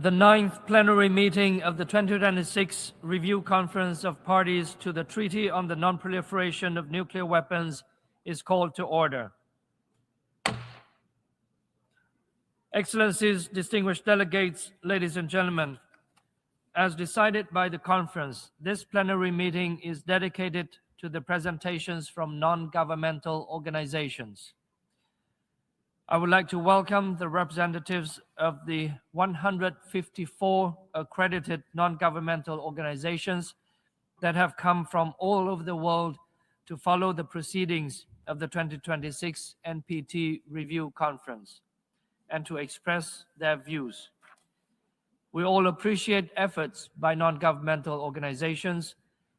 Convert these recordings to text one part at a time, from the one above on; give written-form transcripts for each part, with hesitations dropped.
The 9th plenary meeting of the 2026 Review Conference of Parties to the Treaty on the Non-Proliferation of Nuclear Weapons is called to order. Excellencies, distinguished delegates, ladies and gentlemen, as decided by the conference, this plenary meeting is dedicated to the presentations from non-governmental organizations. I would like to welcome the representatives of the 154 accredited non-governmental organizations that have come from all over the world to follow the proceedings of the 2026 NPT Review Conference and to express their views. We all appreciate efforts by non-governmental organizations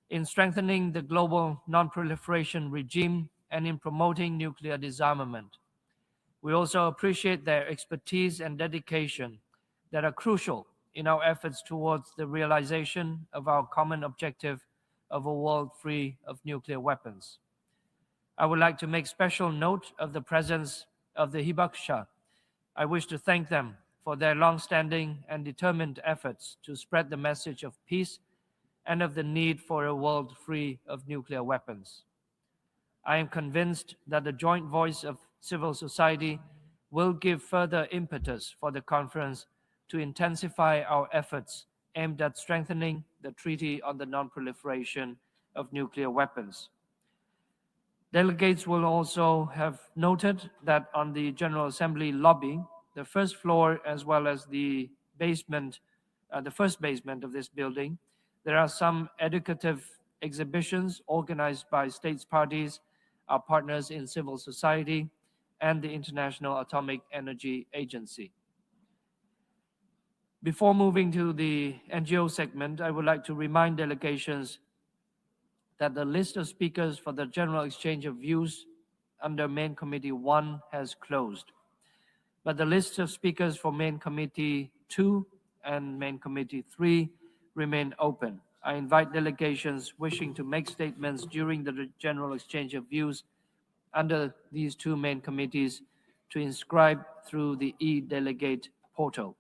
in strengthening the global non-proliferation regime and in promoting nuclear disarmament. We also appreciate their expertise and dedication that are crucial in our efforts towards the realization of our common objective of a world free of nuclear weapons. I would like to make special note of the presence of the Hibakusha. I wish to thank them for their long-standing and determined efforts to spread the message of peace and of the need for a world free of nuclear weapons. I am convinced that the joint voice of civil society will give further impetus for the conference to intensify our efforts aimed at strengthening the Treaty on the Non-Proliferation of Nuclear Weapons. Delegates will also have noted that on the General Assembly lobby, the first floor as well as the basement, the first basement of this building, there are some educative exhibitions organized by states parties, our partners in civil society, and the International Atomic Energy Agency. Before moving to the NGO segment, I would like to remind delegations that the list of speakers for the general exchange of views under Main Committee 1 has closed, but the list of speakers for Main Committee 2 and Main Committee 3 remain open. I invite delegations wishing to make statements during the general exchange of views under these two main committees to inscribe through the e-delegate portal.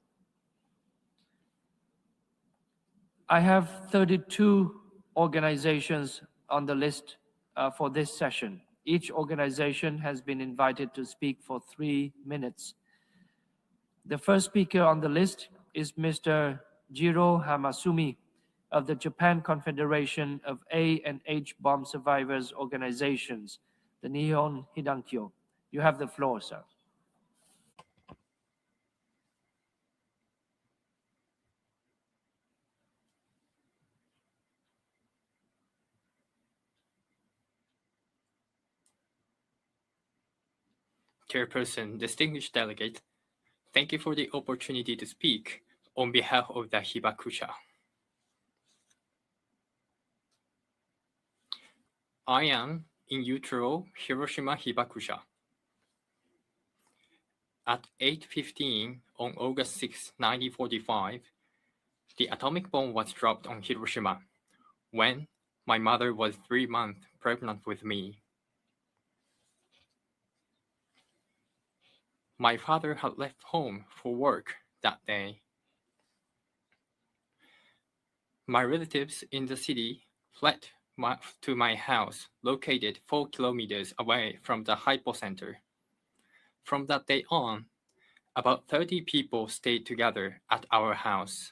I have 32 organizations on the list for this session. Each organization has been invited to speak for 3 minutes. The first speaker on the list is Mr. Jiro Hamasumi of the Japan Confederation of A and H bomb survivors organizations, the Nihon Hidankyo. You have the floor, sir. Chairperson, distinguished delegate, thank you for the opportunity to speak on behalf of the Hibakusha. I am in utero Hiroshima Hibakusha. At 8:15 on August 6, 1945, the atomic bomb was dropped on Hiroshima when my mother was 3 months pregnant with me. My father had left home for work that day. My relatives in the city fled to my house, located 4 kilometers away from the hypocenter. From that day on, about 30 people stayed together at our house.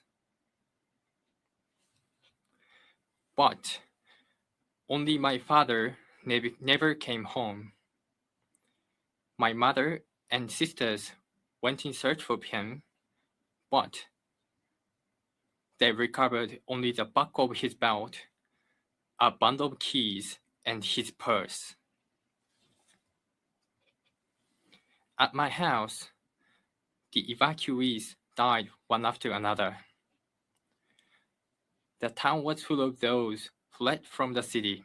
But only my father never came home. My mother and sisters went in search for him, but they recovered only the buckle of his belt, a bundle of keys, and his purse. At my house, the evacuees died one after another. The town was full of those fled from the city.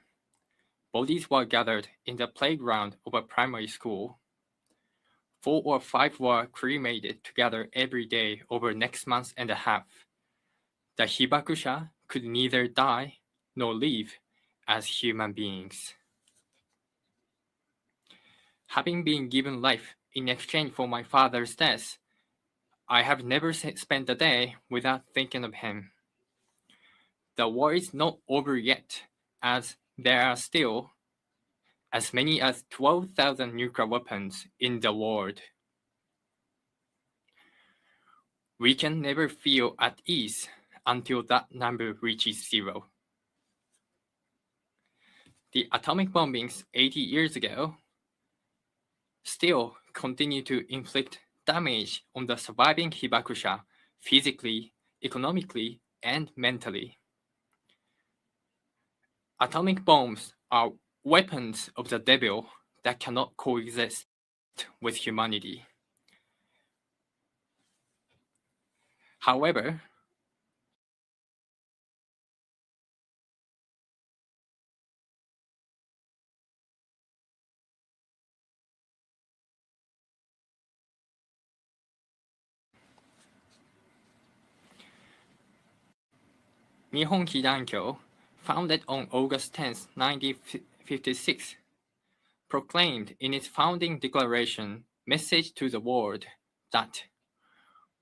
Bodies were gathered in the playground of a primary school. 4 or 5 were cremated together every day over next month and a half. The Hibakusha could neither die nor live as human beings. Having been given life in exchange for my father's death, I have never spent a day without thinking of him. The war is not over yet, as there are still as many as 12,000 nuclear weapons in the world. We can never feel at ease until that number reaches zero. The atomic bombings 80 years ago still continue to inflict damage on the surviving hibakusha physically, economically, and mentally. Atomic bombs are weapons of the devil that cannot coexist with humanity. However, Nihon Hidankyo, founded on August 10, 1956, proclaimed in its founding declaration message to the world that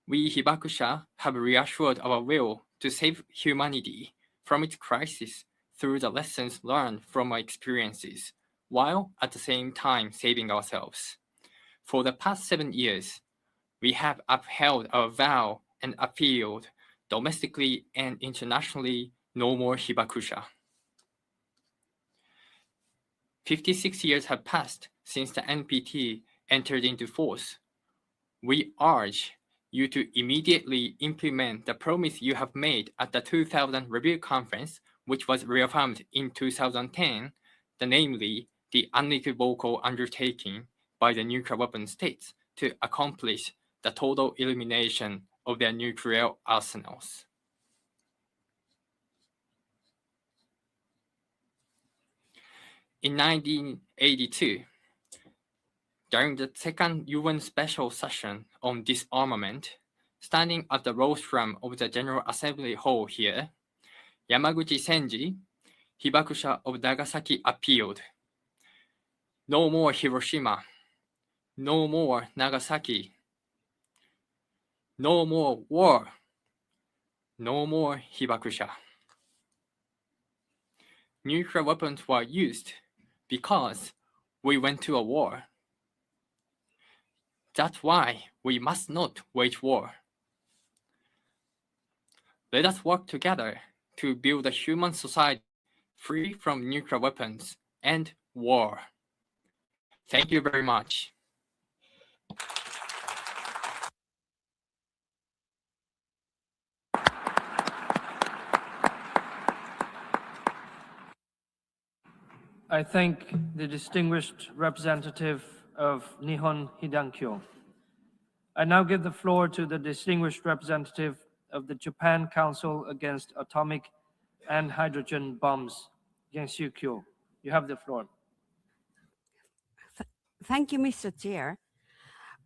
we hibakusha have reassured our will to save humanity from its crisis through the lessons learned from our experiences, while at the same time saving ourselves. For the past 7 years, we have upheld our vow and appealed domestically and internationally, no more hibakusha. 56 years have passed since the NPT entered into force. We urge you to immediately implement the promise you have made at the 2000 Review Conference, which was reaffirmed in 2010, namely the unequivocal undertaking by the nuclear weapon states to accomplish the total elimination of their nuclear arsenals. In 1982, during the second UN Special Session on Disarmament, standing at the rostrum of the General Assembly Hall here, Yamaguchi Senji, hibakusha of Nagasaki, appealed, "No more Hiroshima, no more Nagasaki, no more war, no more hibakusha." Nuclear weapons were used because we went to a war. That's why we must not wage war. Let us work together to build a human society free from nuclear weapons and war. Thank you very much. I thank the distinguished representative of Nihon Hidankyo. I now give the floor to the distinguished representative of the Japan Council Against Atomic and Hydrogen Bombs, Gensu Kyo. You have the floor. Thank you, Mr. Chair.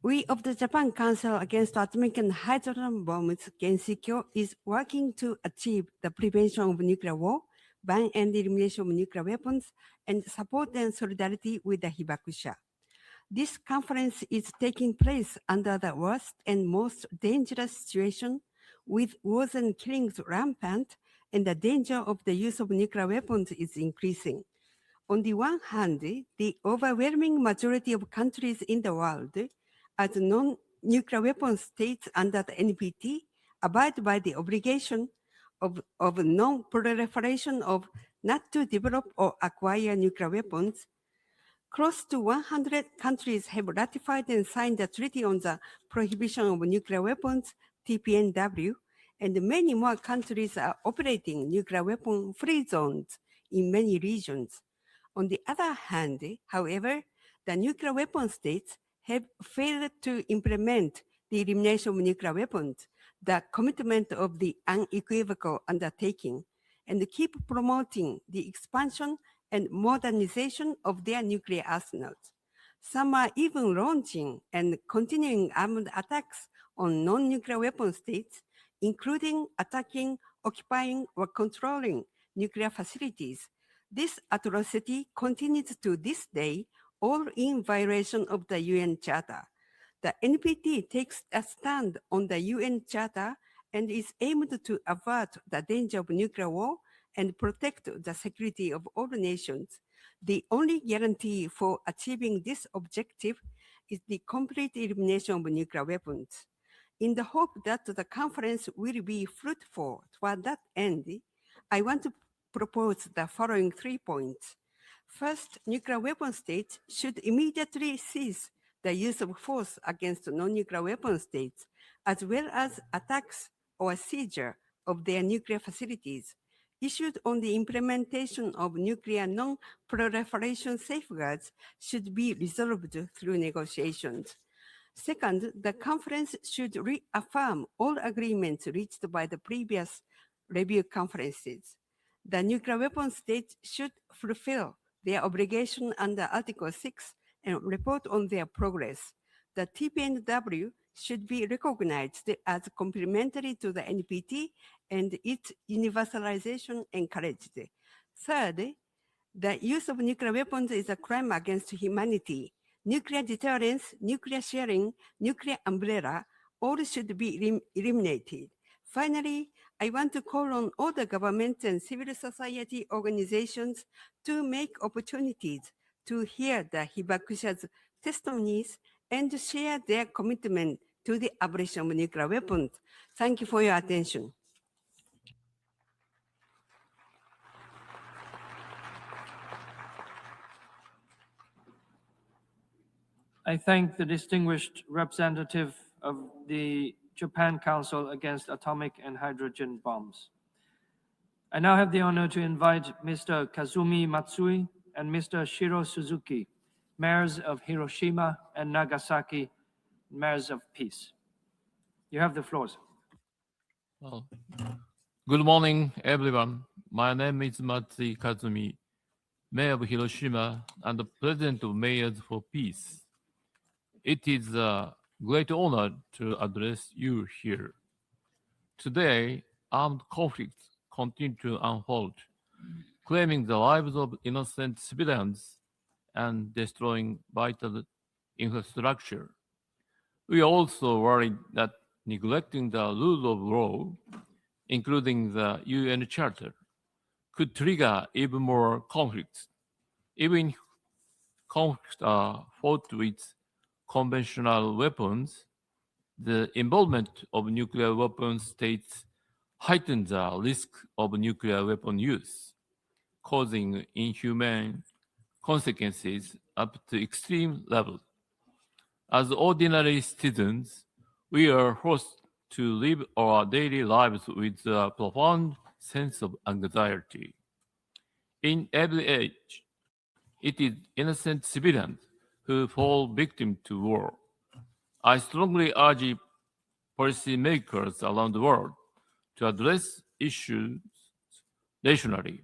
We of the Japan Council Against Atomic and Hydrogen Bombs, Gensikyo, is working to achieve the prevention of nuclear war, ban and elimination of nuclear weapons, and support and solidarity with the hibakusha. This conference is taking place under the worst and most dangerous situation, with wars and killings rampant, and the danger of the use of nuclear weapons is increasing. On the one hand, the overwhelming majority of countries in the world, as non-nuclear weapon states under the NPT, abide by the obligation of non-proliferation of not to develop or acquire nuclear weapons. Close to 100 countries have ratified and signed the Treaty on the Prohibition of Nuclear Weapons, TPNW, and many more countries are operating nuclear weapon-free zones in many regions. On the other hand, however, the nuclear weapon states have failed to implement the elimination of nuclear weapons, the commitment of the unequivocal undertaking, and keep promoting the expansion and modernization of their nuclear arsenals. Some are even launching and continuing armed attacks on non-nuclear weapon states, including attacking, occupying, or controlling nuclear facilities. This atrocity continues to this day, all in violation of the UN Charter. The NPT takes a stand on the UN Charter and is aimed to avert the danger of nuclear war and protect the security of all nations. The only guarantee for achieving this objective is the complete elimination of nuclear weapons. In the hope that the conference will be fruitful toward that end, I want to propose the following 3 points. First, nuclear weapon states should immediately cease the use of force against non-nuclear weapon states, as well as attacks or seizure of their nuclear facilities. Issues on the implementation of nuclear non-proliferation safeguards should be resolved through negotiations. Second, the conference should reaffirm all agreements reached by the previous review conferences. The nuclear weapon states should fulfill their obligation under Article 6 and report on their progress. The TPNW should be recognized as complementary to the NPT and its universalization encouraged. Third, the use of nuclear weapons is a crime against humanity. Nuclear deterrence, nuclear sharing, nuclear umbrella, all should be eliminated. Finally, I want to call on all the governments and civil society organizations to make opportunities to hear the Hibakusha's testimonies and share their commitment to the abolition of nuclear weapons. Thank you for your attention. I thank the distinguished representative of the Japan Council Against Atomic and Hydrogen Bombs. I now have the honor to invite Mr. Kazumi Matsui and Mr. Shiro Suzuki, mayors of Hiroshima and Nagasaki, mayors of peace. You have the floors. Well, good morning, everyone. My name is Matsui Kazumi, Mayor of Hiroshima and the President of Mayors for Peace. It is a great honor to address you here. Today, armed conflicts continue to unfold, claiming the lives of innocent civilians and destroying vital infrastructure. We are also worried that neglecting the rule of law, including the UN Charter, could trigger even more conflicts. Even conflicts are fought with conventional weapons, the involvement of nuclear weapon states heightens the risk of nuclear weapon use, causing inhumane consequences up to extreme levels. As ordinary citizens, we are forced to live our daily lives with a profound sense of anxiety. In every age, it is innocent civilians who fall victim to war. I strongly urge policymakers around the world to address issues nationally,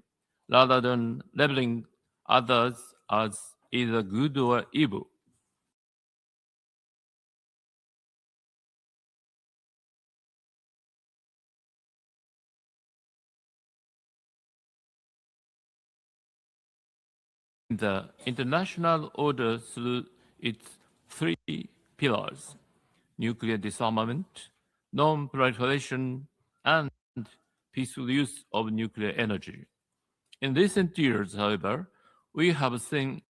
rather than labeling others as either good or evil. The international order through its 3 pillars: nuclear disarmament, non-proliferation, and peaceful use of nuclear energy. In recent years, however, we have seen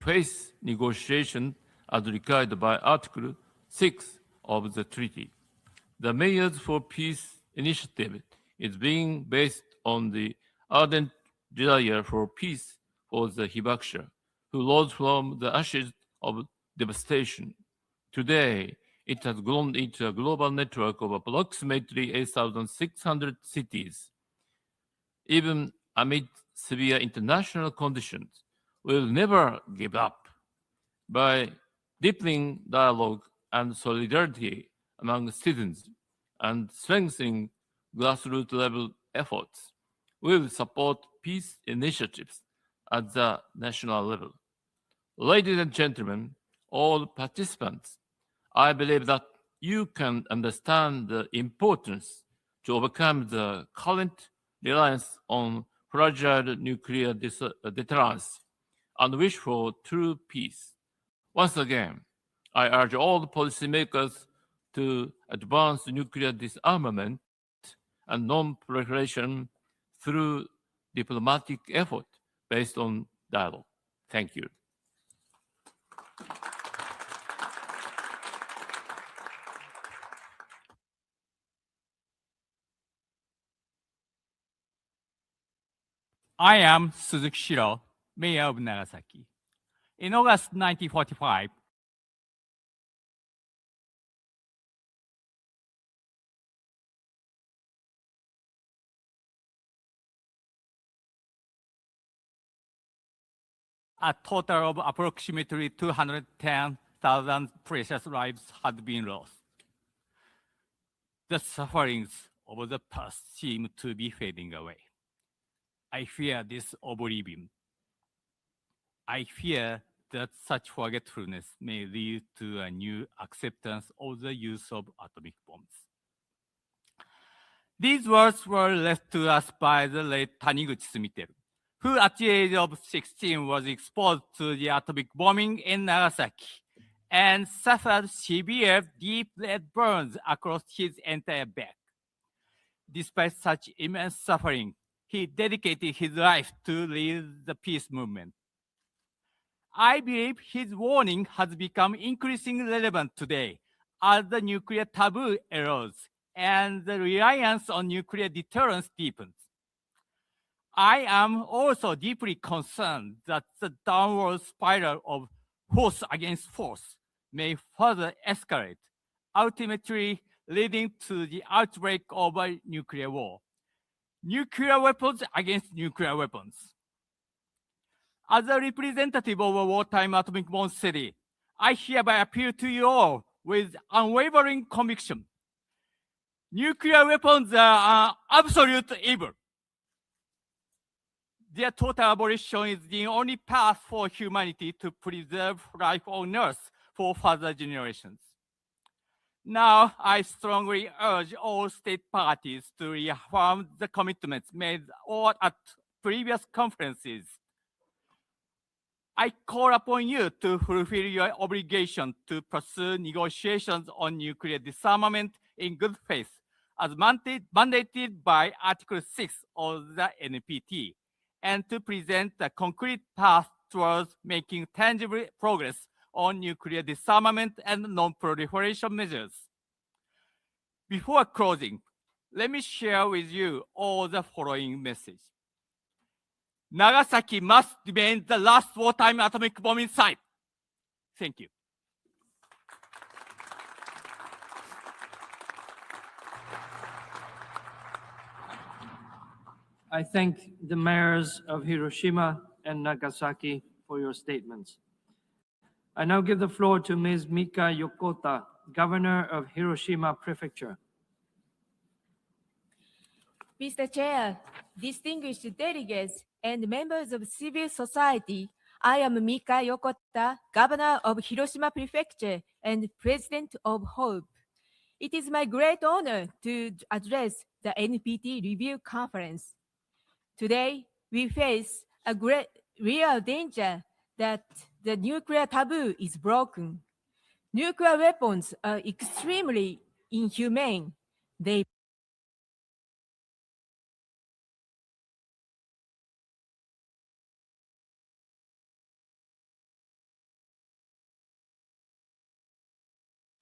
face negotiation as required by Article 6 of the treaty. The Mayors for Peace initiative is being based on the ardent desire for peace for the Hibakusha, who rose from the ashes of devastation. Today, it has grown into a global network of approximately 8,600 cities. Even amid severe international conditions, we will never give up. By deepening dialogue and solidarity among citizens and strengthening grassroots level efforts, we will support peace initiatives at the national level. Ladies and gentlemen, all participants, I believe that you can understand the importance to overcome the current reliance on fragile nuclear deterrence and wish for true peace. Once again, I urge all policymakers to advance nuclear disarmament and non-proliferation through diplomatic effort based on dialogue. Thank you. I am Suzuki Shiro, Mayor of Nagasaki. In August 1945, a total of approximately 210,000 precious lives had been lost. The sufferings of the past seem to be fading away. I fear this oblivion. I fear that such forgetfulness may lead to a new acceptance of the use of atomic bombs. These words were left to us by the late Taniguchi Sumiteru, who at the age of 16 was exposed to the atomic bombing in Nagasaki and suffered severe deep red burns across his entire back. Despite such immense suffering, he dedicated his life to lead the peace movement. I believe his warning has become increasingly relevant today as the nuclear taboo erodes and the reliance on nuclear deterrence deepens. I am also deeply concerned that the downward spiral of force against force may further escalate, ultimately leading to the outbreak of a nuclear war. Nuclear weapons against nuclear weapons. As a representative of a wartime atomic bomb city, I hereby appeal to you all with unwavering conviction. Nuclear weapons are absolute evil. Their total abolition is the only path for humanity to preserve life on Earth for further generations. Now, I strongly urge all state parties to reaffirm the commitments made at previous conferences. I call upon you to fulfill your obligation to pursue negotiations on nuclear disarmament in good faith, as mandated by Article 6 of the NPT, and to present a concrete path towards making tangible progress on nuclear disarmament and non-proliferation measures. Before closing, let me share with you all the following message. Nagasaki must remain the last wartime atomic bombing site. Thank you. I thank the mayors of Hiroshima and Nagasaki for your statements. I now give the floor to Ms. Mika Yokota, Governor of Hiroshima Prefecture. Mr. Chair, distinguished delegates, and members of civil society, I am Mika Yokota, Governor of Hiroshima Prefecture and President of HOPE. It is my great honor to address the NPT Review Conference. Today, we face a real danger that the nuclear taboo is broken. Nuclear weapons are extremely inhumane. They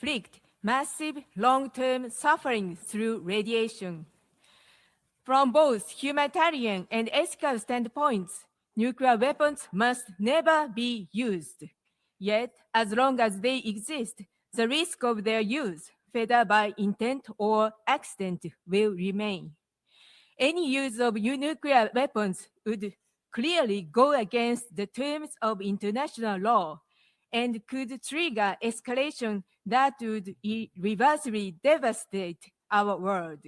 inflict massive long-term suffering through radiation. From both humanitarian and ethical standpoints, nuclear weapons must never be used. Yet, as long as they exist, the risk of their use, whether by intent or accident, will remain. Any use of nuclear weapons would clearly go against the terms of international law and could trigger escalation that would irreversibly devastate our world.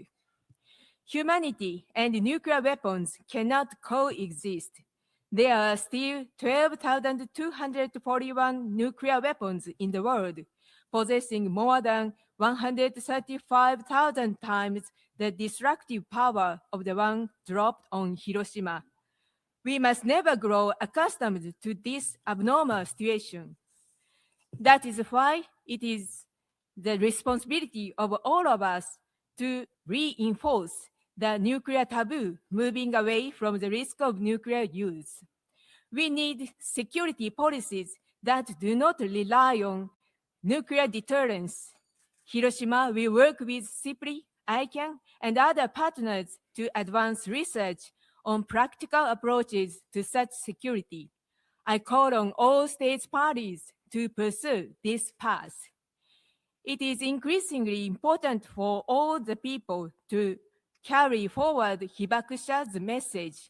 Humanity and nuclear weapons cannot coexist. There are still 12,241 nuclear weapons in the world, possessing more than 135,000 times the destructive power of the one dropped on Hiroshima. We must never grow accustomed to this abnormal situation. That is why it is the responsibility of all of us to reinforce the nuclear taboo, moving away from the risk of nuclear use. We need security policies that do not rely on nuclear deterrence. Hiroshima will work with CIPRI, ICANN, and other partners to advance research on practical approaches to such security. I call on all states parties to pursue this path. It is increasingly important for all the people to carry forward Hibakusha's message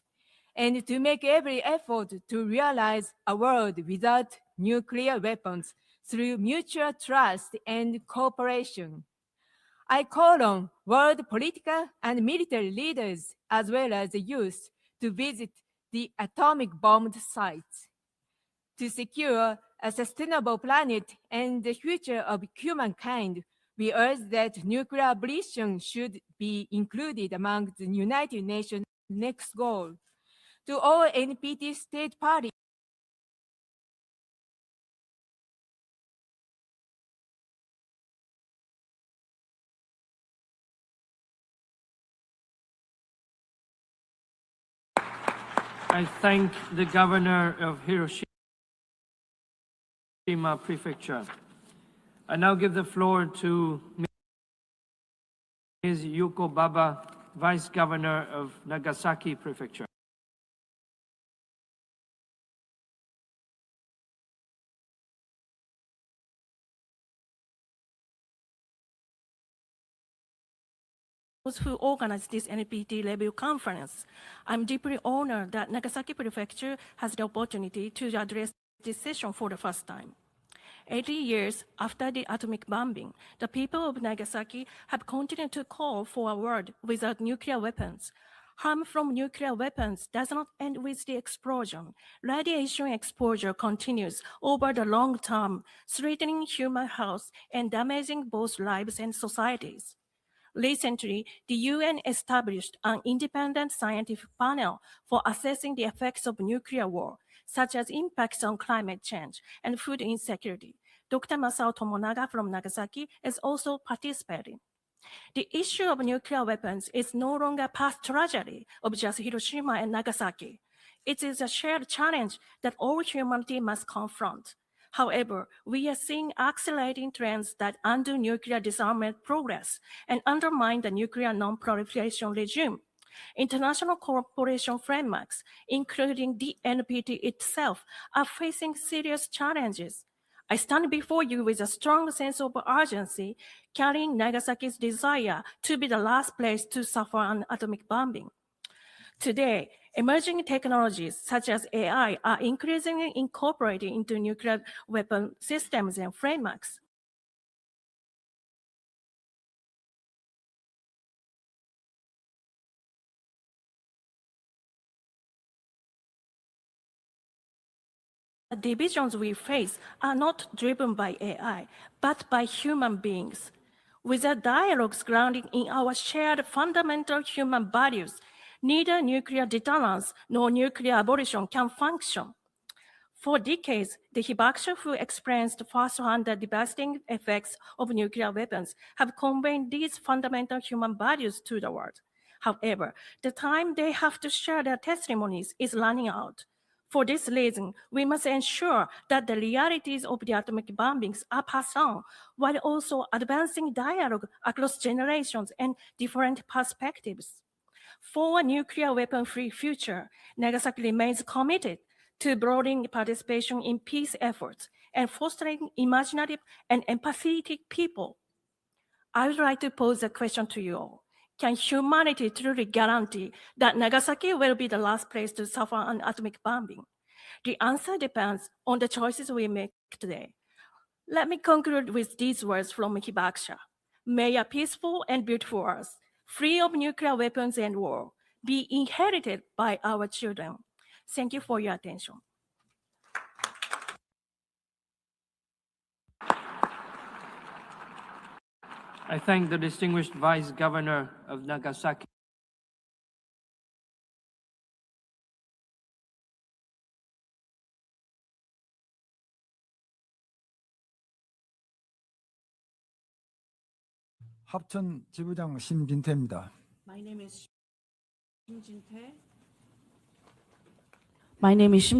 and to make every effort to realize a world without nuclear weapons through mutual trust and cooperation. I call on world political and military leaders as well as the youth to visit the atomic bombed sites. To secure a sustainable planet and the future of humankind, we urge that nuclear abolition should be included among the United Nations' next goal. To all NPT state parties, I thank the governor of Hiroshima Prefecture. I now give the floor to Ms. Yuko Baba, Vice Governor of Nagasaki Prefecture. Who organized this NPT level conference. I'm deeply honored that Nagasaki Prefecture has the opportunity to address this session for the first time. 80 years after the atomic bombing, the people of Nagasaki have continued to call for a world without nuclear weapons. Harm from nuclear weapons does not end with the explosion. Radiation exposure continues over the long term, threatening human health and damaging both lives and societies. Recently, the UN established an independent scientific panel for assessing the effects of nuclear war, such as impacts on climate change and food insecurity. Dr. Masao Tomonaga from Nagasaki is also participating. The issue of nuclear weapons is no longer a past tragedy of just Hiroshima and Nagasaki. It is a shared challenge that all humanity must confront. However, we are seeing accelerating trends that undo nuclear disarmament progress and undermine the nuclear non-proliferation regime. International cooperation frameworks, including the NPT itself, are facing serious challenges. I stand before you with a strong sense of urgency, carrying Nagasaki's desire to be the last place to suffer an atomic bombing. Today, emerging technologies such as AI are increasingly incorporated into nuclear weapon systems and frameworks. The divisions we face are not driven by AI, but by human beings. Without dialogues grounded in our shared fundamental human values, neither nuclear deterrence nor nuclear abolition can function. For decades, the Hibakusha who experienced firsthand the devastating effects of nuclear weapons have conveyed these fundamental human values to the world. However, the time they have to share their testimonies is running out. For this reason, we must ensure that the realities of the atomic bombings are passed on, while also advancing dialogue across generations and different perspectives. For a nuclear weapon-free future, Nagasaki remains committed to broadening participation in peace efforts and fostering imaginative and empathetic people. I would like to pose a question to you all. Can humanity truly guarantee that Nagasaki will be the last place to suffer an atomic bombing? The answer depends on the choices we make today. Let me conclude with these words from Hibakusha. May a peaceful and beautiful earth, free of nuclear weapons and war, be inherited by our children. Thank you for your attention. I thank the distinguished Vice Governor of Nagasaki. 합천 지부장 심진태입니다. My name is Shim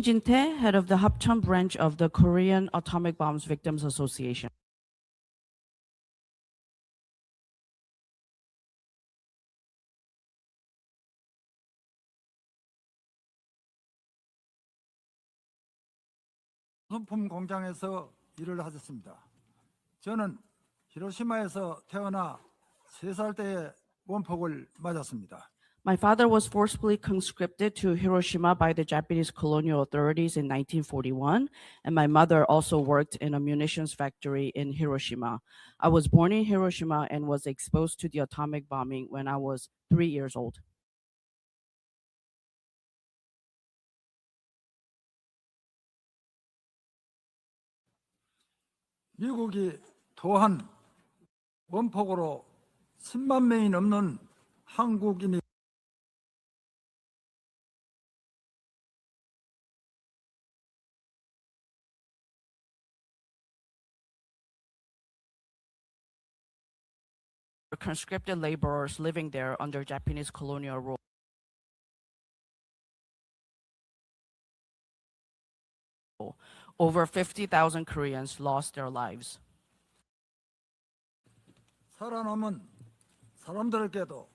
Jin-tae, head of the Hapcheon branch of the Korean Atomic Bombs Victims Association. 소품 공장에서 일을 하셨습니다. 저는 히로시마에서 태어나 3살 때에 원폭을 맞았습니다. My father was forcibly conscripted to Hiroshima by the Japanese colonial authorities in 1941, and my mother also worked in a munitions factory in Hiroshima. I was born in Hiroshima and was exposed to the atomic bombing when I was 3 years old. 미국이 토한 원폭으로 10만 명이 넘는 한국인이 Conscripted laborers living there under Japanese colonial rule. Over 50,000 Koreans lost their lives. 살아남은 사람들에게도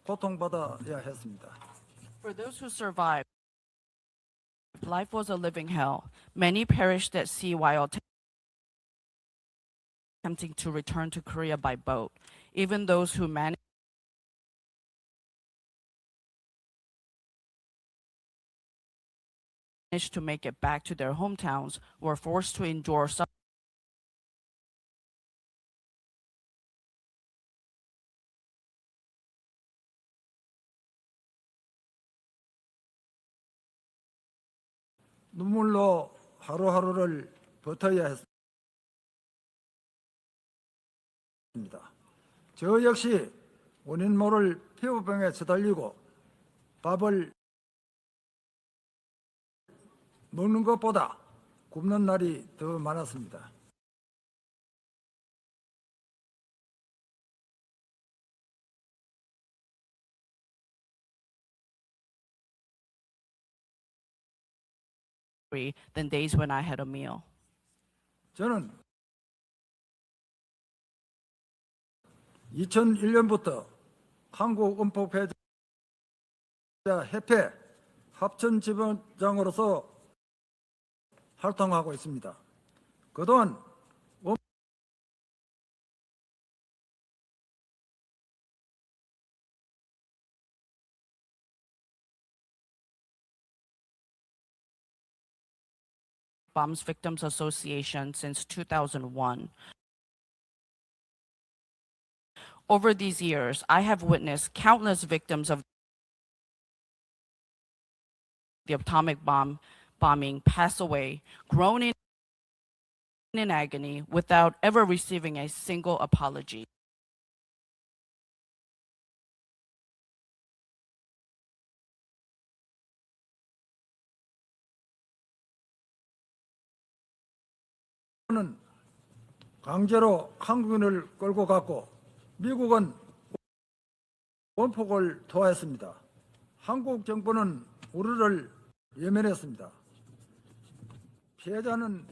고통받아야 했습니다. For those who survived, life was a living hell. Many perished at sea while attempting to return to Korea by boat. Even those who managed to make it back to their hometowns were forced to endure 눈물로 하루하루를 버텨야 했습니다. 저 역시 원인 모를 피부병에 시달리고 밥을 먹는 것보다 굶는 날이 더 많았습니다. than days when I had a meal. 저는 2001년부터 한국 원폭 폐자 협회 합천 지부장으로서 활동하고 있습니다. 그동안 Bombs Victims Association since 2001. Over these years, I have witnessed countless victims of the atomic bombing pass away, groaning in agony without ever receiving a single apology. 는 강제로 한국인을 끌고 갔고 미국은 원폭을 도하했습니다. 한국 정부는 우리를 외면했습니다. 피해자는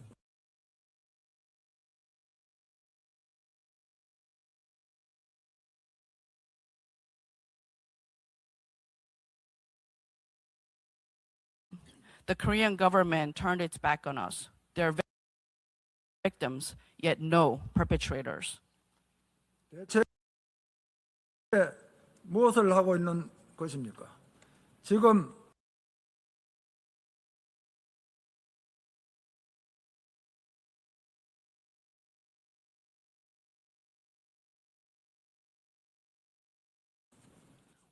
The Korean government turned its back on us. They're victims, yet no perpetrators. 대체 무엇을 하고 있는 것입니까? 지금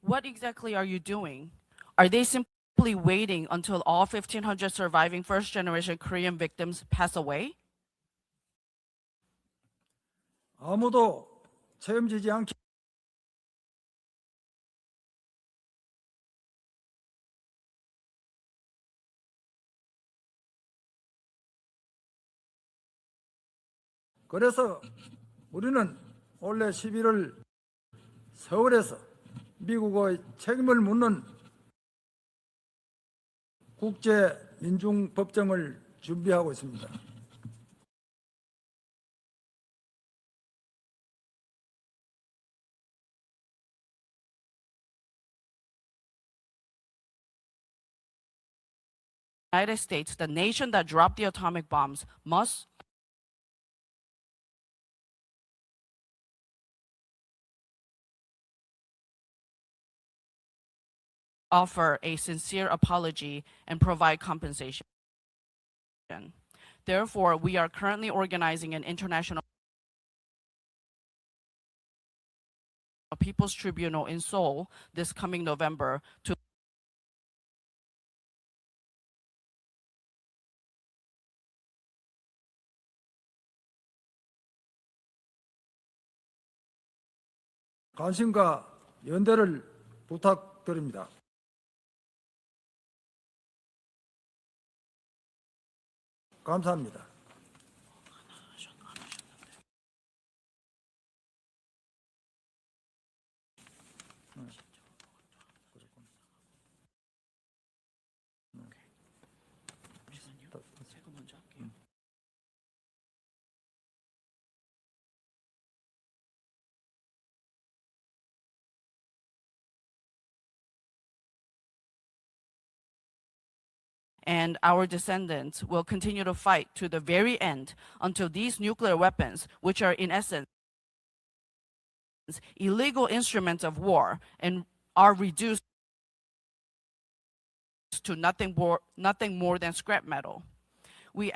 What exactly are you doing? Are they simply waiting until all 1,500 surviving first-generation Korean victims pass away? 아무도 책임지지 않기 그래서 우리는 올해 11월 서울에서 미국의 책임을 묻는 국제 민중법정을 준비하고 있습니다. United States, the nation that dropped the atomic bombs, must offer a sincere apology and provide compensation. Therefore, we are currently organizing an international People's Tribunal in Seoul this coming November to 관심과 연대를 부탁드립니다. 감사합니다. and our descendants will continue to fight to the very end until these nuclear weapons, which are in essence illegal instruments of war, and are reduced to nothing more than scrap metal. We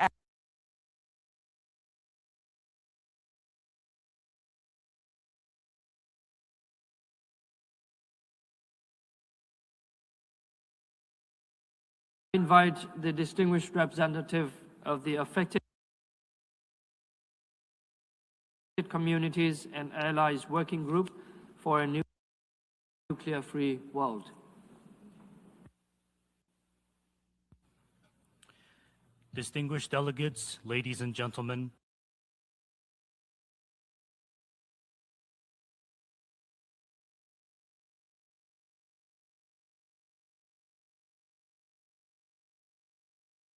invite the distinguished representative of the affected communities and allies working group for a nuclear-free world. Distinguished delegates, ladies and gentlemen,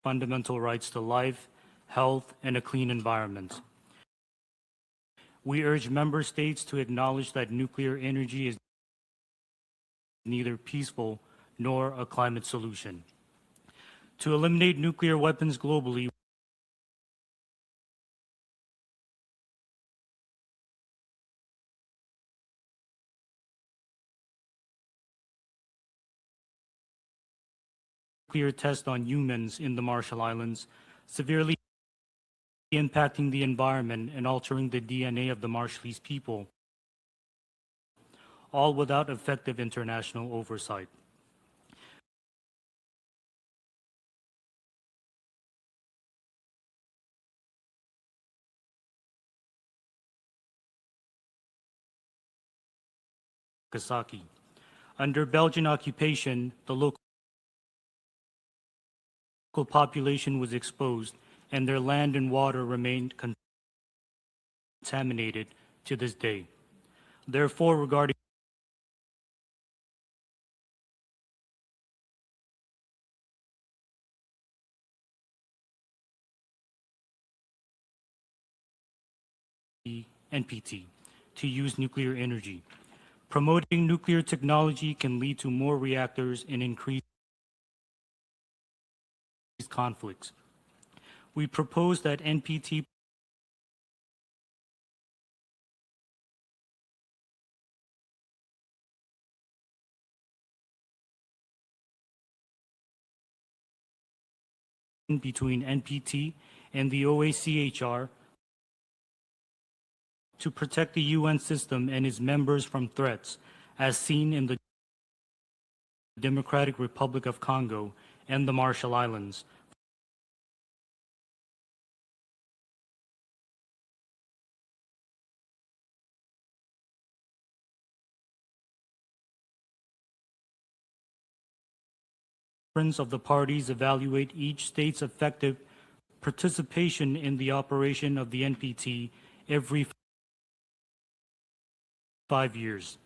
fundamental rights to life, health, and a clean environment. We urge member states to acknowledge that nuclear energy is neither peaceful nor a climate solution. To eliminate nuclear weapons globally, nuclear test on humans in the Marshall Islands, severely impacting the environment and altering the DNA of the Marshallese people, all without effective international oversight. Nagasaki. Under Belgian occupation, the local population was exposed and their land and water remained contaminated to this day. Therefore, regarding the NPT to use nuclear energy. Promoting nuclear technology can lead to more reactors and increased conflicts. We propose that NPT between NPT and the OACHR to protect the UN system and its members from threats, as seen in the Democratic Republic of Congo, and the Marshall Islands. Of the parties evaluate each state's effective participation in the operation of the NPT every 5 years.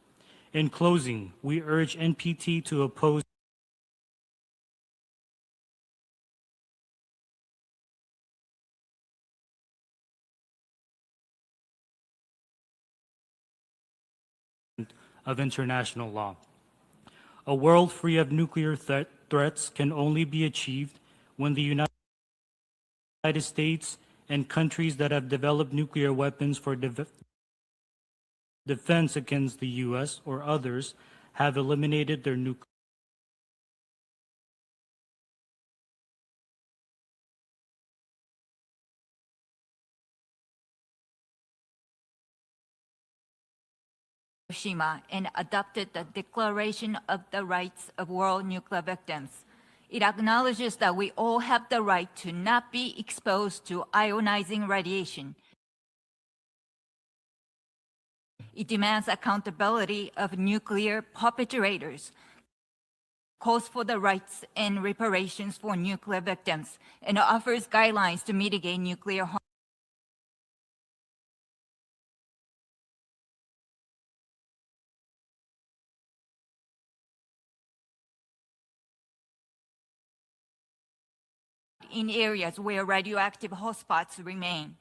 In closing, we urge NPT to oppose of international law. A world free of nuclear threats can only be achieved when the United States and countries that have developed nuclear weapons for defense against the U.S. or others have eliminated their nuclear Hiroshima and adopted the Declaration of the Rights of World Nuclear Victims. It acknowledges that we all have the right to not be exposed to ionizing radiation. It demands accountability of nuclear perpetrators, calls for the rights and reparations for nuclear victims, and offers guidelines to mitigate nuclear harm. In areas where radioactive hotspots remain.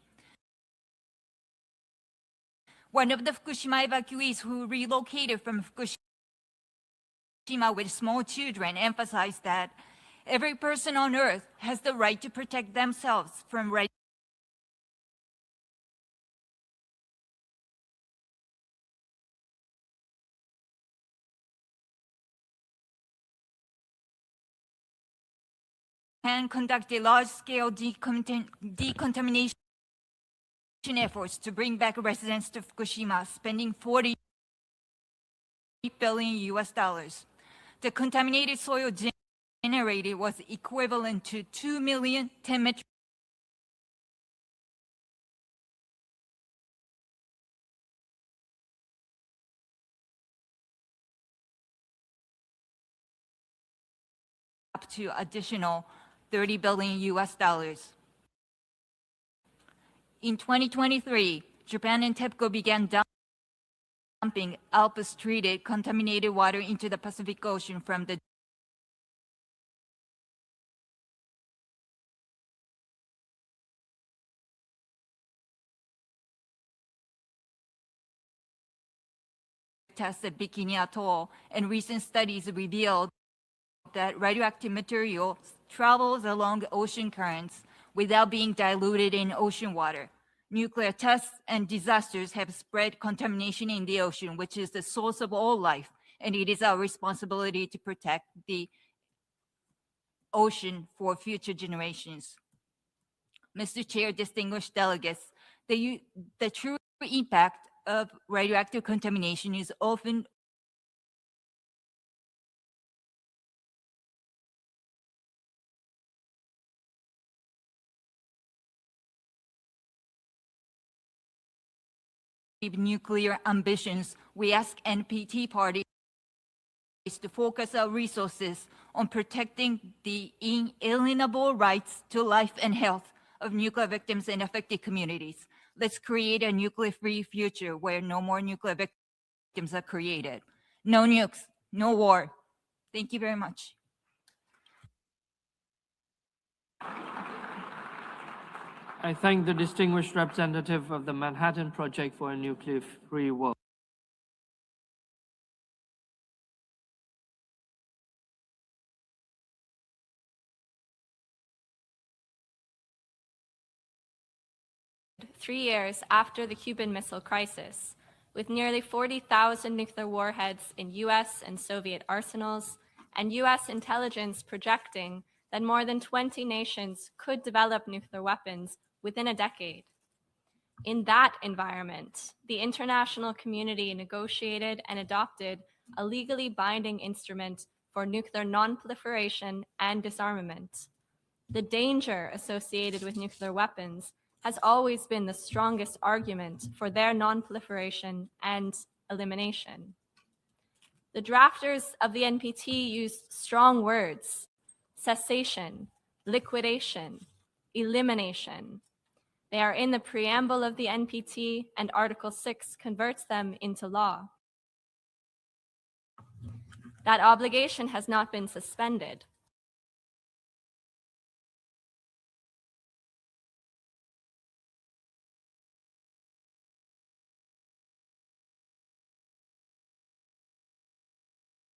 One of the Fukushima evacuees who relocated from Fukushima with small children emphasized that every person on Earth has the right to protect themselves from and conducted large-scale decontamination efforts to bring back residents to Fukushima, spending $40 billion. The contaminated soil generated was equivalent to 2 million 10 metric up to additional $30 billion. In 2023, Japan and TEPCO began dumping ALPS-treated contaminated water into the Pacific Ocean from the test at Bikini Atoll, and recent studies revealed that radioactive material travels along ocean currents without being diluted in ocean water. Nuclear tests and disasters have spread contamination in the ocean, which is the source of all life, and it is our responsibility to protect the ocean for future generations. Mr. Chair, distinguished delegates, the true impact of radioactive contamination is often nuclear ambitions. We ask NPT parties to focus our resources on protecting the inalienable rights to life and health of nuclear victims and affected communities. Let's create a nuclear-free future where no more nuclear victims are created. No nukes, no war. Thank you very much. I thank the distinguished representative of the Manhattan Project for a Nuclear-Free World. Three years after the Cuban Missile Crisis, with nearly 40,000 nuclear warheads in US and Soviet arsenals, and US intelligence projecting that more than 20 nations could develop nuclear weapons within a decade. In that environment, the international community negotiated and adopted a legally binding instrument for nuclear non-proliferation and disarmament. The danger associated with nuclear weapons has always been the strongest argument for their non-proliferation and elimination. The drafters of the NPT used strong words: cessation, liquidation, elimination. They are in the preamble of the NPT, and Article 6 converts them into law. That obligation has not been suspended.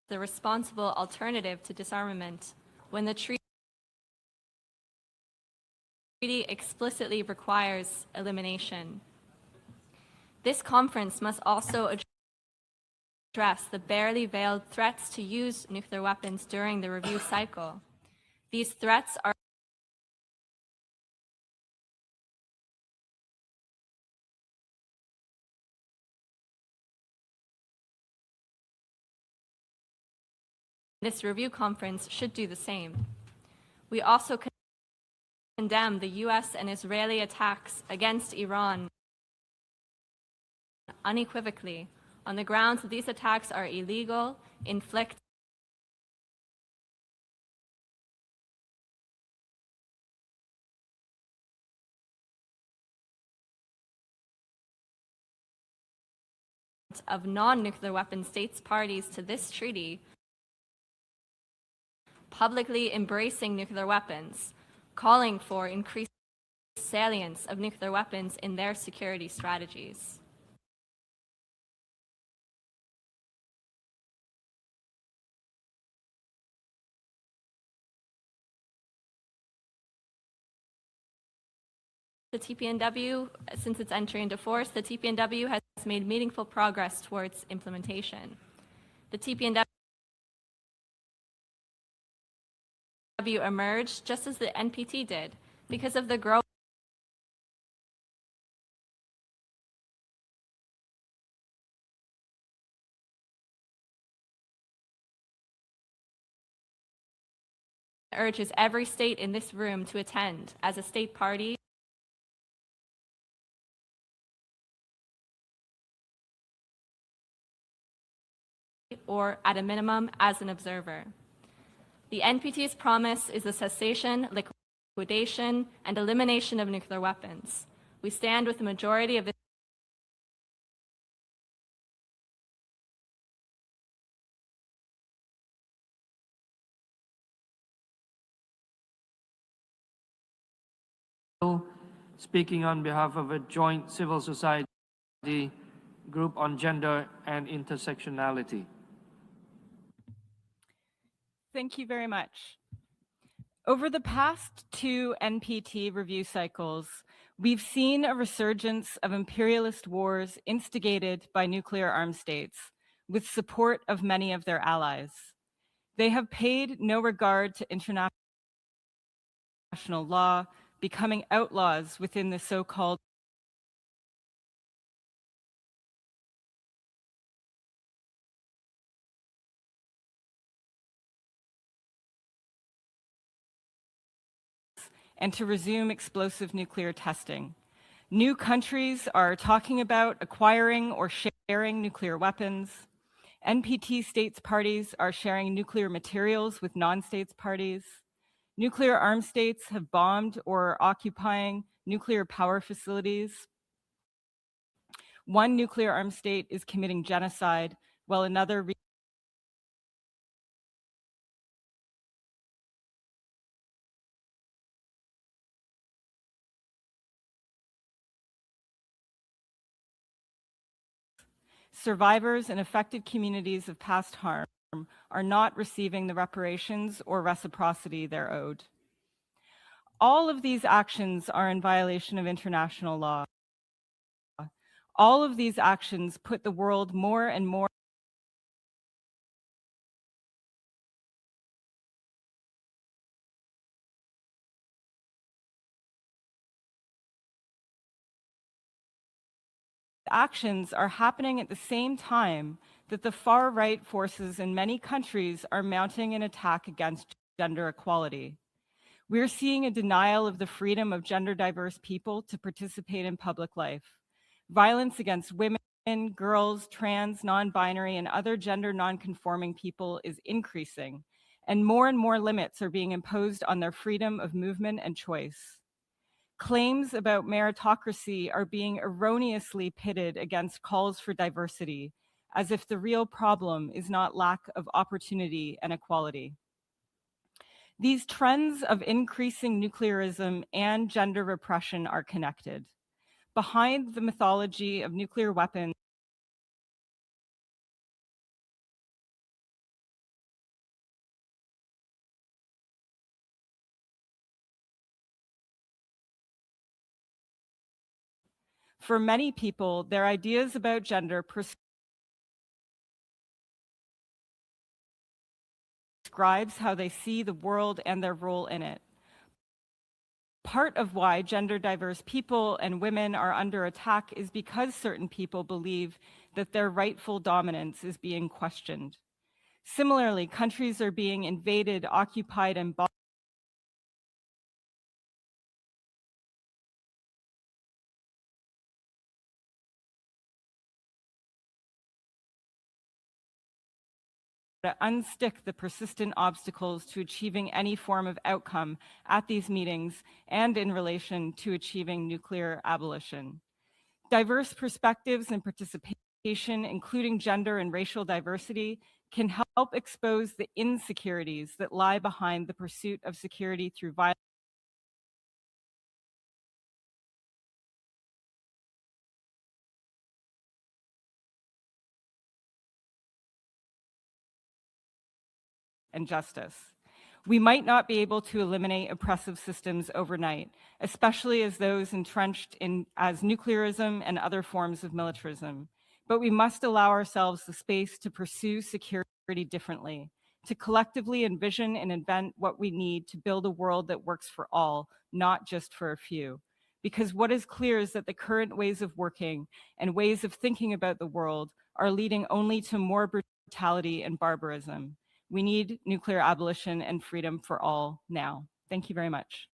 The responsible alternative to disarmament when the treaty explicitly requires elimination. This conference must also address the barely veiled threats to use nuclear weapons during the review cycle. These threats are this review conference should do the same. We also condemn the US and Israeli attacks against Iran unequivocally on the grounds that these attacks are illegal, inflict of non-nuclear weapon states parties to this treaty publicly embracing nuclear weapons, calling for increased salience of nuclear weapons in their security strategies. The TPNW, since its entry into force, the TPNW has made meaningful progress towards implementation. The TPNW emerged just as the NPT did because of the growing urges every state in this room to attend as a state party or at a minimum as an observer. The NPT's promise is the cessation, liquidation, and elimination of nuclear weapons. We stand with the majority of Speaking on behalf of a joint civil society group on gender and intersectionality. Thank you very much. Over the past 2 NPT review cycles, we've seen a resurgence of imperialist wars instigated by nuclear armed states with support of many of their allies. They have paid no regard to international law, becoming outlaws within the so-called and to resume explosive nuclear testing. New countries are talking about acquiring or sharing nuclear weapons. NPT states parties are sharing nuclear materials with non-states parties. Nuclear armed states have bombed or are occupying nuclear power facilities. One nuclear armed state is committing genocide, while another survivors and affected communities of past harm are not receiving the reparations or reciprocity they're owed. All of these actions are in violation of international law. All of these actions put the world more and more actions are happening at the same time that the far-right forces in many countries are mounting an attack against gender equality. We're seeing a denial of the freedom of gender-diverse people to participate in public life. Violence against women, girls, trans, non-binary, and other gender non-conforming people is increasing, and more limits are being imposed on their freedom of movement and choice. Claims about meritocracy are being erroneously pitted against calls for diversity, as if the real problem is not lack of opportunity and equality. These trends of increasing nuclearism and gender repression are connected. Behind the mythology of nuclear weapons for many people, their ideas about gender describes how they see the world and their role in it. Part of why gender diverse people and women are under attack is because certain people believe that their rightful dominance is being questioned. Similarly, countries are being invaded, occupied, and bombed to unstick the persistent obstacles to achieving any form of outcome at these meetings and in relation to achieving nuclear abolition. Diverse perspectives and participation, including gender and racial diversity, can help expose the insecurities that lie behind the pursuit of security through violence and justice. We might not be able to eliminate oppressive systems overnight, especially as those entrenched as nuclearism and other forms of militarism. But we must allow ourselves the space to pursue security differently, to collectively envision and invent what we need to build a world that works for all, not just for a few. Because what is clear is that the current ways of working and ways of thinking about the world are leading only to more brutality and barbarism. We need nuclear abolition and freedom for all now. Thank you very much.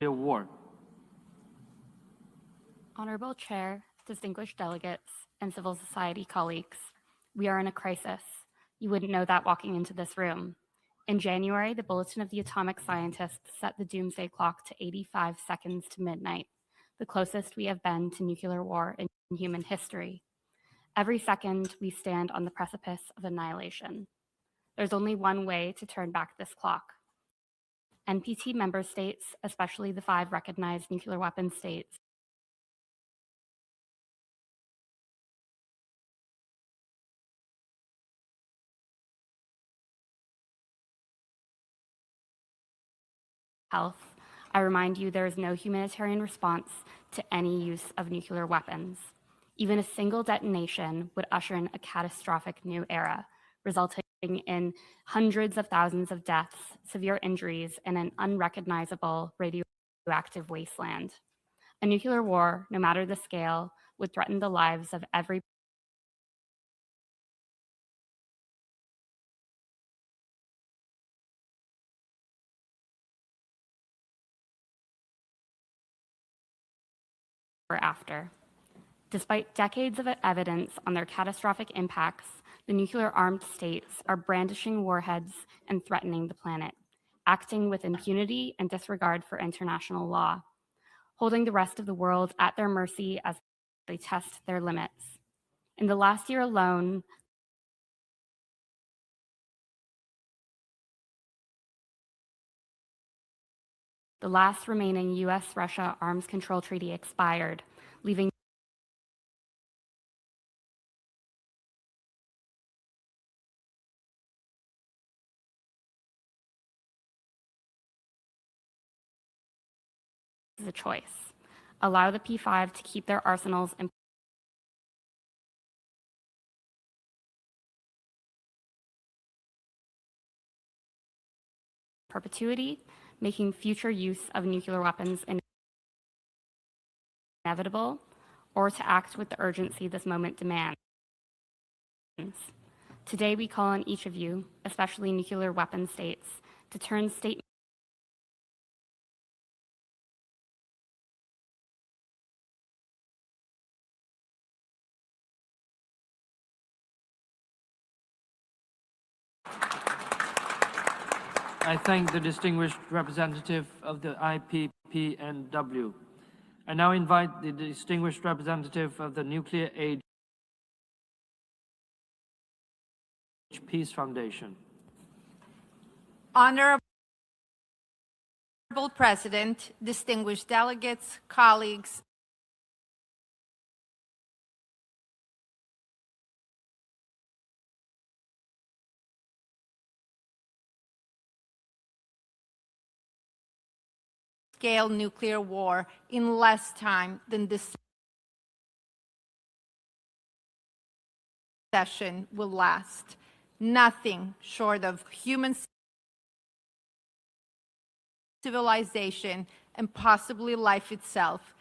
War. Honorable Chair, distinguished delegates, and civil society colleagues, we are in a crisis. You wouldn't know that walking into this room. In January, the Bulletin of the Atomic Scientists set the doomsday clock to 85 seconds to midnight, the closest we have been to nuclear war in human history. Every second, we stand on the precipice of annihilation. There's only one way to turn back this clock. NPT member states, especially the 5 recognized nuclear weapon states, health, I remind you there is no humanitarian response to any use of nuclear weapons. Even a single detonation would usher in a catastrophic new era, resulting in hundreds of thousands of deaths, severe injuries, and an unrecognizable radioactive wasteland. A nuclear war, no matter the scale, would threaten the lives of every after. Despite decades of evidence on their catastrophic impacts, the nuclear-armed states are brandishing warheads and threatening the planet, acting with impunity and disregard for international law, holding the rest of the world at their mercy as they test their limits. In the last year alone, the last remaining US-Russia arms control treaty expired, leaving a choice. Allow the P5 to keep their arsenals in perpetuity, making future use of nuclear weapons inevitable, or to act with the urgency this moment demands. Today, we call on each of you, especially nuclear weapon states, to turn statements I thank the distinguished representative of the IPPNW. I now invite the distinguished representative of the Nuclear Age Peace Foundation. Honorable President, distinguished delegates, colleagues, scale nuclear war in less time than this session will last. Nothing short of human civilization and possibly life itself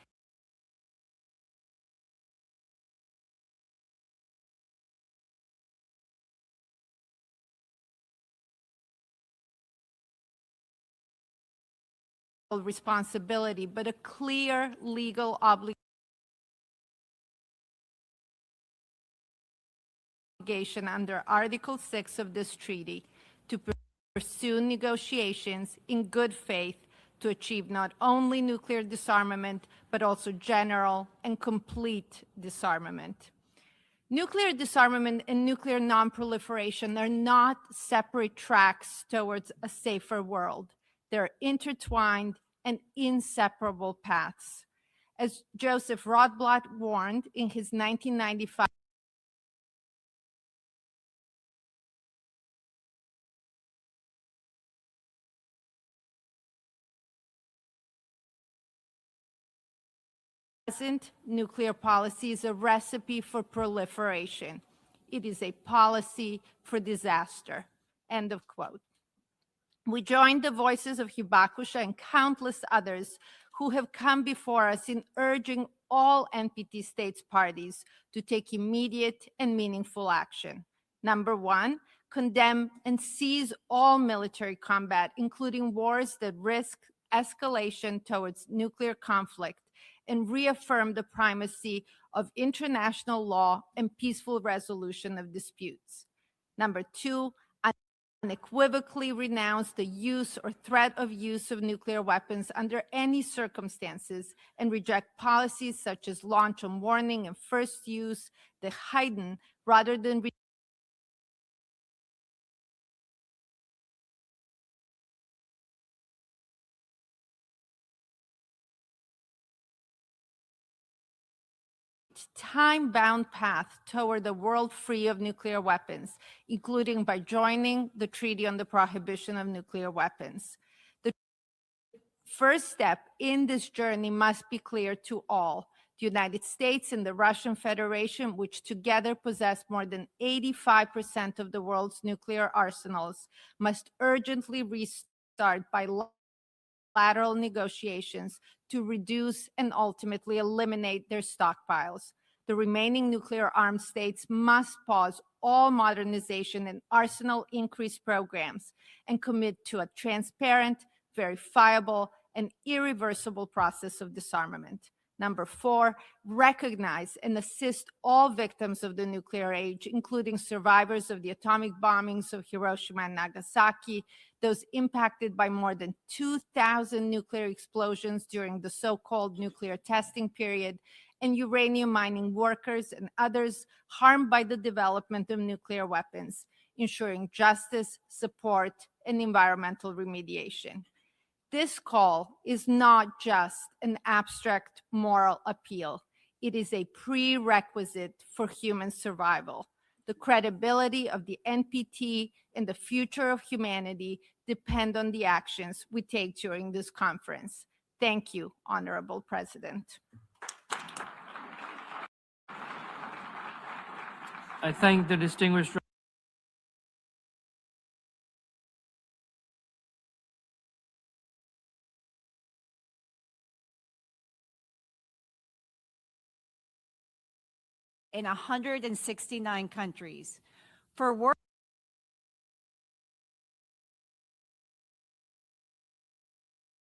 responsibility, but a clear legal obligation under Article 6 of this treaty to pursue negotiations in good faith to achieve not only nuclear disarmament, but also general and complete disarmament. Nuclear disarmament and nuclear non-proliferation are not separate tracks towards a safer world. They're intertwined and inseparable paths. As Joseph Rothblatt warned in his 1995 present nuclear policy is a recipe for proliferation. It is a policy for disaster. End of quote. We join the voices of Hibakusha and countless others who have come before us in urging all NPT states parties to take immediate and meaningful action. Number one, condemn and cease all military combat, including wars that risk escalation towards nuclear conflict, and reaffirm the primacy of international law and peaceful resolution of disputes. Number two, unequivocally renounce the use or threat of use of nuclear weapons under any circumstances and reject policies such as launch on warning and first use that heighten rather than time-bound path toward a world free of nuclear weapons, including by joining the Treaty on the Prohibition of Nuclear Weapons. The first step in this journey must be clear to all. The United States and the Russian Federation, which together possess more than 85% of the world's nuclear arsenals, must urgently restart bilateral negotiations to reduce and ultimately eliminate their stockpiles. The remaining nuclear armed states must pause all modernization and arsenal increase programs and commit to a transparent, verifiable, and irreversible process of disarmament. Number four, recognize and assist all victims of the nuclear age, including survivors of the atomic bombings of Hiroshima and Nagasaki, those impacted by more than 2,000 nuclear explosions during the so-called nuclear testing period, and uranium mining workers and others harmed by the development of nuclear weapons, ensuring justice, support, and environmental remediation. This call is not just an abstract moral appeal. It is a prerequisite for human survival. The credibility of the NPT and the future of humanity depend on the actions we take during this conference. Thank you, Honorable President. I thank the distinguished in 169 countries. For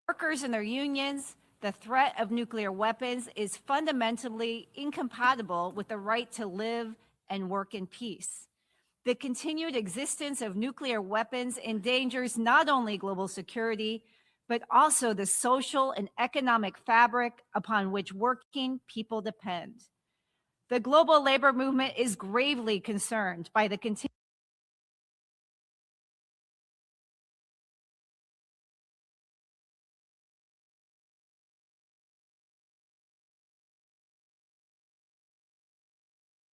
workers and their unions, the threat of nuclear weapons is fundamentally incompatible with the right to live and work in peace. The continued existence of nuclear weapons endangers not only global security, but also the social and economic fabric upon which working people depend. The global labor movement is gravely concerned by the continued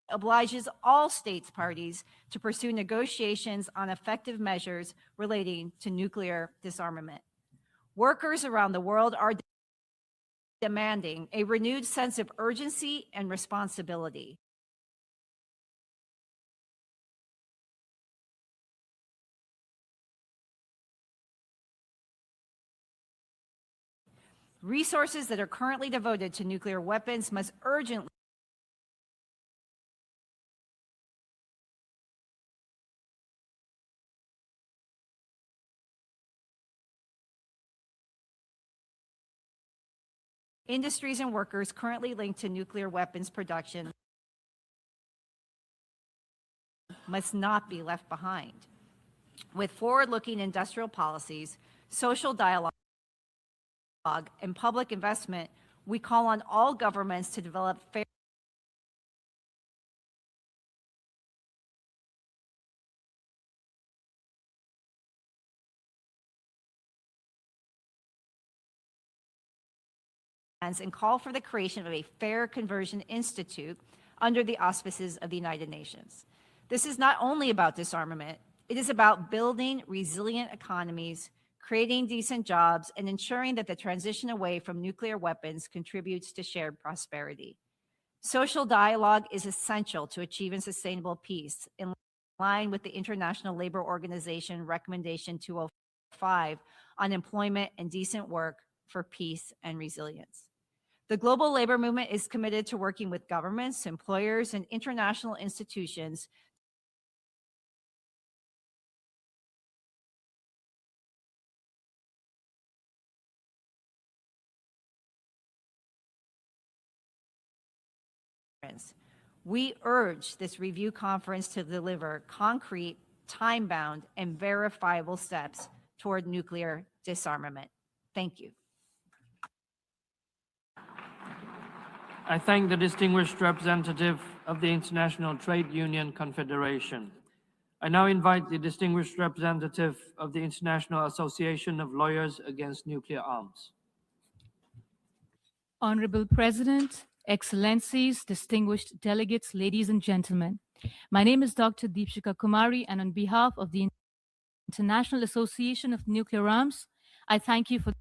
obliges all states parties to pursue negotiations on effective measures relating to nuclear disarmament. Workers around the world are demanding a renewed sense of urgency and responsibility. Resources that are currently devoted to nuclear weapons must urgently industries and workers currently linked to nuclear weapons production must not be left behind. With forward-looking industrial policies, social dialogue, and public investment, we call on all governments to develop fair and call for the creation of a Fair Conversion Institute under the auspices of the United Nations. This is not only about disarmament, it is about building resilient economies, creating decent jobs, and ensuring that the transition away from nuclear weapons contributes to shared prosperity. Social dialogue is essential to achieving sustainable peace in line with the International Labor Organization Recommendation 205 on employment and decent work for peace and resilience. The global labor movement is committed to working with governments, employers, and international institutions We urge this review conference to deliver concrete, time-bound, and verifiable steps toward nuclear disarmament. Thank you. I thank the distinguished representative of the International Trade Union Confederation. I now invite the distinguished representative of the International Association of Lawyers Against Nuclear Arms. Honorable President, Excellencies, distinguished delegates, ladies and gentlemen. My name is Dr. Deepshika Kumari, and on behalf of the International Association of Nuclear Arms, I thank you for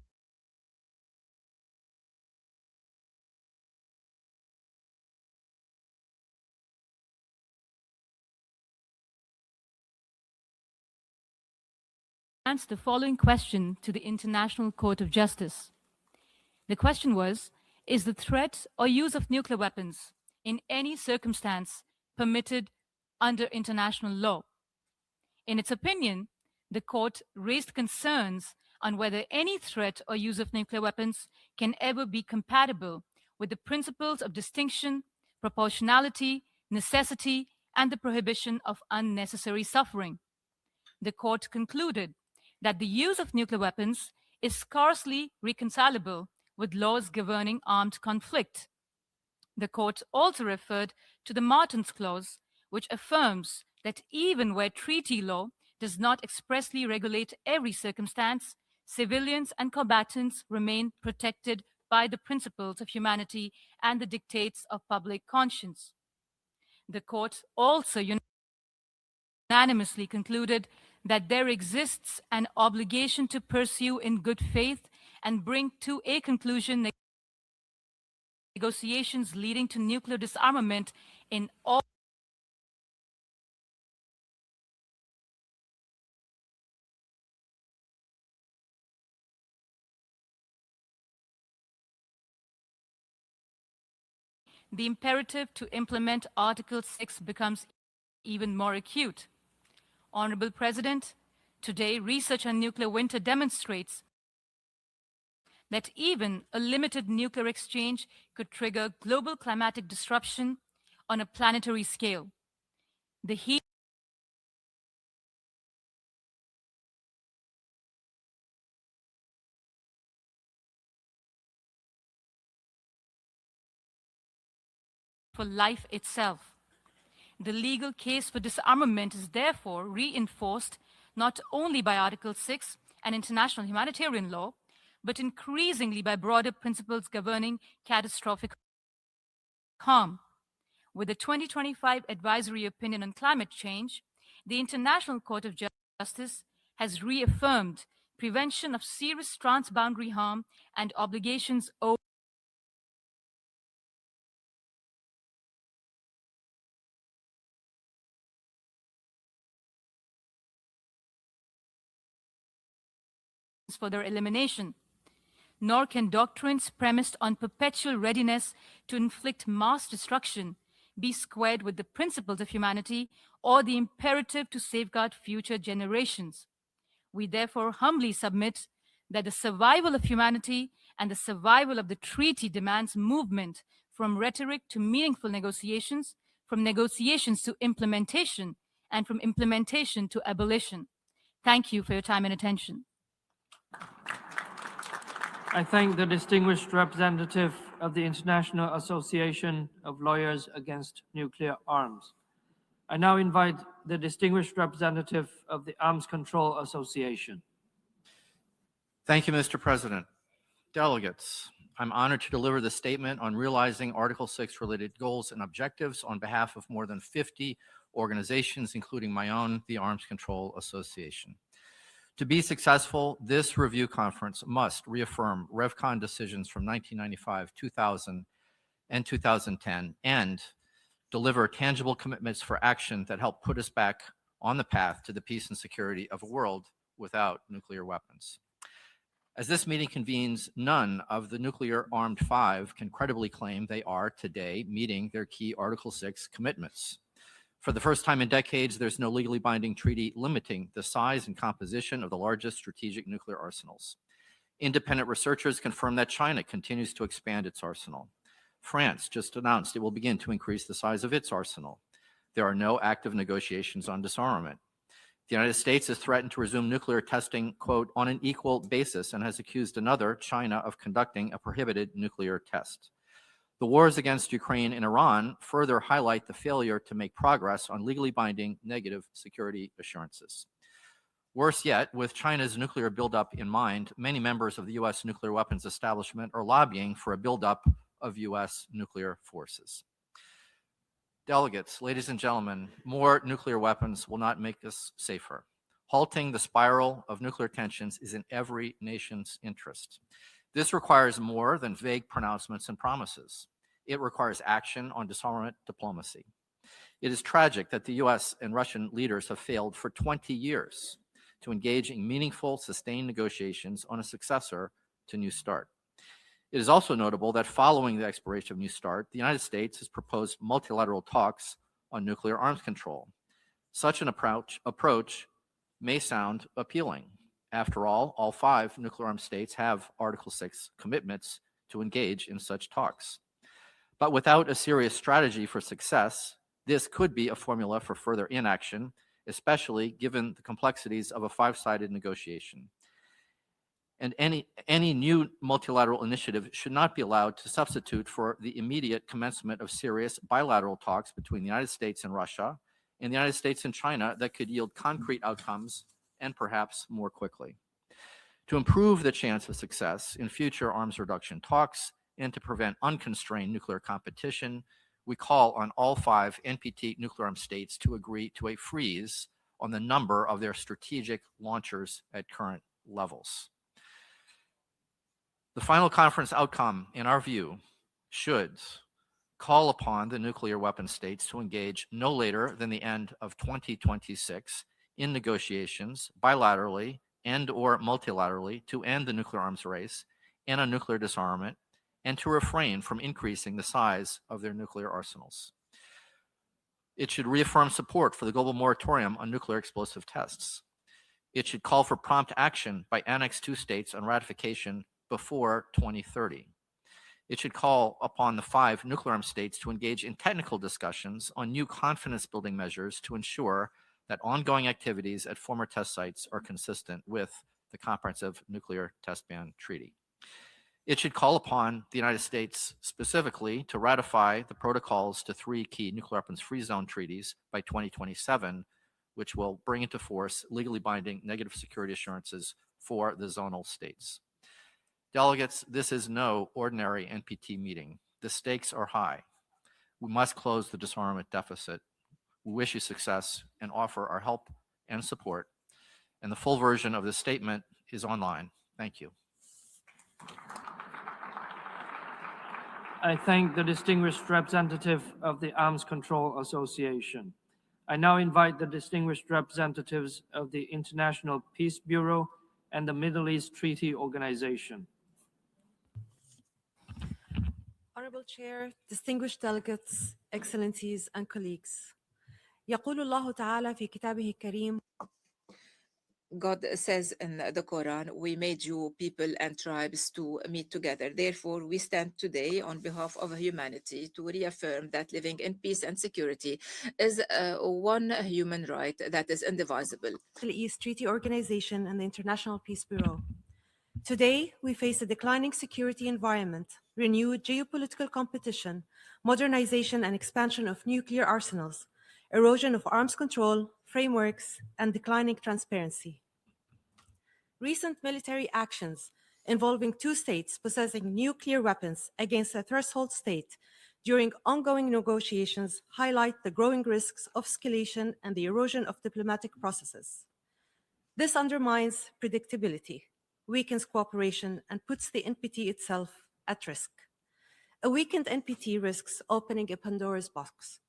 answer the following question to the International Court of Justice. The question was, is the threat or use of nuclear weapons in any circumstance permitted under international law? In its opinion, the court raised concerns on whether any threat or use of nuclear weapons can ever be compatible with the principles of distinction, proportionality, necessity, and the prohibition of unnecessary suffering. The court concluded that the use of nuclear weapons is scarcely reconcilable with laws governing armed conflict. The court also referred to the Martens Clause, which affirms that even where treaty law does not expressly regulate every circumstance, civilians and combatants remain protected by the principles of humanity and the dictates of public conscience. The court also unanimously concluded that there exists an obligation to pursue in good faith and bring to a conclusion negotiations leading to nuclear disarmament in all the imperative to implement Article 6 becomes even more acute. Honorable President, today research on nuclear winter demonstrates that even a limited nuclear exchange could trigger global climatic disruption on a planetary scale. The heat for life itself. The legal case for disarmament is therefore reinforced not only by Article 6 and international humanitarian law, but increasingly by broader principles governing catastrophic harm. With the 2025 Advisory Opinion on Climate Change, the International Court of Justice has reaffirmed prevention of serious transboundary harm and obligations owed for their elimination. Nor can doctrines premised on perpetual readiness to inflict mass destruction be squared with the principles of humanity or the imperative to safeguard future generations. We therefore humbly submit that the survival of humanity and the survival of the treaty demands movement from rhetoric to meaningful negotiations, from negotiations to implementation, and from implementation to abolition. Thank you for your time and attention. I thank the distinguished representative of the International Association of Lawyers Against Nuclear Arms. I now invite the distinguished representative of the Arms Control Association. Thank you, Mr. President. Delegates, I'm honored to deliver the statement on realizing Article 6 related goals and objectives on behalf of more than 50 organizations, including my own, the Arms Control Association. To be successful, this review conference must reaffirm RevCon decisions from 1995, 2000, and 2010, and deliver tangible commitments for action that help put us back on the path to the peace and security of a world without nuclear weapons. As this meeting convenes, none of the nuclear-armed five can credibly claim they are today meeting their key Article 6 commitments. For the first time in decades, there's no legally binding treaty limiting the size and composition of the largest strategic nuclear arsenals. Independent researchers confirm that China continues to expand its arsenal. France just announced it will begin to increase the size of its arsenal. There are no active negotiations on disarmament. The United States has threatened to resume nuclear testing, quote, on an equal basis, and has accused another, China, of conducting a prohibited nuclear test. The wars against Ukraine and Iran further highlight the failure to make progress on legally binding negative security assurances. Worse yet, with China's nuclear buildup in mind, many members of the U.S. nuclear weapons establishment are lobbying for a buildup of U.S. nuclear forces. Delegates, ladies and gentlemen, more nuclear weapons will not make us safer. Halting the spiral of nuclear tensions is in every nation's interest. This requires more than vague pronouncements and promises. It requires action on disarmament diplomacy. It is tragic that the US and Russian leaders have failed for 20 years to engage in meaningful, sustained negotiations on a successor to New START. It is also notable that following the expiration of New START, the United States has proposed multilateral talks on nuclear arms control. Such an approach may sound appealing. After all five nuclear-armed states have Article 6 commitments to engage in such talks. But without a serious strategy for success, this could be a formula for further inaction, especially given the complexities of a five-sided negotiation. And any new multilateral initiative should not be allowed to substitute for the immediate commencement of serious bilateral talks between the United States and Russia, and the United States and China that could yield concrete outcomes and perhaps more quickly. To improve the chance of success in future arms reduction talks and to prevent unconstrained nuclear competition, we call on all five NPT nuclear-armed states to agree to a freeze on the number of their strategic launchers at current levels. The final conference outcome, in our view, should call upon the nuclear weapon states to engage no later than the end of 2026 in negotiations bilaterally and or multilaterally to end the nuclear arms race and on nuclear disarmament and to refrain from increasing the size of their nuclear arsenals. It should reaffirm support for the global moratorium on nuclear explosive tests. It should call for prompt action by Annex II states on ratification before 2030. It should call upon the 5 nuclear-armed states to engage in technical discussions on new confidence-building measures to ensure that ongoing activities at former test sites are consistent with the Comprehensive Nuclear Test Ban Treaty. It should call upon the United States specifically to ratify the protocols to 3 key nuclear weapons free zone treaties by 2027, which will bring into force legally binding negative security assurances for the zonal states. Delegates, this is no ordinary NPT meeting. The stakes are high. We must close the disarmament deficit. We wish you success and offer our help and support. And the full version of this statement is online. Thank you. I thank the distinguished representative of the Arms Control Association. I now invite the distinguished representatives of the International Peace Bureau and the Middle East Treaty Organization. Honorable Chair, distinguished delegates, excellencies and colleagues. يقول الله تعالى في كتابه الكريم God says in the Quran, we made you people and tribes to meet together. Therefore, we stand today on behalf of humanity to reaffirm that living in peace and security is one human right that is indivisible. Middle East Treaty Organization and the International Peace Bureau. Today, we face a declining security environment, renewed geopolitical competition, modernization and expansion of nuclear arsenals, erosion of arms control, frameworks, and declining transparency. Recent military actions involving 2 states possessing nuclear weapons against a threshold state during ongoing negotiations highlight the growing risks of escalation and the erosion of diplomatic processes. This undermines predictability, weakens cooperation, and puts the NPT itself at risk. A weakened NPT risks opening a Pandora's box.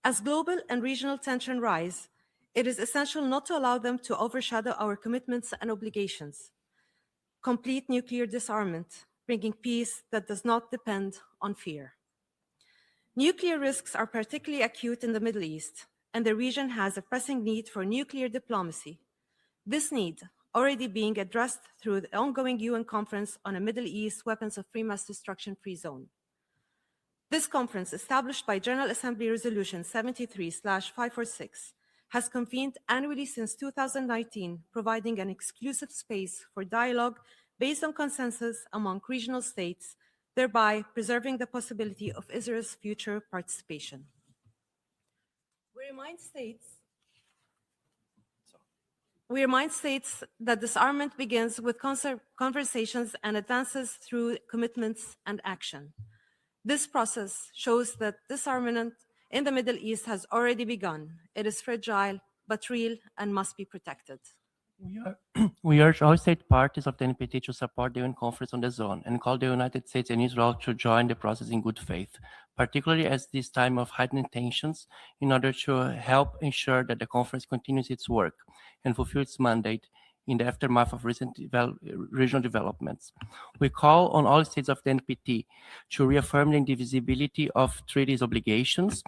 As global and regional tension rise, it is essential not to allow them to overshadow our commitments and obligations. Complete nuclear disarmament, bringing peace that does not depend on fear. Nuclear risks are particularly acute in the Middle East, and the region has a pressing need for nuclear diplomacy. This need already being addressed through the ongoing UN Conference on a Middle East Weapons of Mass Destruction Free Zone. This conference, established by General Assembly Resolution 73/546, has convened annually since 2019, providing an exclusive space for dialogue based on consensus among regional states, thereby preserving the possibility of Israel's future participation. We remind states that disarmament begins with conversations and advances through commitments and action. This process shows that disarmament in the Middle East has already begun. It is fragile, but real and must be protected. We urge all state parties of the NPT to support the UN Conference on the Zone and call the United States and Israel to join the process in good faith, particularly at this time of heightened tensions, in order to help ensure that the conference continues its work and fulfill its mandate in the aftermath of recent regional developments. We call on all states of the NPT to reaffirm the indivisibility of treaties obligations,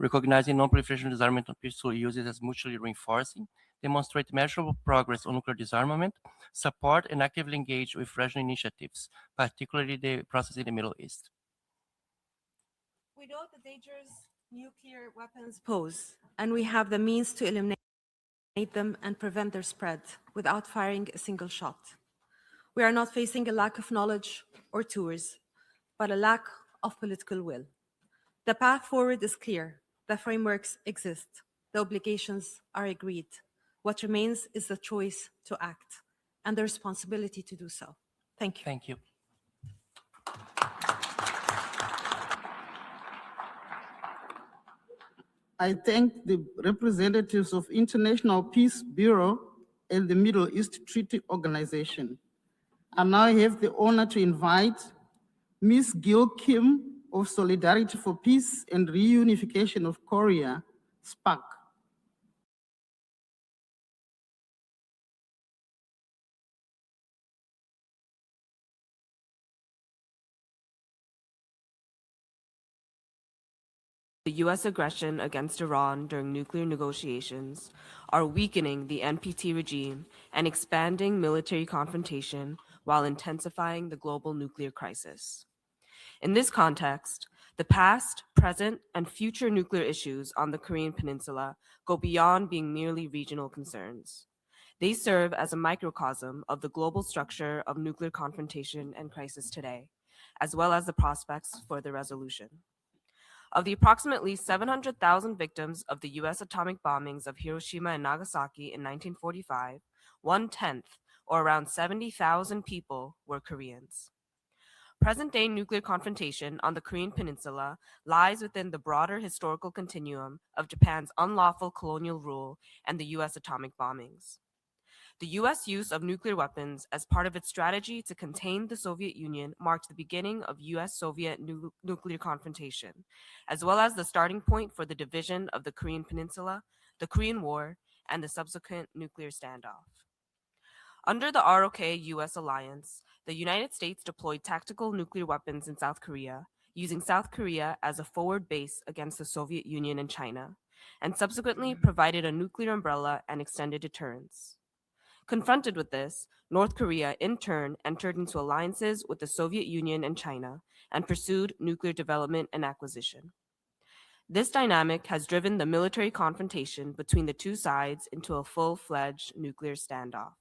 recognizing non-proliferation disarmament and peaceful uses as mutually reinforcing, demonstrate measurable progress on nuclear disarmament, support and actively engage with regional initiatives, particularly the process in the Middle East. We know the dangers nuclear weapons pose, and we have the means to eliminate them and prevent their spread without firing a single shot. We are not facing a lack of knowledge or tools, but a lack of political will. The path forward is clear. The frameworks exist. The obligations are agreed. What remains is the choice to act and the responsibility to do so. Thank you. Thank you. I thank the representatives of International Peace Bureau and the Middle East Treaty Organization. I now have the honor to invite Ms. Gil Kim of Solidarity for Peace and Reunification of Korea, SPAC. the U.S. aggression against Iran during nuclear negotiations are weakening the NPT regime and expanding military confrontation while intensifying the global nuclear crisis. In this context, the past, present, and future nuclear issues on the Korean Peninsula go beyond being merely regional concerns. They serve as a microcosm of the global structure of nuclear confrontation and crisis today, as well as the prospects for their resolution. Of the approximately 700,000 victims of the U.S. atomic bombings of Hiroshima and Nagasaki in 1945, 1/10, or around 70,000 people, were Koreans. Present-day nuclear confrontation on the Korean Peninsula lies within the broader historical continuum of Japan's unlawful colonial rule and the U.S. atomic bombings. The U.S. use of nuclear weapons as part of its strategy to contain the Soviet Union marked the beginning of U.S.-Soviet nuclear confrontation, as well as the starting point for the division of the Korean Peninsula, the Korean War, and the subsequent nuclear standoff. Under the ROK-U.S. alliance, the United States deployed tactical nuclear weapons in South Korea, using South Korea as a forward base against the Soviet Union and China, and subsequently provided a nuclear umbrella and extended deterrence. Confronted with this, North Korea in turn entered into alliances with the Soviet Union and China and pursued nuclear development and acquisition. This dynamic has driven the military confrontation between the two sides into a full-fledged nuclear standoff.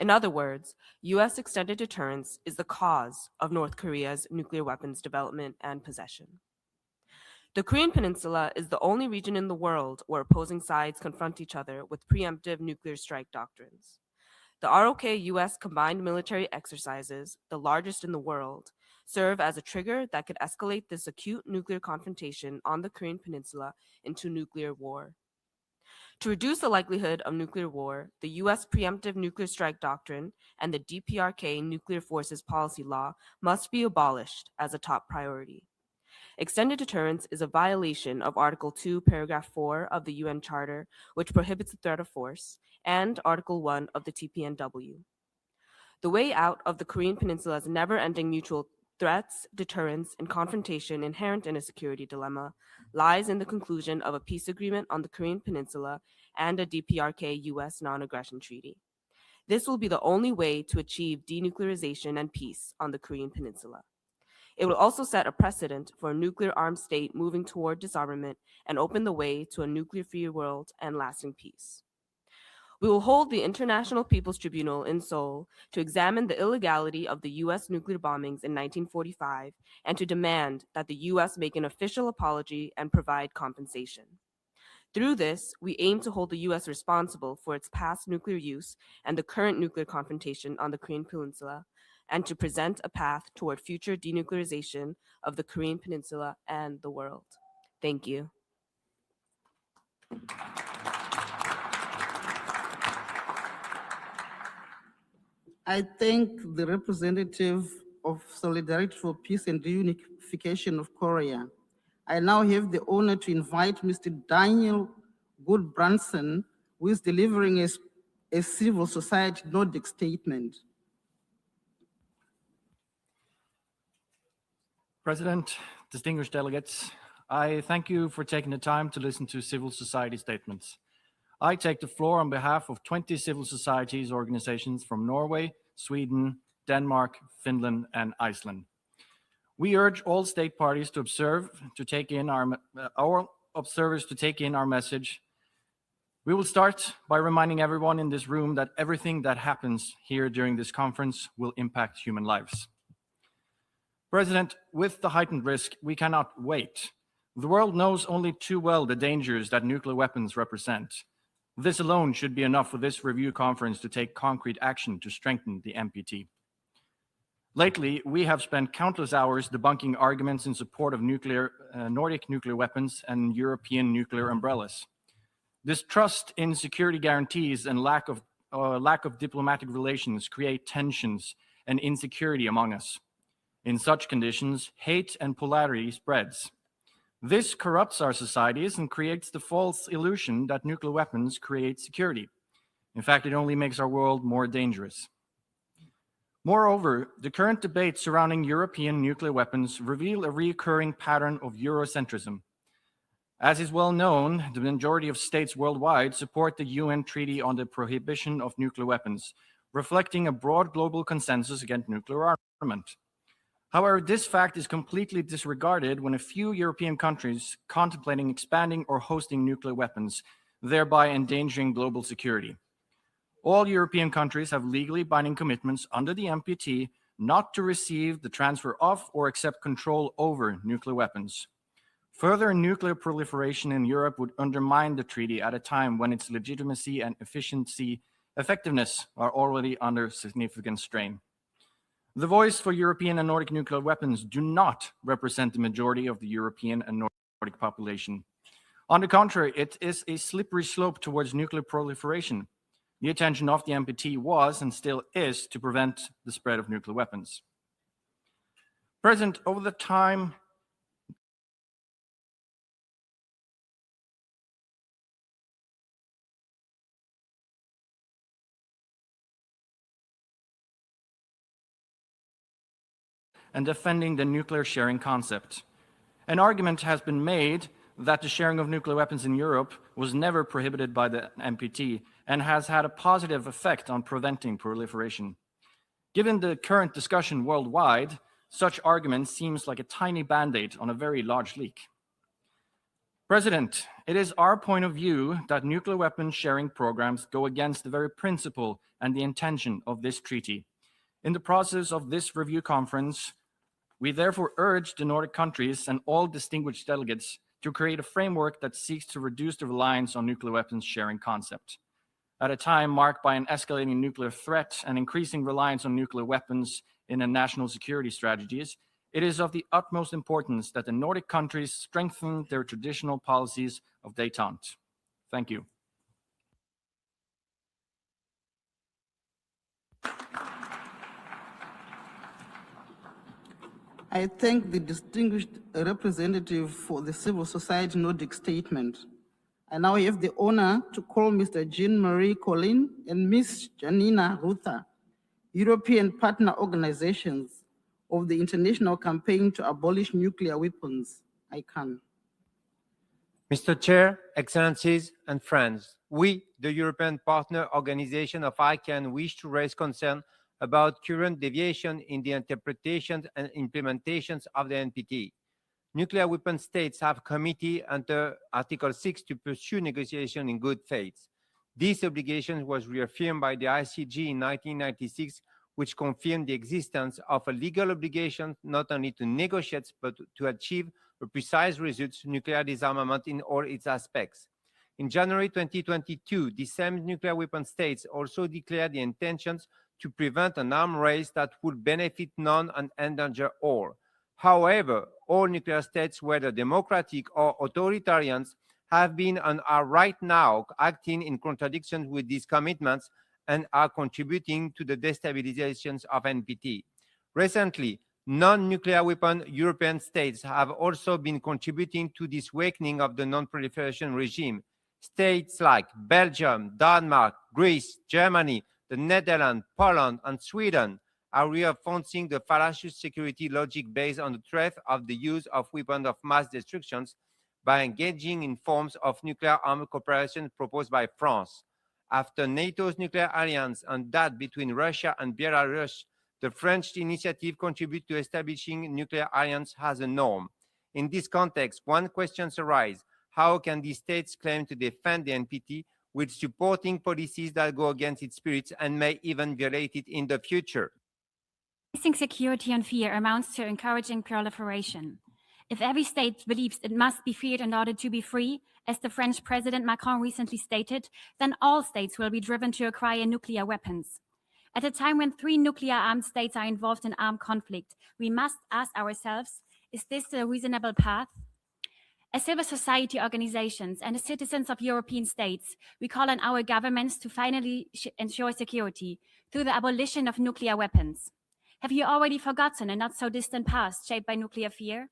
In other words, U.S. extended deterrence is the cause of North Korea's nuclear weapons development and possession. The Korean Peninsula is the only region in the world where opposing sides confront each other with preemptive nuclear strike doctrines. The ROK-U.S. combined military exercises, the largest in the world, serve as a trigger that could escalate this acute nuclear confrontation on the Korean Peninsula into nuclear war. To reduce the likelihood of nuclear war, the U.S. preemptive nuclear strike doctrine and the DPRK nuclear forces policy law must be abolished as a top priority. Extended deterrence is a violation of Article 2, Paragraph 4 of the UN Charter, which prohibits the threat of force, and Article 1 of the TPNW. The way out of the Korean Peninsula's never-ending mutual threats, deterrence, and confrontation inherent in a security dilemma lies in the conclusion of a peace agreement on the Korean Peninsula and a DPRK U.S. non-aggression treaty. This will be the only way to achieve denuclearization and peace on the Korean Peninsula. It will also set a precedent for a nuclear-armed state moving toward disarmament and open the way to a nuclear-free world and lasting peace. We will hold the International People's Tribunal in Seoul to examine the illegality of the U.S. nuclear bombings in 1945 and to demand that the U.S. make an official apology and provide compensation. Through this, we aim to hold the U.S. responsible for its past nuclear use and the current nuclear confrontation on the Korean Peninsula, and to present a path toward future denuclearization of the Korean Peninsula and the world. Thank you. I thank the representative of Solidarity for Peace and Reunification of Korea. I now have the honor to invite Mr. Daniel Goodbranson, who is delivering a civil society Nordic statement. President, distinguished delegates, I thank you for taking the time to listen to civil society statements. I take the floor on behalf of 20 civil societies organizations from Norway, Sweden, Denmark, Finland, and Iceland. We urge all state parties to take in our message. We will start by reminding everyone in this room that everything that happens here during this conference will impact human lives. President, with the heightened risk, we cannot wait. The world knows only too well the dangers that nuclear weapons represent. This alone should be enough for this review conference to take concrete action to strengthen the NPT. Lately, we have spent countless hours debunking arguments in support of Nordic nuclear weapons and European nuclear umbrellas. This trust in security guarantees and lack of diplomatic relations create tensions and insecurity among us. In such conditions, hate and polarity spreads. This corrupts our societies and creates the false illusion that nuclear weapons create security. In fact, it only makes our world more dangerous. Moreover, the current debate surrounding European nuclear weapons reveal a recurring pattern of Eurocentrism. As is well known, the majority of states worldwide support the UN Treaty on the Prohibition of Nuclear Weapons, reflecting a broad global consensus against nuclear armament. However, this fact is completely disregarded when a few European countries contemplating expanding or hosting nuclear weapons, thereby endangering global security. All European countries have legally binding commitments under the NPT not to receive the transfer of or accept control over nuclear weapons. Further nuclear proliferation in Europe would undermine the treaty at a time when its legitimacy and effectiveness are already under significant strain. The voice for European and Nordic nuclear weapons do not represent the majority of the European and Nordic population. On the contrary, it is a slippery slope towards nuclear proliferation. The intention of the NPT was and still is to prevent the spread of nuclear weapons. President, over the time and defending the nuclear sharing concept. An argument has been made that the sharing of nuclear weapons in Europe was never prohibited by the NPT and has had a positive effect on preventing proliferation. Given the current discussion worldwide, such argument seems like a tiny band-aid on a very large leak. President, it is our point of view that nuclear weapons sharing programs go against the very principle and the intention of this treaty. In the process of this review conference, we therefore urge the Nordic countries and all distinguished delegates to create a framework that seeks to reduce the reliance on nuclear weapons sharing concept. At a time marked by an escalating nuclear threat and increasing reliance on nuclear weapons in their national security strategies, it is of the utmost importance that the Nordic countries strengthen their traditional policies of détente. Thank you. I thank the distinguished representative for the civil society Nordic statement. I now have the honor to call Mr. Jean-Marie Collin and Ms. Janina Ruther, European partner organizations of the International Campaign to Abolish Nuclear Weapons, ICAN. Mr. Chair, Excellencies, and friends, we, the European Partner Organization of ICAN, wish to raise concern about current deviation in the interpretations and implementations of the NPT. Nuclear weapon states have committed under Article 6 to pursue negotiation in good faith. This obligation was reaffirmed by the ICG in 1996, which confirmed the existence of a legal obligation not only to negotiate, but to achieve a precise result, nuclear disarmament in all its aspects. In January 2022, the same nuclear weapon states also declared the intentions to prevent an arms race that would benefit none and endanger all. However, all nuclear states, whether democratic or authoritarians, have been and are right now acting in contradiction with these commitments and are contributing to the destabilizations of NPT. Recently, non-nuclear weapon European states have also been contributing to this weakening of the non-proliferation regime. States like Belgium, Denmark, Greece, Germany, the Netherlands, Poland, and Sweden are reinforcing the fallacious security logic based on the threat of the use of weapons of mass destruction by engaging in forms of nuclear armed cooperation proposed by France. After NATO's nuclear alliance and that between Russia and Belarus, the French initiative contributes to establishing nuclear alliance as a norm. In this context, one question arises: how can these states claim to defend the NPT with supporting policies that go against its spirit and may even violate it in the future? Increasing security and fear amounts to encouraging proliferation. If every state believes it must be feared in order to be free, as the French President Macron recently stated, then all states will be driven to acquire nuclear weapons. At a time when 3 nuclear-armed states are involved in armed conflict, we must ask ourselves, is this the reasonable path? As civil society organizations and as citizens of European states, we call on our governments to finally ensure security through the abolition of nuclear weapons. Have you already forgotten a not-so-distant past shaped by nuclear fear?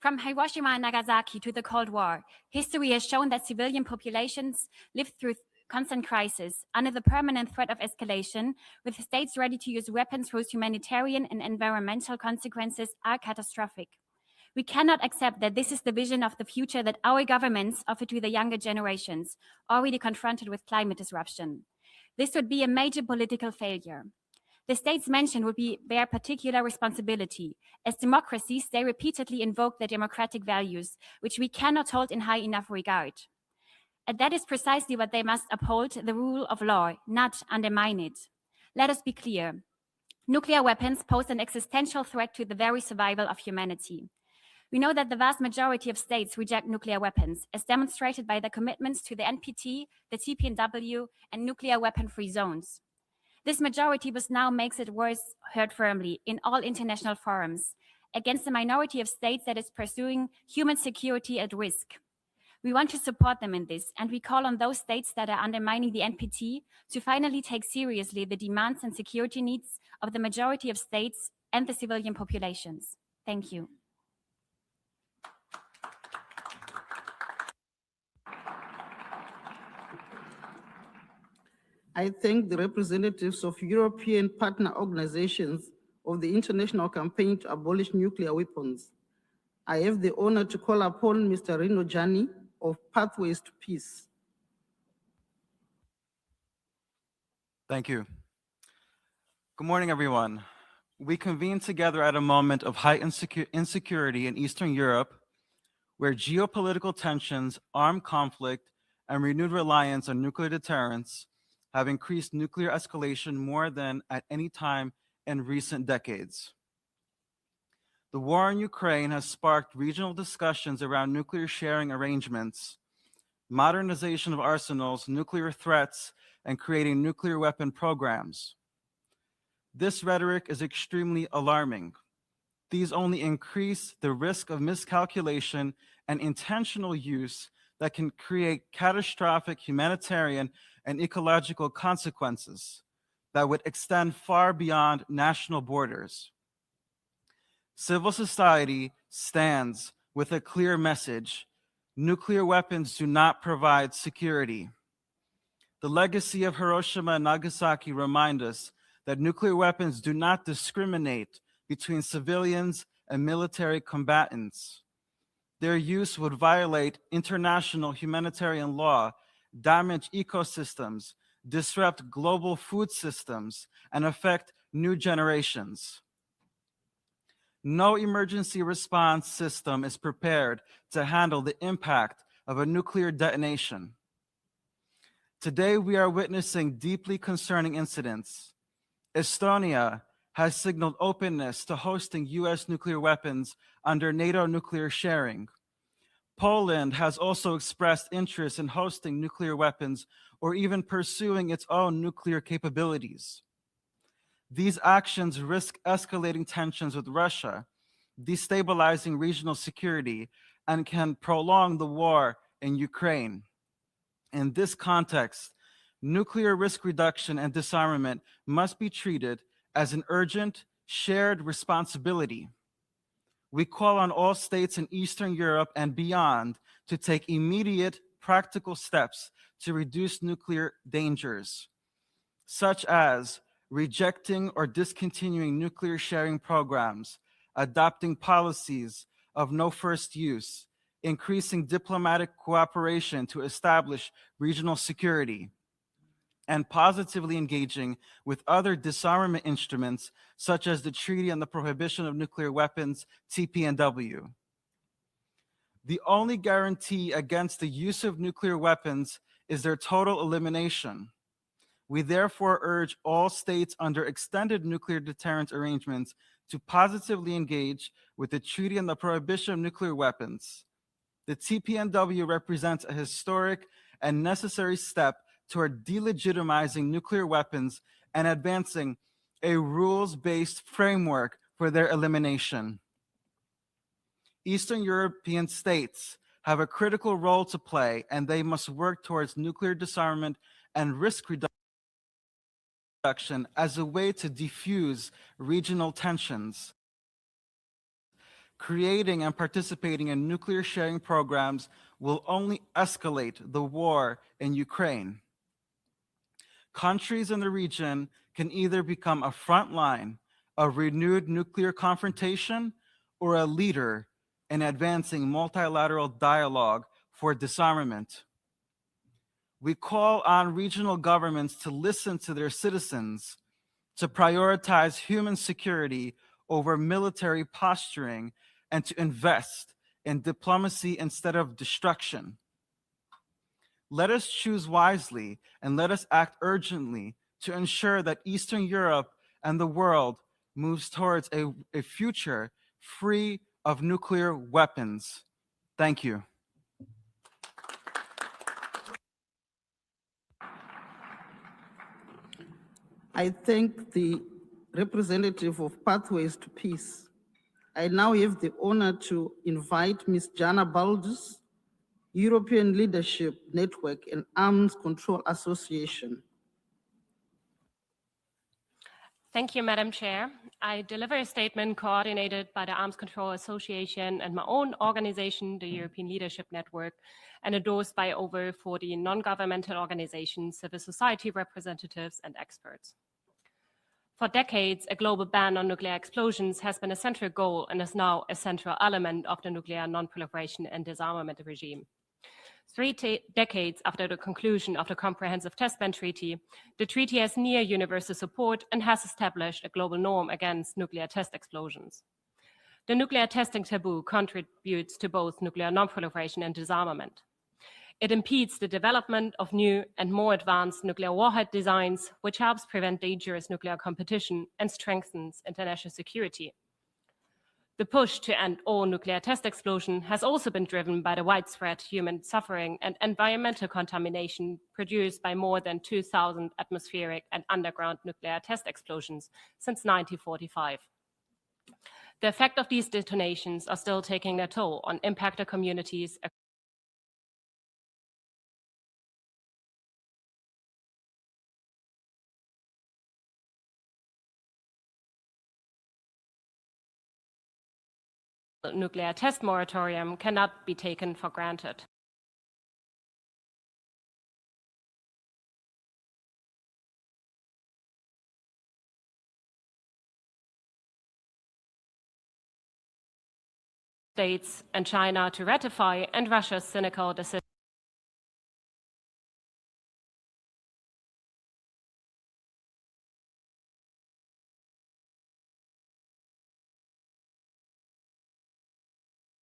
From Hiroshima and Nagasaki to the Cold War, history has shown that civilian populations lived through constant crisis under the permanent threat of escalation, with states ready to use weapons whose humanitarian and environmental consequences are catastrophic. We cannot accept that this is the vision of the future that our governments offer to the younger generations already confronted with climate disruption. This would be a major political failure. The states mentioned would bear particular responsibility. As democracies, they repeatedly invoke their democratic values, which we cannot hold in high enough regard. And that is precisely what they must uphold, the rule of law, not undermine it. Let us be clear. Nuclear weapons pose an existential threat to the very survival of humanity. We know that the vast majority of states reject nuclear weapons, as demonstrated by their commitments to the NPT, the TPNW, and nuclear weapon-free zones. This majority was now makes it worse heard firmly in all international forums against the minority of states that is pursuing human security at risk. We want to support them in this, and we call on those states that are undermining the NPT to finally take seriously the demands and security needs of the majority of states and the civilian populations. Thank you. I thank the representatives of European partner organizations of the International Campaign to Abolish Nuclear Weapons. I have the honor to call upon Mr. Rino Gianni of Pathways to Peace. Thank you. Good morning, everyone. We convene together at a moment of high insecurity in Eastern Europe, where geopolitical tensions, armed conflict, and renewed reliance on nuclear deterrence have increased nuclear escalation more than at any time in recent decades. The war in Ukraine has sparked regional discussions around nuclear sharing arrangements, modernization of arsenals, nuclear threats, and creating nuclear weapon programs. This rhetoric is extremely alarming. These only increase the risk of miscalculation and intentional use that can create catastrophic humanitarian and ecological consequences that would extend far beyond national borders. Civil society stands with a clear message: nuclear weapons do not provide security. The legacy of Hiroshima and Nagasaki remind us that nuclear weapons do not discriminate between civilians and military combatants. Their use would violate international humanitarian law, damage ecosystems, disrupt global food systems, and affect new generations. No emergency response system is prepared to handle the impact of a nuclear detonation. Today, we are witnessing deeply concerning incidents. Estonia has signaled openness to hosting US nuclear weapons under NATO nuclear sharing. Poland has also expressed interest in hosting nuclear weapons or even pursuing its own nuclear capabilities. These actions risk escalating tensions with Russia, destabilizing regional security, and can prolong the war in Ukraine. In this context, nuclear risk reduction and disarmament must be treated as an urgent, shared responsibility. We call on all states in Eastern Europe and beyond to take immediate, practical steps to reduce nuclear dangers, such as rejecting or discontinuing nuclear sharing programs, adopting policies of no first use, increasing diplomatic cooperation to establish regional security, and positively engaging with other disarmament instruments such as the Treaty on the Prohibition of Nuclear Weapons, TPNW. The only guarantee against the use of nuclear weapons is their total elimination. We therefore urge all states under extended nuclear deterrence arrangements to positively engage with the Treaty on the Prohibition of Nuclear Weapons. The TPNW represents a historic and necessary step toward delegitimizing nuclear weapons and advancing a rules-based framework for their elimination. Eastern European states have a critical role to play, and they must work towards nuclear disarmament and risk reduction as a way to diffuse regional tensions. Creating and participating in nuclear sharing programs will only escalate the war in Ukraine. Countries in the region can either become a front line of renewed nuclear confrontation or a leader and advancing multilateral dialogue for disarmament. We call on regional governments to listen to their citizens, to prioritize human security over military posturing, and to invest in diplomacy instead of destruction. Let us choose wisely and let us act urgently to ensure that Eastern Europe and the world moves towards a future free of nuclear weapons. Thank you. I thank the representative of Pathways to Peace. I now have the honor to invite Ms. Jana Baldus, European Leadership Network and Arms Control Association. Thank you, Madam Chair. I deliver a statement coordinated by the Arms Control Association and my own organization, the European Leadership Network, and endorsed by over 40 non-governmental organizations, civil society representatives, and experts. For decades, a global ban on nuclear explosions has been a central goal and is now a central element of the nuclear non-proliferation and disarmament regime. 3 decades after the conclusion of the Comprehensive Test Ban Treaty, the treaty has near universal support and has established a global norm against nuclear test explosions. The nuclear testing taboo contributes to both nuclear non-proliferation and disarmament. It impedes the development of new and more advanced nuclear warhead designs, which helps prevent dangerous nuclear competition and strengthens international security. The push to end all nuclear test explosion has also been driven by the widespread human suffering and environmental contamination produced by more than 2,000 atmospheric and underground nuclear test explosions since 1945. The effect of these detonations are still taking their toll on impacted communities nuclear test moratorium cannot be taken for granted. States and China to ratify, and Russia's cynical decision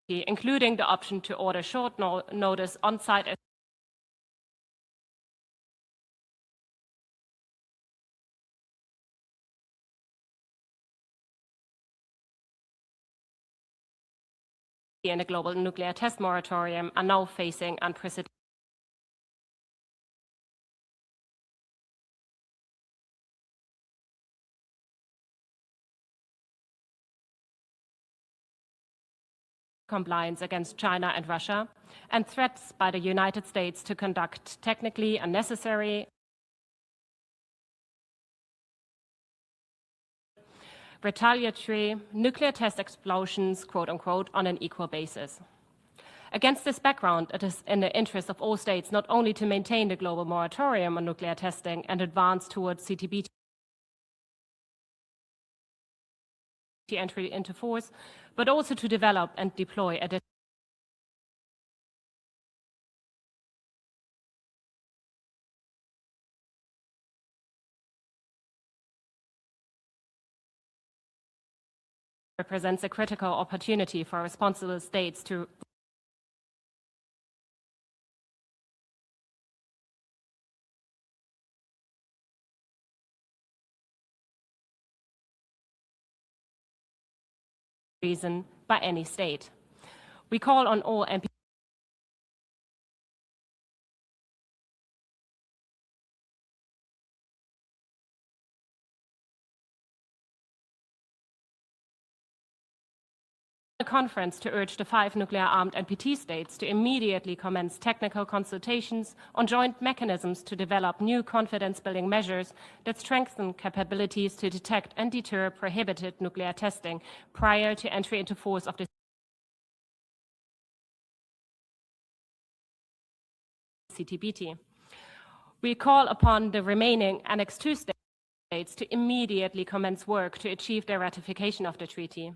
including the option to order short notice on-site in a global nuclear test moratorium, are now facing unprecedented compliance against China and Russia, and threats by the United States to conduct technically unnecessary retaliatory nuclear test explosions, quote unquote, on an equal basis. Against this background, it is in the interest of all states not only to maintain the global moratorium on nuclear testing and advance towards CTBT entry into force, but also to develop and deploy additional represents a critical opportunity for responsible states to reason by any state. We call on all MPs a conference to urge the 5 nuclear-armed NPT states to immediately commence technical consultations on joint mechanisms to develop new confidence-building measures that strengthen capabilities to detect and deter prohibited nuclear testing prior to entry into force of the CTBT. We call upon the remaining Annex II states to immediately commence work to achieve their ratification of the treaty.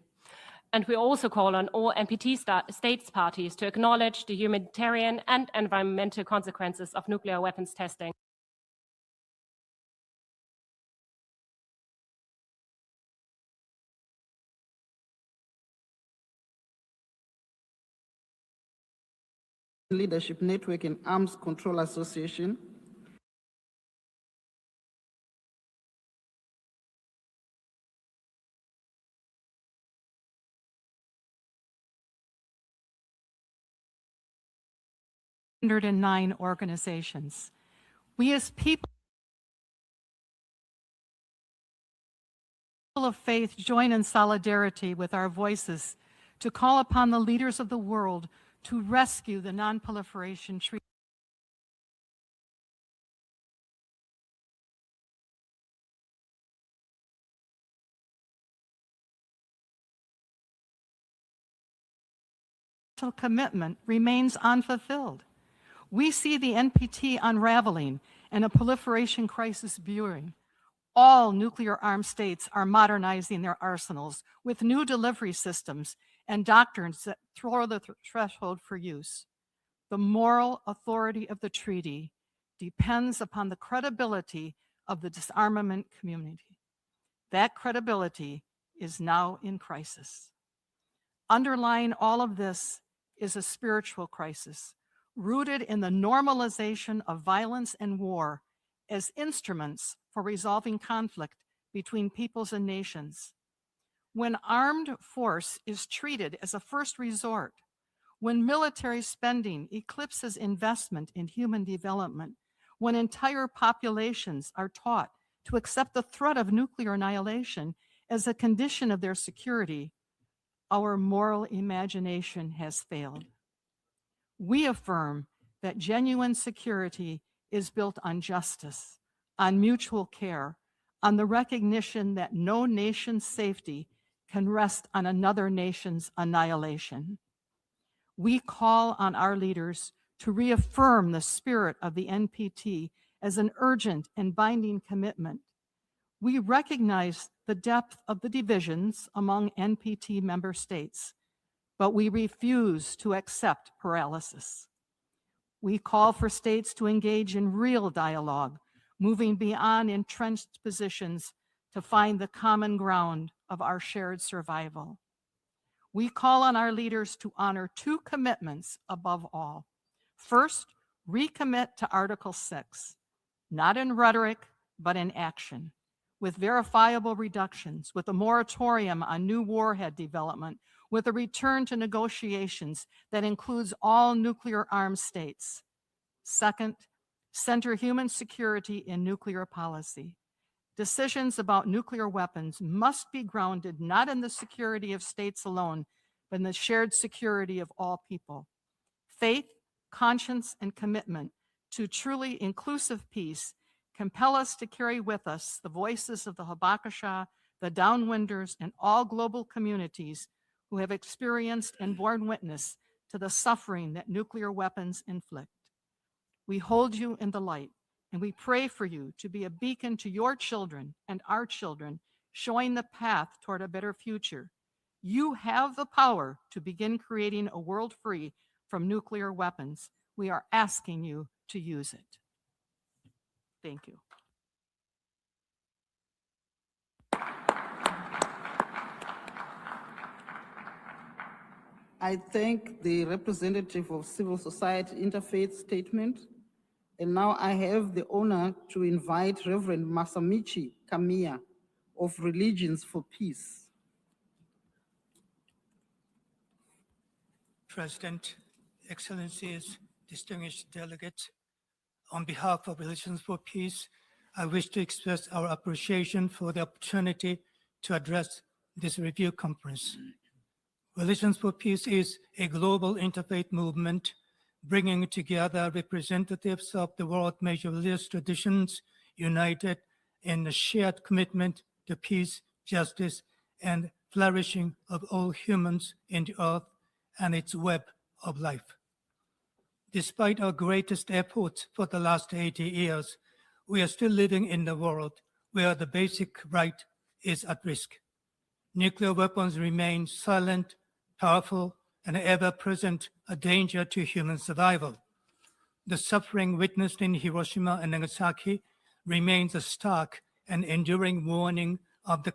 And we also call on all NPT states parties to acknowledge the humanitarian and environmental consequences of nuclear weapons testing. Leadership Network and Arms Control Association. $109 organizations. We as people of faith join in solidarity with our voices to call upon the leaders of the world to rescue the Non-Proliferation Treaty. Commitment remains unfulfilled. We see the NPT unraveling and a proliferation crisis brewing. All nuclear-armed states are modernizing their arsenals with new delivery systems and doctrines that throw the threshold for use. The moral authority of the treaty depends upon the credibility of the disarmament community. That credibility is now in crisis. Underlying all of this is a spiritual crisis, rooted in the normalization of violence and war as instruments for resolving conflict between peoples and nations. When armed force is treated as a first resort, when military spending eclipses investment in human development, when entire populations are taught to accept the threat of nuclear annihilation as a condition of their security, our moral imagination has failed. We affirm that genuine security is built on justice, on mutual care, on the recognition that no nation's safety can rest on another nation's annihilation. We call on our leaders to reaffirm the spirit of the NPT as an urgent and binding commitment. We recognize the depth of the divisions among NPT member states, but we refuse to accept paralysis. We call for states to engage in real dialogue, moving beyond entrenched positions to find the common ground of our shared survival. We call on our leaders to honor two commitments above all. First, recommit to Article 6, not in rhetoric, but in action, with verifiable reductions, with a moratorium on new warhead development, with a return to negotiations that includes all nuclear-armed states. Second, center human security in nuclear policy. Decisions about nuclear weapons must be grounded not in the security of states alone, but in the shared security of all people. Faith, conscience, and commitment to truly inclusive peace compel us to carry with us the voices of the Habakasha, the Downwinders, and all global communities who have experienced and borne witness to the suffering that nuclear weapons inflict. We hold you in the light, and we pray for you to be a beacon to your children and our children, showing the path toward a better future. You have the power to begin creating a world free from nuclear weapons. We are asking you to use it. Thank you. I thank the representative of civil society interfaith statement. And now I have the honor to invite Reverend Masamichi Kamiya of Religions for Peace. President, Excellencies, distinguished delegates, on behalf of Religions for Peace, I wish to express our appreciation for the opportunity to address this review conference. Religions for Peace is a global interfaith movement bringing together representatives of the world's major religious traditions united in a shared commitment to peace, justice, and flourishing of all humans in the earth and its web of life. Despite our greatest efforts for the last 80 years, we are still living in a world where the basic right is at risk. nuclear weapons remain silent, powerful, and ever-present a danger to human survival. The suffering witnessed in Hiroshima and Nagasaki remains a stark and enduring warning of the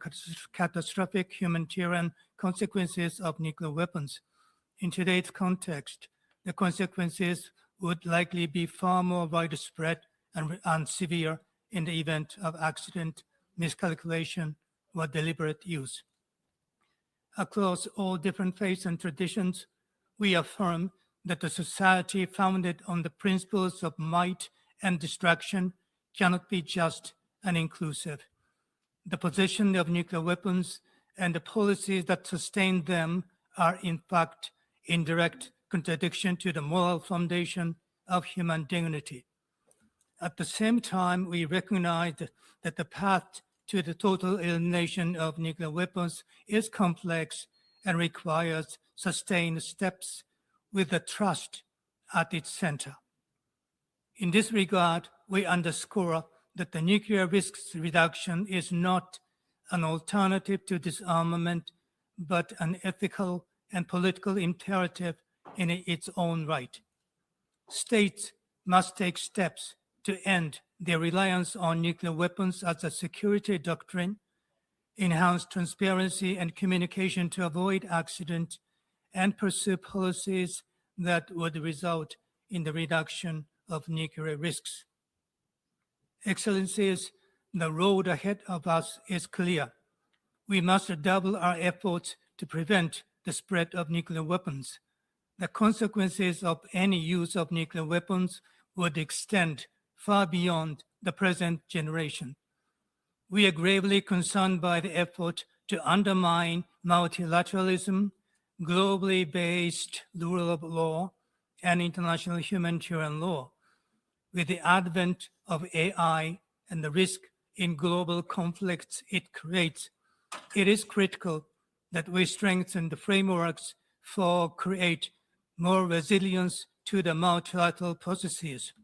catastrophic humanitarian consequences of nuclear weapons. In today's context, the consequences would likely be far more widespread and severe in the event of accident, miscalculation, or deliberate use. Across all different faiths and traditions, we affirm that the society founded on the principles of might and destruction cannot be just and inclusive. The possession of nuclear weapons and the policies that sustain them are in fact in direct contradiction to the moral foundation of human dignity. At the same time, we recognize that the path to the total elimination of nuclear weapons is complex and requires sustained steps with the trust at its center. In this regard, we underscore that the nuclear risks reduction is not an alternative to disarmament, but an ethical and political imperative in its own right. States must take steps to end their reliance on nuclear weapons as a security doctrine, enhance transparency and communication to avoid accident, and pursue policies that would result in the reduction of nuclear risks. Excellencies, the road ahead of us is clear. We must double our efforts to prevent the spread of nuclear weapons. The consequences of any use of nuclear weapons would extend far beyond the present generation. We are gravely concerned by the effort to undermine multilateralism, globally based rule of law, and international humanitarian law. With the advent of AI and the risk in global conflicts it creates, it is critical that we strengthen the frameworks for create more resilience to the multilateral processes.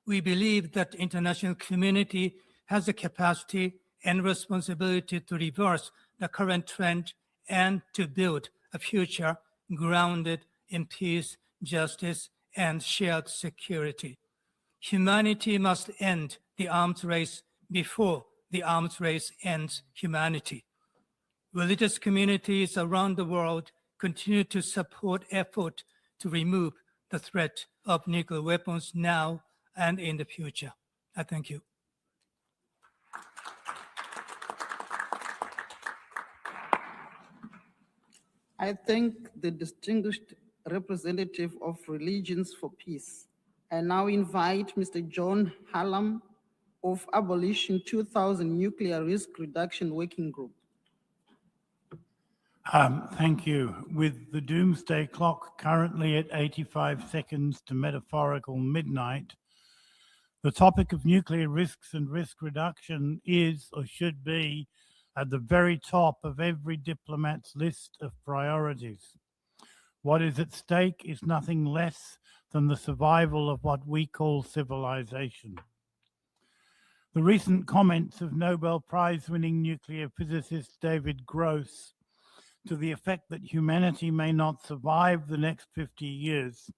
We believe that the international community has the capacity and responsibility to reverse the current trend and to build a future grounded in peace, justice, and shared security. Humanity must end the arms race before the arms race ends humanity. Religious communities around the world continue to support effort to remove the threat of nuclear weapons now and in the future. I thank you. I thank the distinguished representative of Religions for Peace. I now invite Mr. John Hallam of Abolition 2000 Nuclear Risk Reduction Working Group. Thank you. With the doomsday clock currently at 85 seconds to metaphorical midnight, the topic of nuclear risks and risk reduction is or should be at the very top of every diplomat's list of priorities. What is at stake is nothing less than the survival of what we call civilization. The recent comments of Nobel Prize-winning nuclear physicist David Gross to the effect that humanity may not survive the next 50 years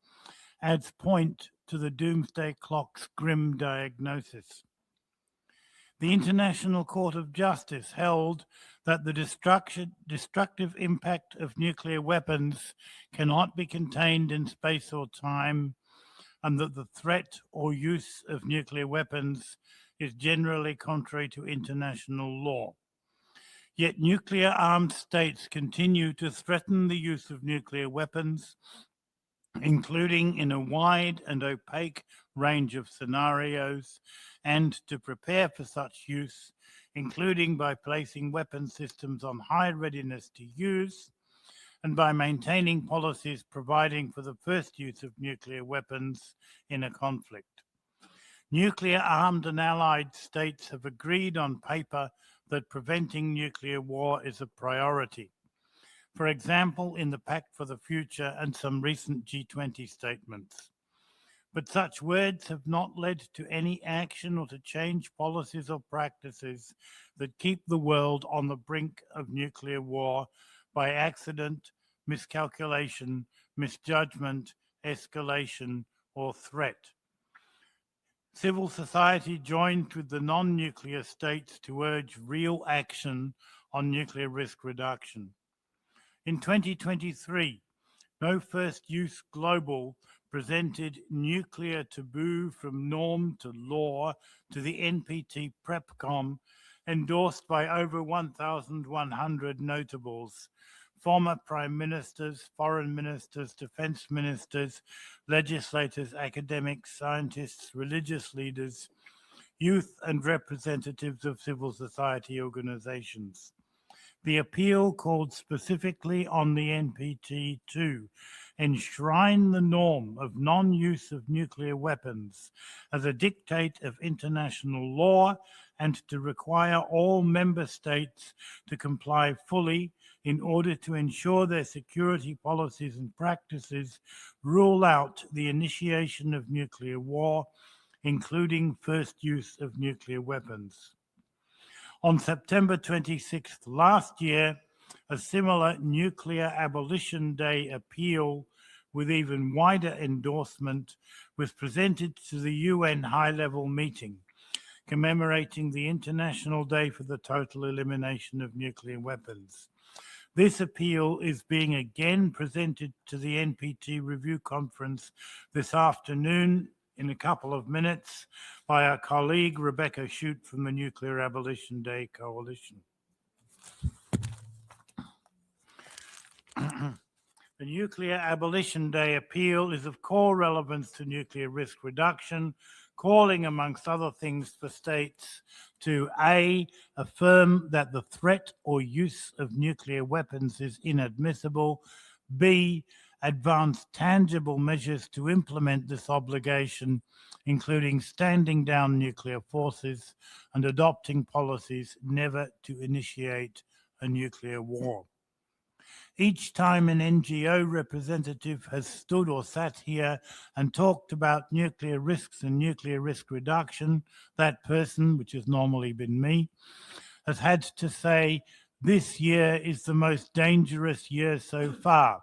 adds point to the doomsday clock's grim diagnosis. The International Court of Justice held that the destructive impact of nuclear weapons cannot be contained in space or time, and that the threat or use of nuclear weapons is generally contrary to international law. Yet nuclear-armed states continue to threaten the use of nuclear weapons, including in a wide and opaque range of scenarios, and to prepare for such use, including by placing weapon systems on high readiness to use, and by maintaining policies providing for the first use of nuclear weapons in a conflict. Nuclear-armed and allied states have agreed on paper that preventing nuclear war is a priority. For example, in the Pact for the Future and some recent G20 statements. But such words have not led to any action or to change policies or practices that keep the world on the brink of nuclear war by accident, miscalculation, misjudgment, escalation, or threat. Civil society joined with the non-nuclear states to urge real action on nuclear risk reduction. In 2023, No First Use Global presented Nuclear Taboo from Norm to Law to the NPT PrepCom, endorsed by over 1,100 notables, former prime ministers, foreign ministers, defense ministers, legislators, academics, scientists, religious leaders, youth and representatives of civil society organizations. The appeal called specifically on the NPT to enshrine the norm of non-use of nuclear weapons as a dictate of international law and to require all member states to comply fully in order to ensure their security policies and practices rule out the initiation of nuclear war, including first use of nuclear weapons. On September 26th last year, a similar Nuclear Abolition Day appeal with even wider endorsement was presented to the UN high-level meeting, commemorating the International Day for the Total Elimination of Nuclear Weapons. This appeal is being again presented to the NPT Review Conference this afternoon in a couple of minutes by our colleague Rebecca Shute from the Nuclear Abolition Day Coalition. The Nuclear Abolition Day appeal is of core relevance to nuclear risk reduction, calling, amongst other things, for states to A, affirm that the threat or use of nuclear weapons is inadmissible, B, advance tangible measures to implement this obligation, including standing down nuclear forces and adopting policies never to initiate a nuclear war. Each time an NGO representative has stood or sat here and talked about nuclear risks and nuclear risk reduction, that person, which has normally been me, has had to say, this year is the most dangerous year so far,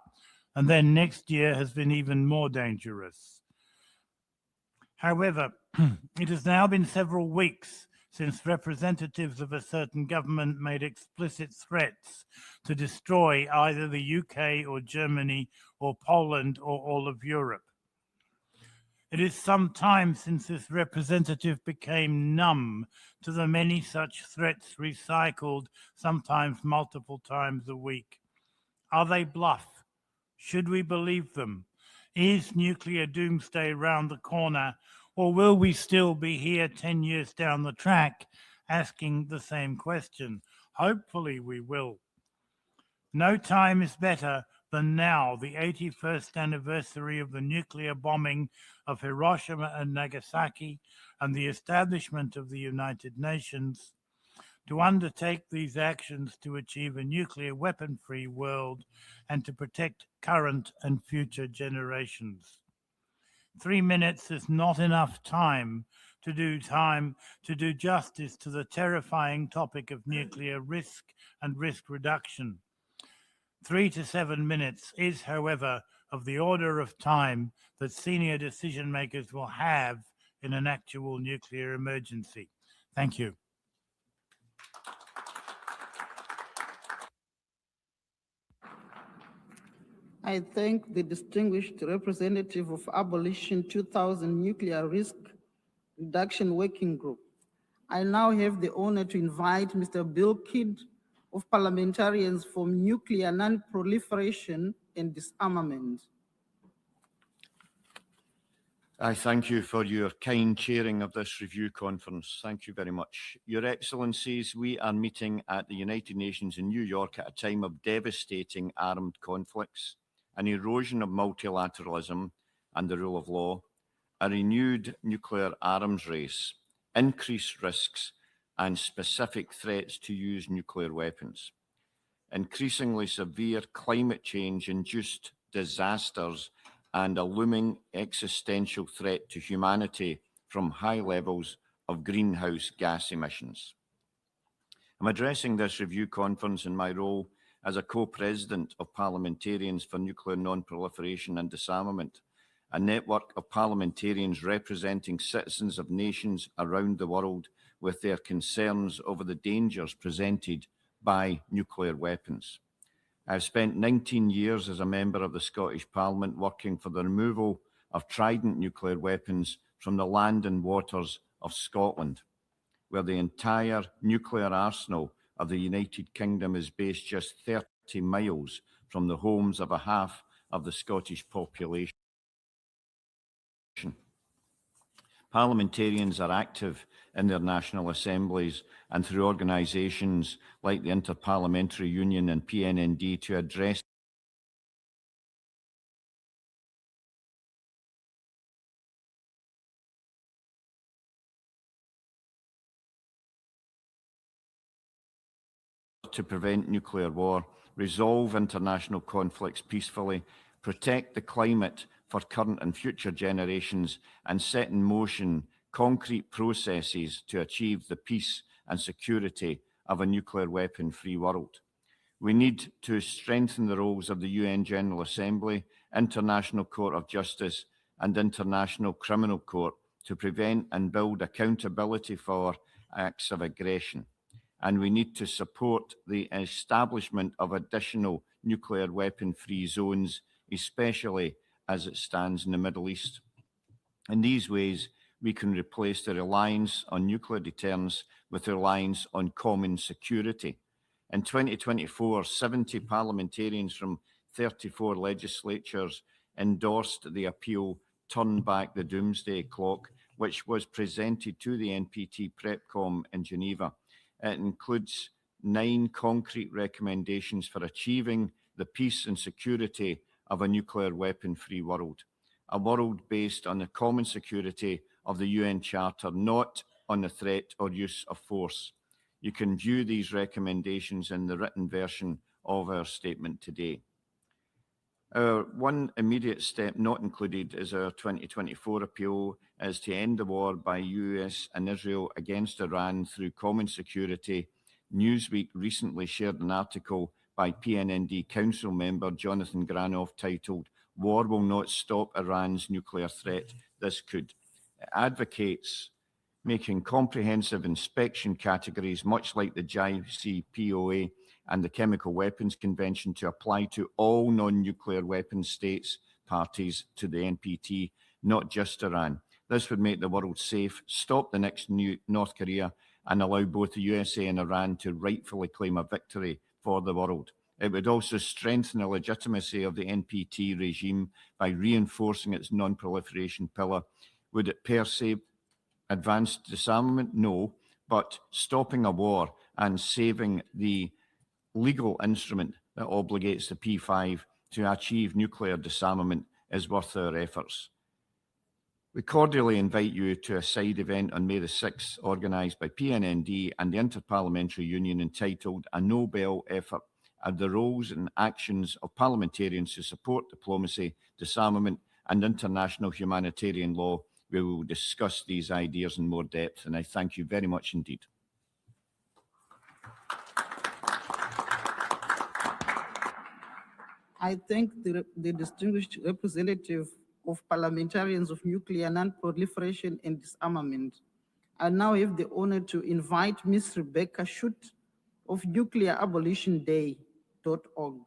and then next year has been even more dangerous. However, it has now been several weeks since representatives of a certain government made explicit threats to destroy either the UK or Germany or Poland or all of Europe. It is some time since this representative became numb to the many such threats recycled, sometimes multiple times a week. Are they bluff? Should we believe them? Is nuclear doomsday round the corner? Or will we still be here 10 years down the track asking the same question? Hopefully we will. No time is better than now, the 81st anniversary of the nuclear bombing of Hiroshima and Nagasaki and the establishment of the United Nations, to undertake these actions to achieve a nuclear weapon-free world and to protect current and future generations. 3 minutes is not enough time to do justice to the terrifying topic of nuclear risk and risk reduction. 3 to 7 minutes is, however, of the order of time that senior decision makers will have in an actual nuclear emergency. Thank you. I thank the distinguished representative of Abolition 2000 Nuclear Risk Reduction Working Group. I now have the honor to invite Mr. Bill Kidd of Parliamentarians for Nuclear Non-Proliferation and Disarmament. I thank you for your kind chairing of this review conference. Thank you very much. Your Excellencies, we are meeting at the United Nations in New York at a time of devastating armed conflicts, an erosion of multilateralism and the rule of law, a renewed nuclear arms race, increased risks and specific threats to use nuclear weapons, increasingly severe climate change-induced disasters and a looming existential threat to humanity from high levels of greenhouse gas emissions. I'm addressing this review conference in my role as a co-president of Parliamentarians for Nuclear Non-Proliferation and Disarmament, a network of parliamentarians representing citizens of nations around the world with their concerns over the dangers presented by nuclear weapons. I've spent 19 years as a member of the Scottish Parliament working for the removal of Trident nuclear weapons from the land and waters of Scotland, where the entire nuclear arsenal of the United Kingdom is based just 30 miles from the homes of a half of the Scottish population. Parliamentarians are active in their national assemblies and through organisations like the Inter-Parliamentary Union and PNND to address to prevent nuclear war, resolve international conflicts peacefully, protect the climate for current and future generations, and set in motion concrete processes to achieve the peace and security of a nuclear weapon-free world. We need to strengthen the roles of the UN General Assembly, International Court of Justice, and International Criminal Court to prevent and build accountability for acts of aggression. And we need to support the establishment of additional nuclear weapon-free zones, especially as it stands in the Middle East. In these ways, we can replace the reliance on nuclear deterrence with reliance on common security. In 2024, 70 parliamentarians from 34 legislatures endorsed the appeal Turn Back the Doomsday Clock, which was presented to the NPT PrepCom in Geneva. It includes 9 concrete recommendations for achieving the peace and security of a nuclear weapon-free world, a world based on the common security of the UN Charter, not on the threat or use of force. You can view these recommendations in the written version of our statement today. Our one immediate step not included is our 2024 appeal is to end the war by US and Israel against Iran through common security. Newsweek recently shared an article by PNND Council member Jonathan Granoff titled, "War Will Not Stop Iran's Nuclear Threat. This Could." It advocates making comprehensive inspection categories, much like the JCPOA and the Chemical Weapons Convention, to apply to all non-nuclear weapon states parties to the NPT, not just Iran. This would make the world safe, stop the next new North Korea, and allow both the USA and Iran to rightfully claim a victory for the world. It would also strengthen the legitimacy of the NPT regime by reinforcing its non-proliferation pillar. Would it per se advance disarmament? No, but stopping a war and saving the legal instrument that obligates the P5 to achieve nuclear disarmament is worth our efforts. We cordially invite you to a side event on May the 6th, organised by PNND and the Inter-Parliamentary Union, entitled A Nobel Effort at the Roles and Actions of Parliamentarians to Support Diplomacy, Disarmament and International Humanitarian Law. We will discuss these ideas in more depth, and I thank you very much indeed. I thank the distinguished representative of Parliamentarians of Nuclear Non-Proliferation and Disarmament. I now have the honor to invite Ms. Rebecca Schutt of nuclearabolitionday.org.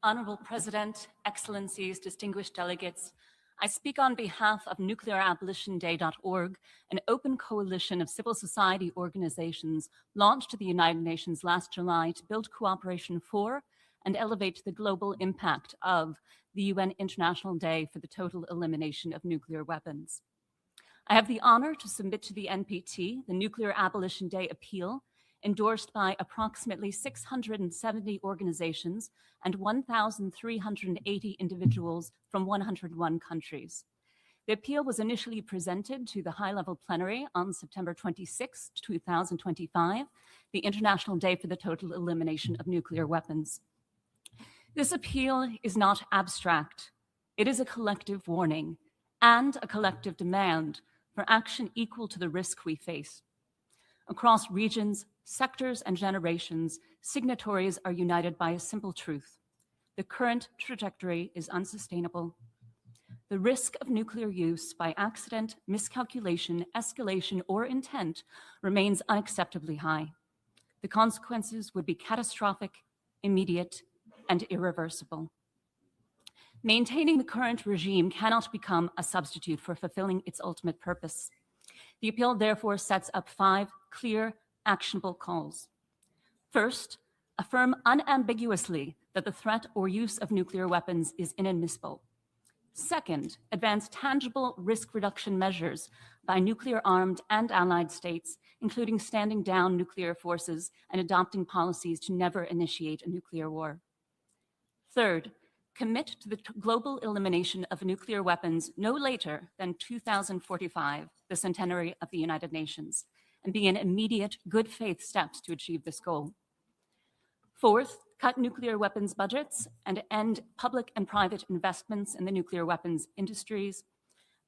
Honorable President, Excellencies, distinguished delegates, I speak on behalf of nuclearabolitionday.org, an open coalition of civil society organizations launched at the United Nations last July to build cooperation for and elevate the global impact of the UN International Day for the Total Elimination of Nuclear Weapons. I have the honor to submit to the NPT the Nuclear Abolition Day Appeal, endorsed by approximately 670 organizations and 1,380 individuals from 101 countries. The appeal was initially presented to the high-level plenary on September 26, 2025, the International Day for the Total Elimination of Nuclear Weapons. This appeal is not abstract. It is a collective warning and a collective demand for action equal to the risk we face. Across regions, sectors, and generations, signatories are united by a simple truth. The current trajectory is unsustainable. The risk of nuclear use by accident, miscalculation, escalation, or intent remains unacceptably high. The consequences would be catastrophic, immediate, and irreversible. Maintaining the current regime cannot become a substitute for fulfilling its ultimate purpose. The appeal therefore sets up 5 clear, actionable calls. First, affirm unambiguously that the threat or use of nuclear weapons is inadmissible. Second, advance tangible risk reduction measures by nuclear-armed and allied states, including standing down nuclear forces and adopting policies to never initiate a nuclear war. Third, commit to the global elimination of nuclear weapons no later than 2045, the centenary of the United Nations, and begin immediate good faith steps to achieve this goal. Fourth, cut nuclear weapons budgets and end public and private investments in the nuclear weapons industries.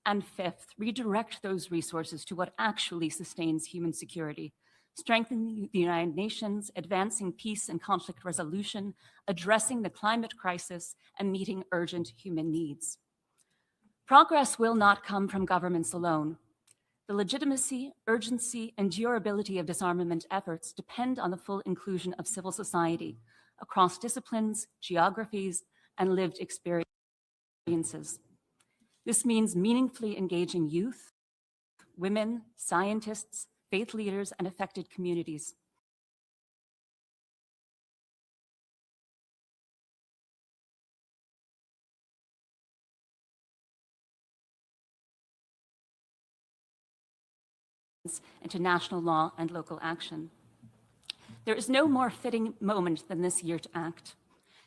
And fifth, redirect those resources to what actually sustains human security, strengthening the United Nations, advancing peace and conflict resolution, addressing the climate crisis, and meeting urgent human needs. Progress will not come from governments alone. The legitimacy, urgency, and durability of disarmament efforts depend on the full inclusion of civil society across disciplines, geographies, and lived experiences. This means meaningfully engaging youth, women, scientists, faith leaders, and affected communities. International law and local action. There is no more fitting moment than this year to act.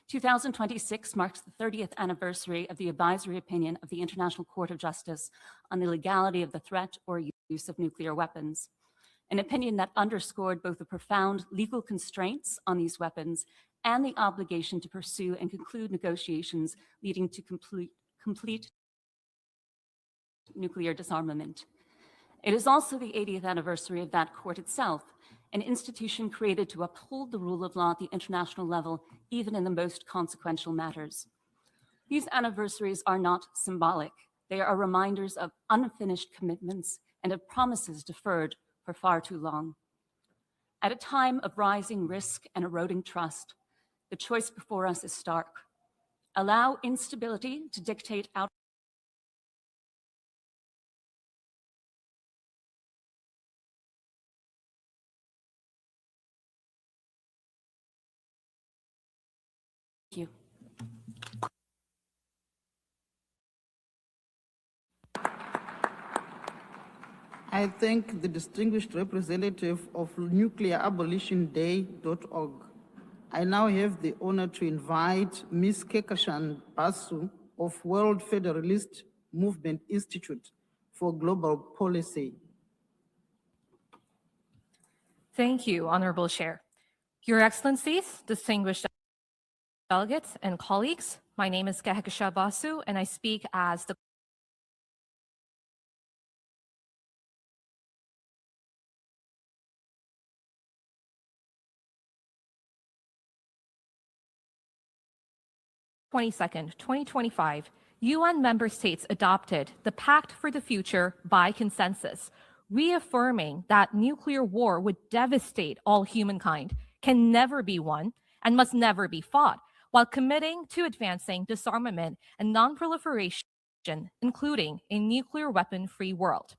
2026 marks the 30th anniversary of the advisory opinion of the International Court of Justice on the legality of the threat or use of nuclear weapons, an opinion that underscored both the profound legal constraints on these weapons and the obligation to pursue and conclude negotiations leading to complete nuclear disarmament. It is also the 80th anniversary of that court itself, an institution created to uphold the rule of law at the international level, even in the most consequential matters. These anniversaries are not symbolic. They are reminders of unfinished commitments and of promises deferred for far too long. At a time of rising risk and eroding trust, the choice before us is stark. Allow instability to dictate out you. I thank the distinguished representative of nuclearabolitionday.org. I now have the honor to invite Ms. Kekashan Basu of World Federalist Movement Institute for Global Policy. Thank you, Honorable Chair. Your Excellencies, distinguished delegates, and colleagues, my name is Kehekasha Basu, and I speak as the (22nd, 2025), UN member states adopted the Pact for the Future by consensus, reaffirming that nuclear war would devastate all humankind, can never be won, and must never be fought, while committing to advancing disarmament and non-proliferation, including a nuclear weapon-free world.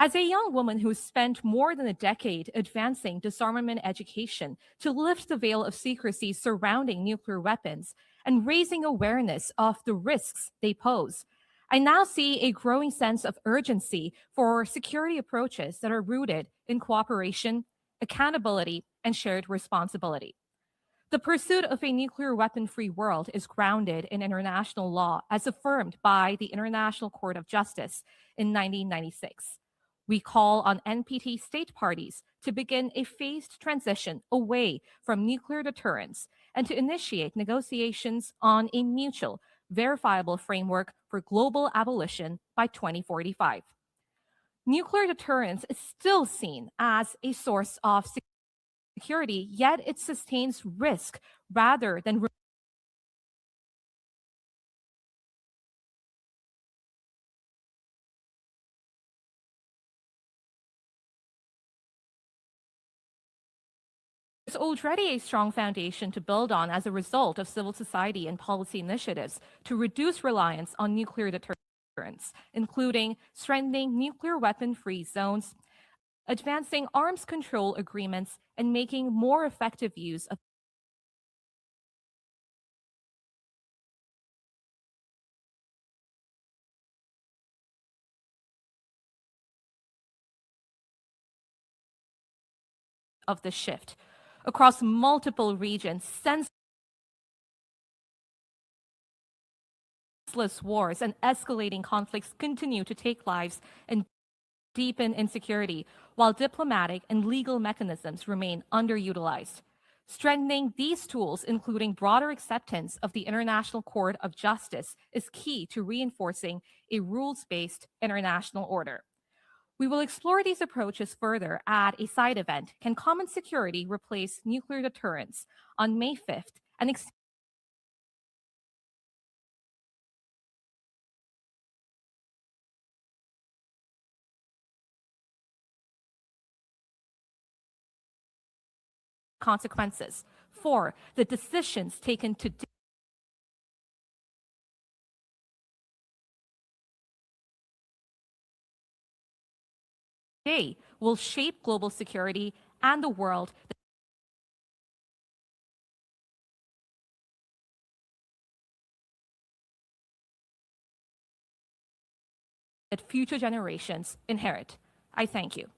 As a young woman who spent more than a decade advancing disarmament education to lift the veil of secrecy surrounding nuclear weapons and raising awareness of the risks they pose, I now see a growing sense of urgency for security approaches that are rooted in cooperation, accountability, and shared responsibility. The pursuit of a nuclear weapon-free world is grounded in international law as affirmed by the International Court of Justice in 1996. We call on NPT state parties to begin a phased transition away from nuclear deterrence and to initiate negotiations on a mutual, verifiable framework for global abolition by 2045. Nuclear deterrence is still seen as a source of security, yet it sustains risk rather than There's already a strong foundation to build on as a result of civil society and policy initiatives to reduce reliance on nuclear deterrence, including strengthening nuclear weapon-free zones, advancing arms control agreements, and making more effective use of the shift. Across multiple regions, senseless wars and escalating conflicts continue to take lives and deepen insecurity, while diplomatic and legal mechanisms remain underutilized. Strengthening these tools, including broader acceptance of the International Court of Justice, is key to reinforcing a rules-based international order. We will explore these approaches further at a side event, Can Common Security Replace Nuclear Deterrence, on May 5th, and consequences. 4. The decisions taken today will shape global security and the world that future generations inherit. I thank you.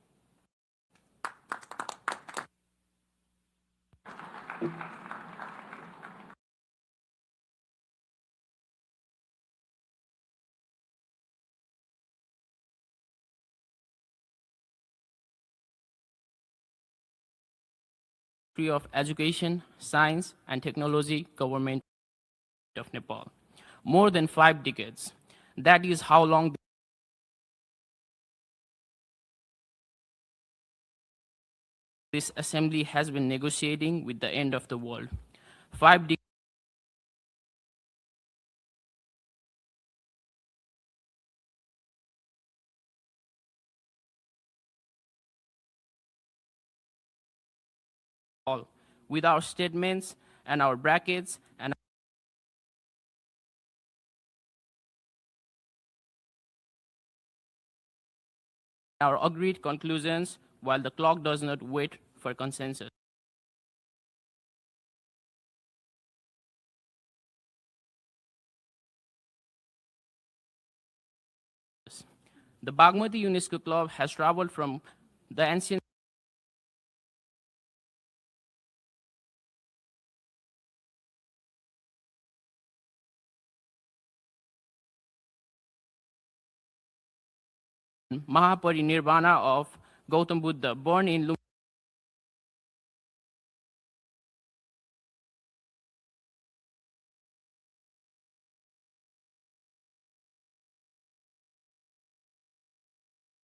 Of Education, Science and Technology Government of Nepal. More than 5 decades. That is how long this assembly has been negotiating with the end of the world. 5 decades. With our statements and our brackets and our agreed conclusions, while the clock does not wait for consensus. The Bagmati UNESCO Club has traveled from the ancient Mahaparinirvana of Gautam Buddha, born in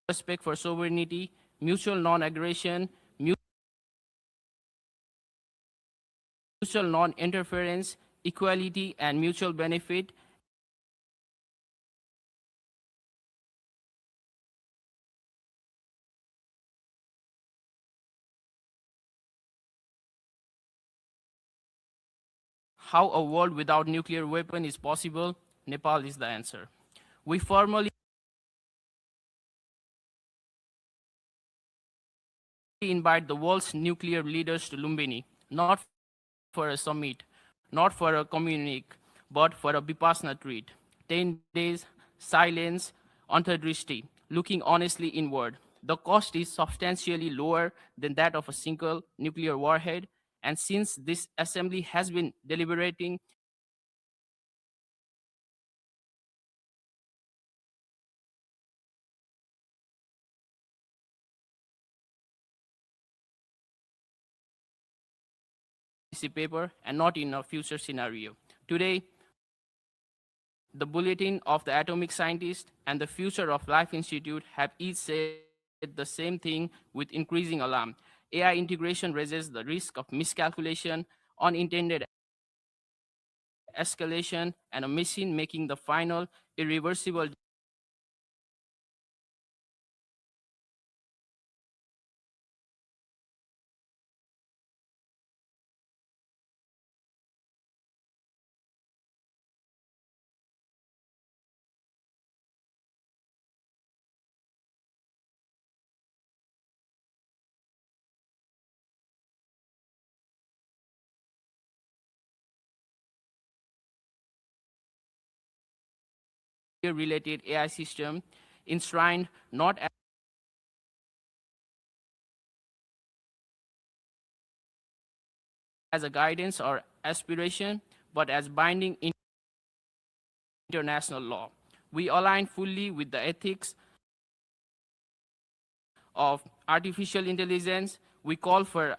respect for sovereignty, mutual non-aggression, mutual non-interference, equality, and mutual benefit. How a world without nuclear weapon is possible? Nepal is the answer. We formally invite the world's nuclear leaders to Lumbini, not for a summit, not for a communique, but for a Vipassana retreat. 10 days, silence, antardrishti, looking honestly inward. The cost is substantially lower than that of a single nuclear warhead, and since this assembly has been deliberating policy paper and not in a future scenario. Today, the Bulletin of the Atomic Scientist and the Future of Life Institute have each said the same thing with increasing alarm. AI integration raises the risk of miscalculation, unintended escalation, and a machine making the final irreversible related AI system enshrined not as a guidance or aspiration, but as binding international law. We align fully with the ethics of artificial intelligence. We call for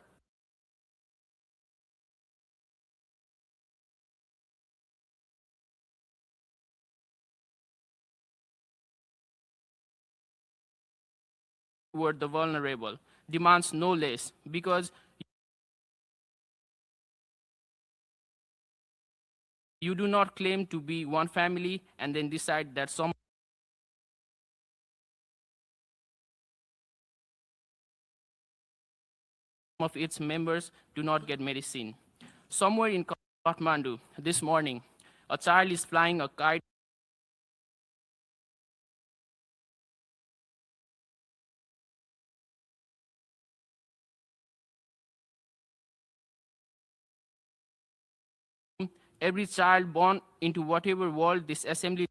toward the vulnerable, demands no less, because you do not claim to be one family and then decide that some of its members do not get medicine. Somewhere in Kathmandu this morning, a child is flying a kite every child born into whatever world this assembly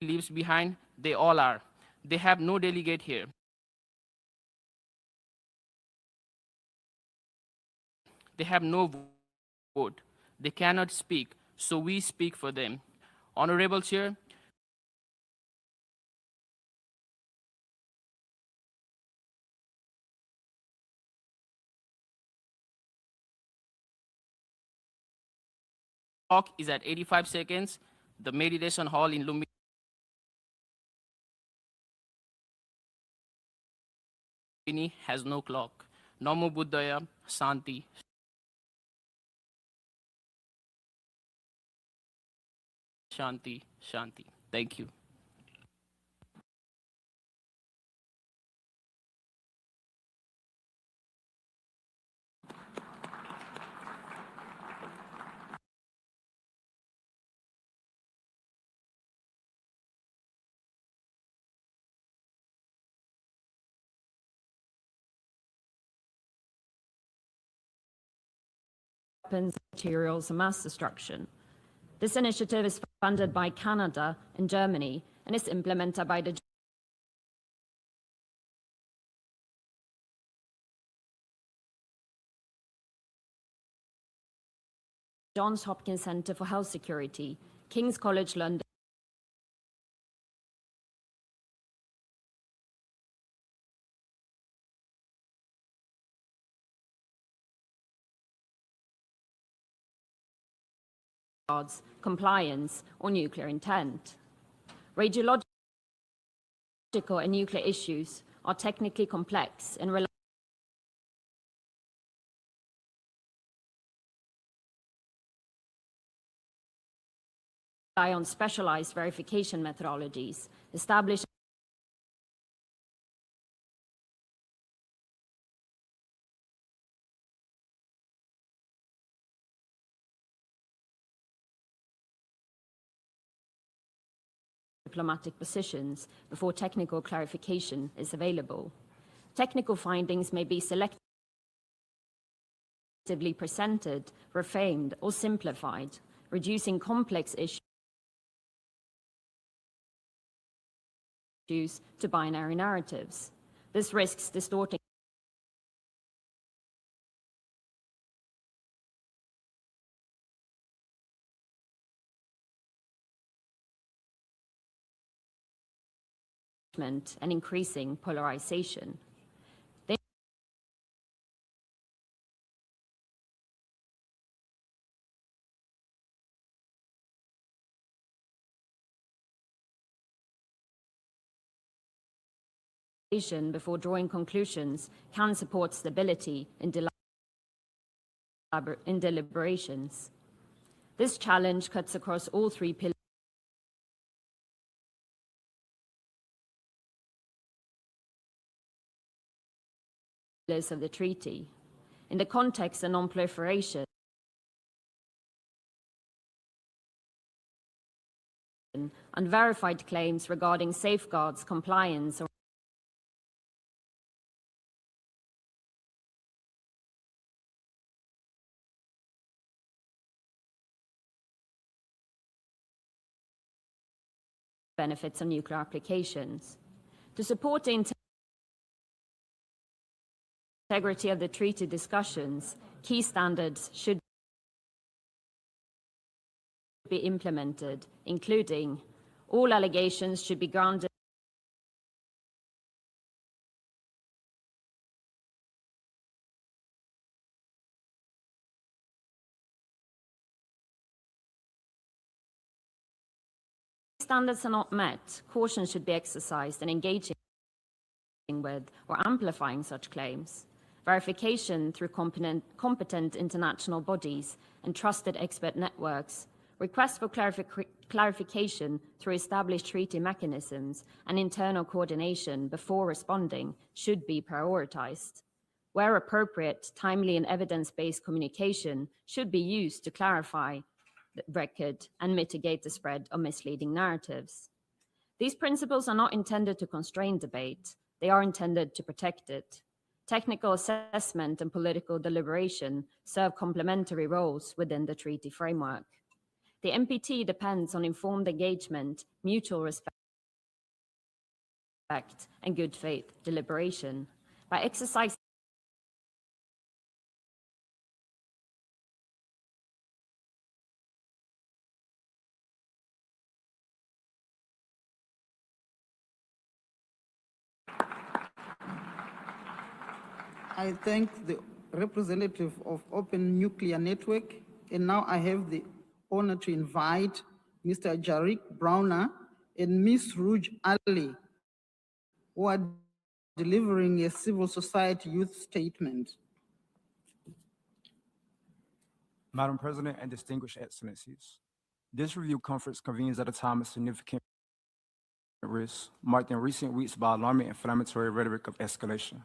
leaves behind, they all are. They have no delegate here. They have no vote. They cannot speak, so we speak for them. Honorable Chair, clock is at 85 seconds. The meditation hall in Lumbini has no clock. Namo Buddhaya, Santi. Shanti, Shanti. Thank you. Weapons, materials, and mass destruction. This initiative is funded by Canada and Germany and is implemented by the Johns Hopkins Center for Health Security, King's College London, compliance, or nuclear intent. Radiological and nuclear issues are technically complex and rely on specialized verification methodologies established diplomatic positions before technical clarification is available. Technical findings may be selectively presented, reframed, or simplified, reducing complex issues to binary narratives. This risks distorting and increasing polarization. Before drawing conclusions can support stability in deliberations. This challenge cuts across all three pillars of the treaty. In the context of non-proliferation, unverified claims regarding safeguards, compliance, or benefits of nuclear applications. To support the integrity of the treaty discussions, key standards should be implemented, including all allegations should be grounded standards are not met, caution should be exercised in engaging with or amplifying such claims. Verification through competent international bodies and trusted expert networks, requests for clarification through established treaty mechanisms, and internal coordination before responding should be prioritized. Where appropriate, timely and evidence-based communication should be used to clarify the record and mitigate the spread of misleading narratives. These principles are not intended to constrain debate, they are intended to protect it. Technical assessment and political deliberation serve complementary roles within the treaty framework. The NPT depends on informed engagement, mutual respect, and good faith deliberation. By exercising I thank the representative of Open Nuclear Network, and now I have the honor to invite Mr. Jarek Browner and Ms. Rouge Ali, who are delivering a civil society youth statement. Madam President and distinguished excellencies, this review conference convenes at a time of significant risk, marked in recent weeks by alarming inflammatory rhetoric of escalation.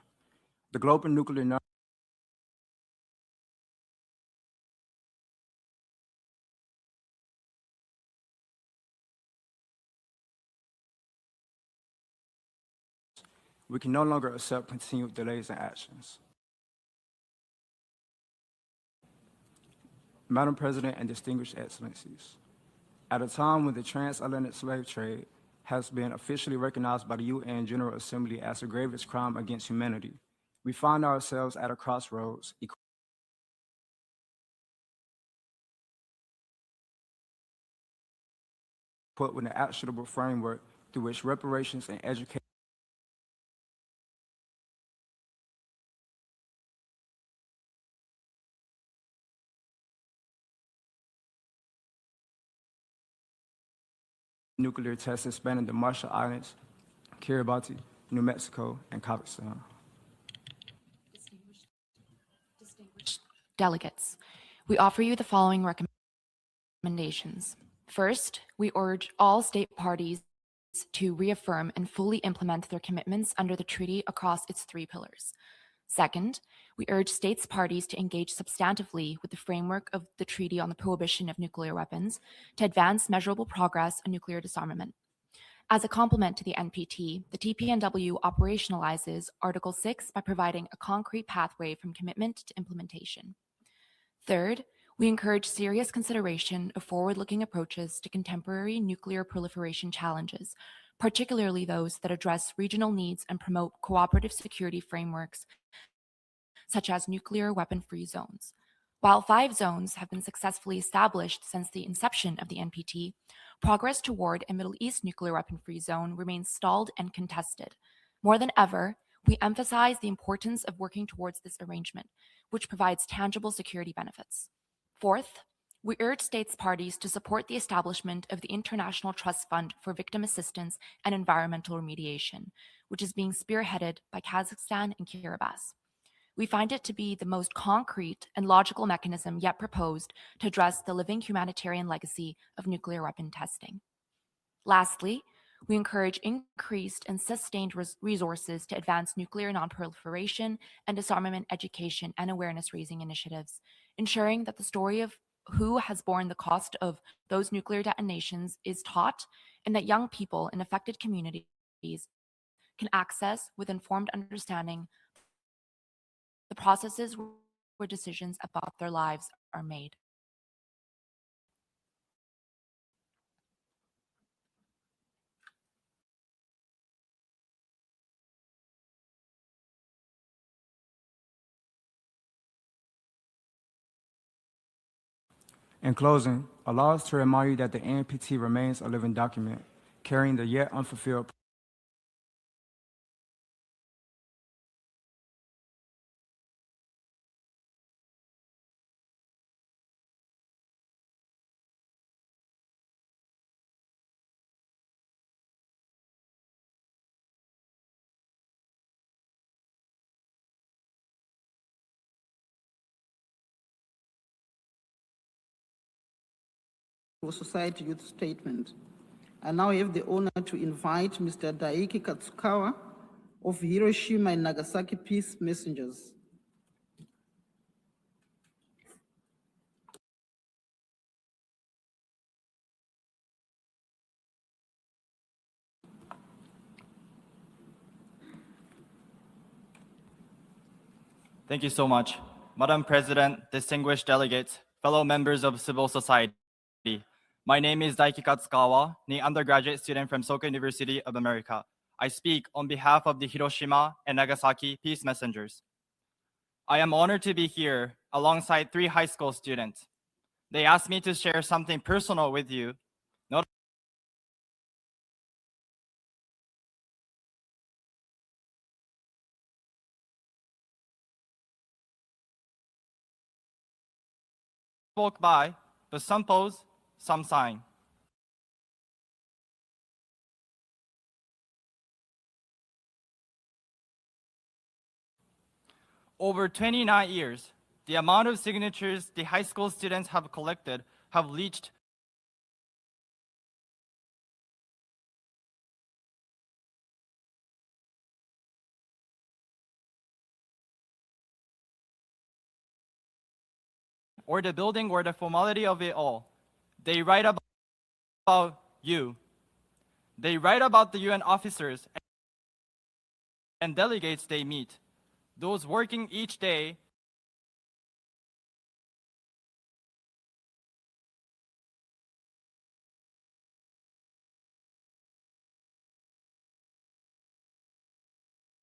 The global nuclear we can no longer accept continued delays in actions. Madam President and distinguished excellencies, at a time when the transatlantic slave trade has been officially recognized by the UN General Assembly as a gravest crime against humanity, we find ourselves at a crossroads put with an actionable framework through which reparations and education nuclear testing spanning the Marshall Islands, Kiribati, New Mexico, and Kazakhstan. Distinguished delegates, we offer you the following recommendations. First, we urge all state parties to reaffirm and fully implement their commitments under the treaty across its three pillars. Second, we urge states parties to engage substantively with the framework of the Treaty on the Prohibition of Nuclear Weapons to advance measurable progress on nuclear disarmament. As a complement to the NPT, the TPNW operationalizes Article 6 by providing a concrete pathway from commitment to implementation. Third, we encourage serious consideration of forward-looking approaches to contemporary nuclear proliferation challenges, particularly those that address regional needs and promote cooperative security frameworks, such as nuclear weapon-free zones. While 5 zones have been successfully established since the inception of the NPT, progress toward a Middle East nuclear weapon-free zone remains stalled and contested. More than ever, we emphasize the importance of working towards this arrangement, which provides tangible security benefits. Fourth, we urge states parties to support the establishment of the International Trust Fund for Victim Assistance and Environmental Remediation, which is being spearheaded by Kazakhstan and Kiribati. We find it to be the most concrete and logical mechanism yet proposed to address the living humanitarian legacy of nuclear weapon testing. Lastly, we encourage increased and sustained resources to advance nuclear non-proliferation and disarmament education and awareness-raising initiatives, ensuring that the story of who has borne the cost of those nuclear detonations is taught, and that young people in affected communities can access with informed understanding the processes where decisions about their lives are made. In closing, allow us to remind you that the NPT remains a living document, carrying the yet unfulfilled for Society Youth Statement. I now have the honor to invite Mr. Daiki Katsukawa of Hiroshima and Nagasaki Peace Messengers. Thank you so much. Madam President, distinguished delegates, fellow members of civil society. My name is Daiki Katsukawa, an undergraduate student from Soka University of America. I speak on behalf of the Hiroshima and Nagasaki Peace Messengers. I am honored to be here alongside 3 high school students. They asked me to share something personal with you, not spoke by, but some pose, some sign. Over 29 years, the amount of signatures the high school students have collected have reached or the building or the formality of it all. They write about you. They write about the UN officers and delegates they meet, those working each day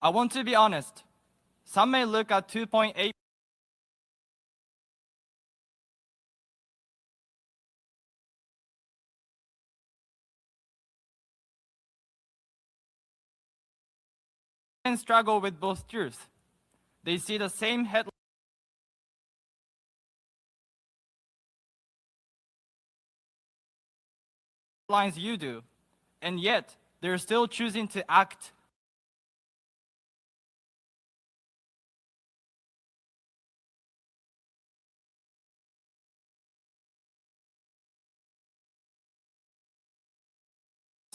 I want to be honest. Some may look at 2.8 and struggle with both truths. They see the same headlines you do, and yet they're still choosing to act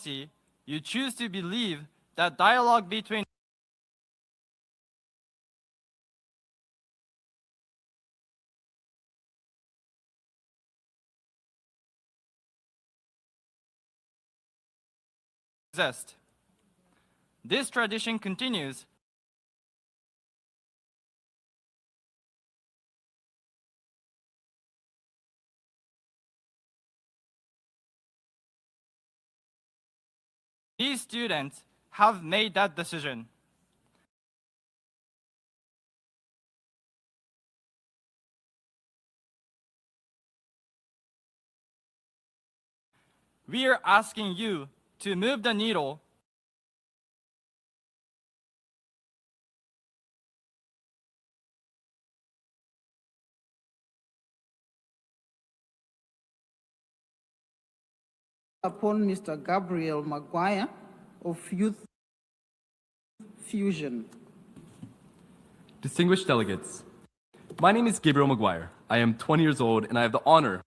you choose to believe that dialogue between exist. This tradition continues these students have made that decision. We are asking you to move the needle upon Mr. Gabriel Maguire of Youth Fusion. Distinguished delegates, my name is Gabriel Maguire. I am 20 years old and I have the honor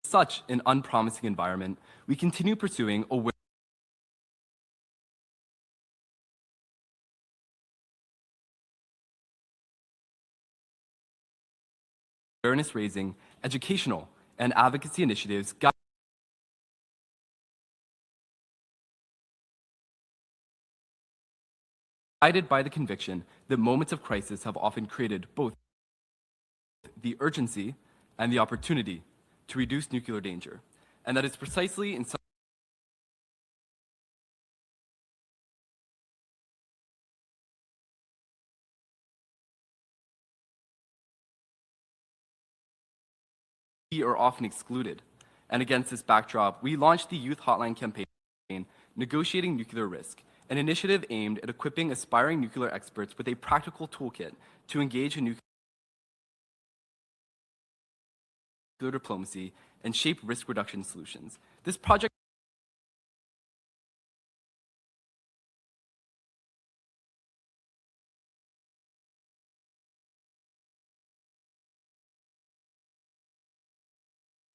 such an unpromising environment. We continue pursuing awareness raising, educational, and advocacy initiatives guided by the conviction that moments of crisis have often created both the urgency and the opportunity to reduce nuclear danger, and that it's precisely in some are often excluded. And against this backdrop, we launched the Youth Hotline campaign, Negotiating Nuclear Risk, an initiative aimed at equipping aspiring nuclear experts with a practical toolkit to engage in nuclear diplomacy and shape risk reduction solutions. This project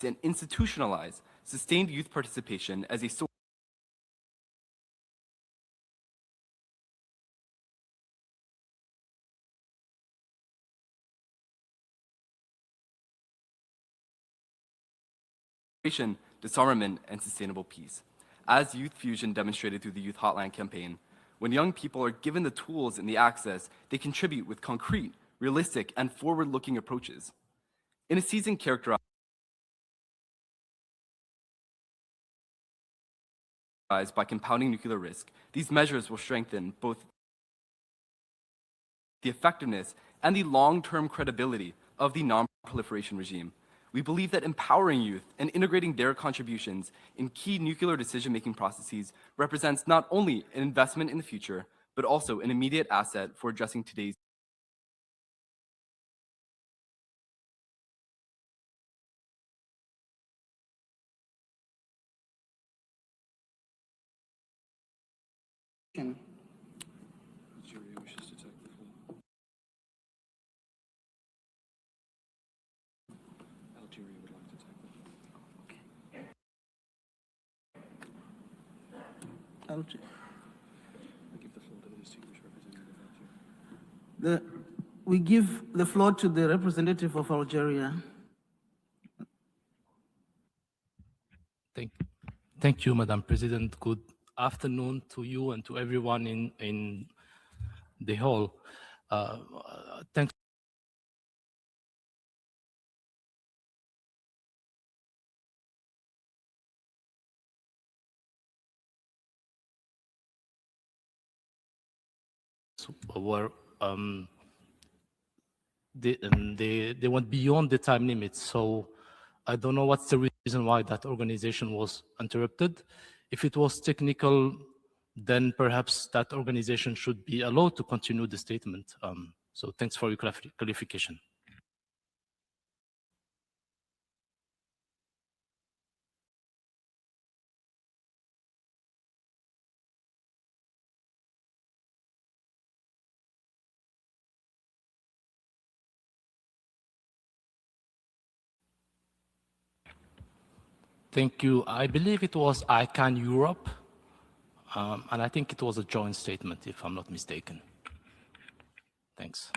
and institutionalize sustained youth participation as a source of disarmament, and sustainable peace. As Youth Fusion demonstrated through the Youth Hotline campaign, when young people are given the tools and the access, they contribute with concrete, realistic, and forward-looking approaches. In a season characterized by compounding nuclear risk, these measures will strengthen both the effectiveness and the long-term credibility of the non-proliferation regime. We believe that empowering youth and integrating their contributions in key nuclear decision-making processes represents not only an investment in the future, but also an immediate asset for addressing today's We give the floor to the representative of Algeria. Thank you, Madam President. Good afternoon to you and to everyone in the hall. Thanks. Were they went beyond the time limit, so I don't know what's the reason why that organization was interrupted. If it was technical, then perhaps that organization should be allowed to continue the statement. So thanks for your clarification. Thank you. I believe it was ICANN Europe, and I think it was a joint statement, if I'm not mistaken. Thanks.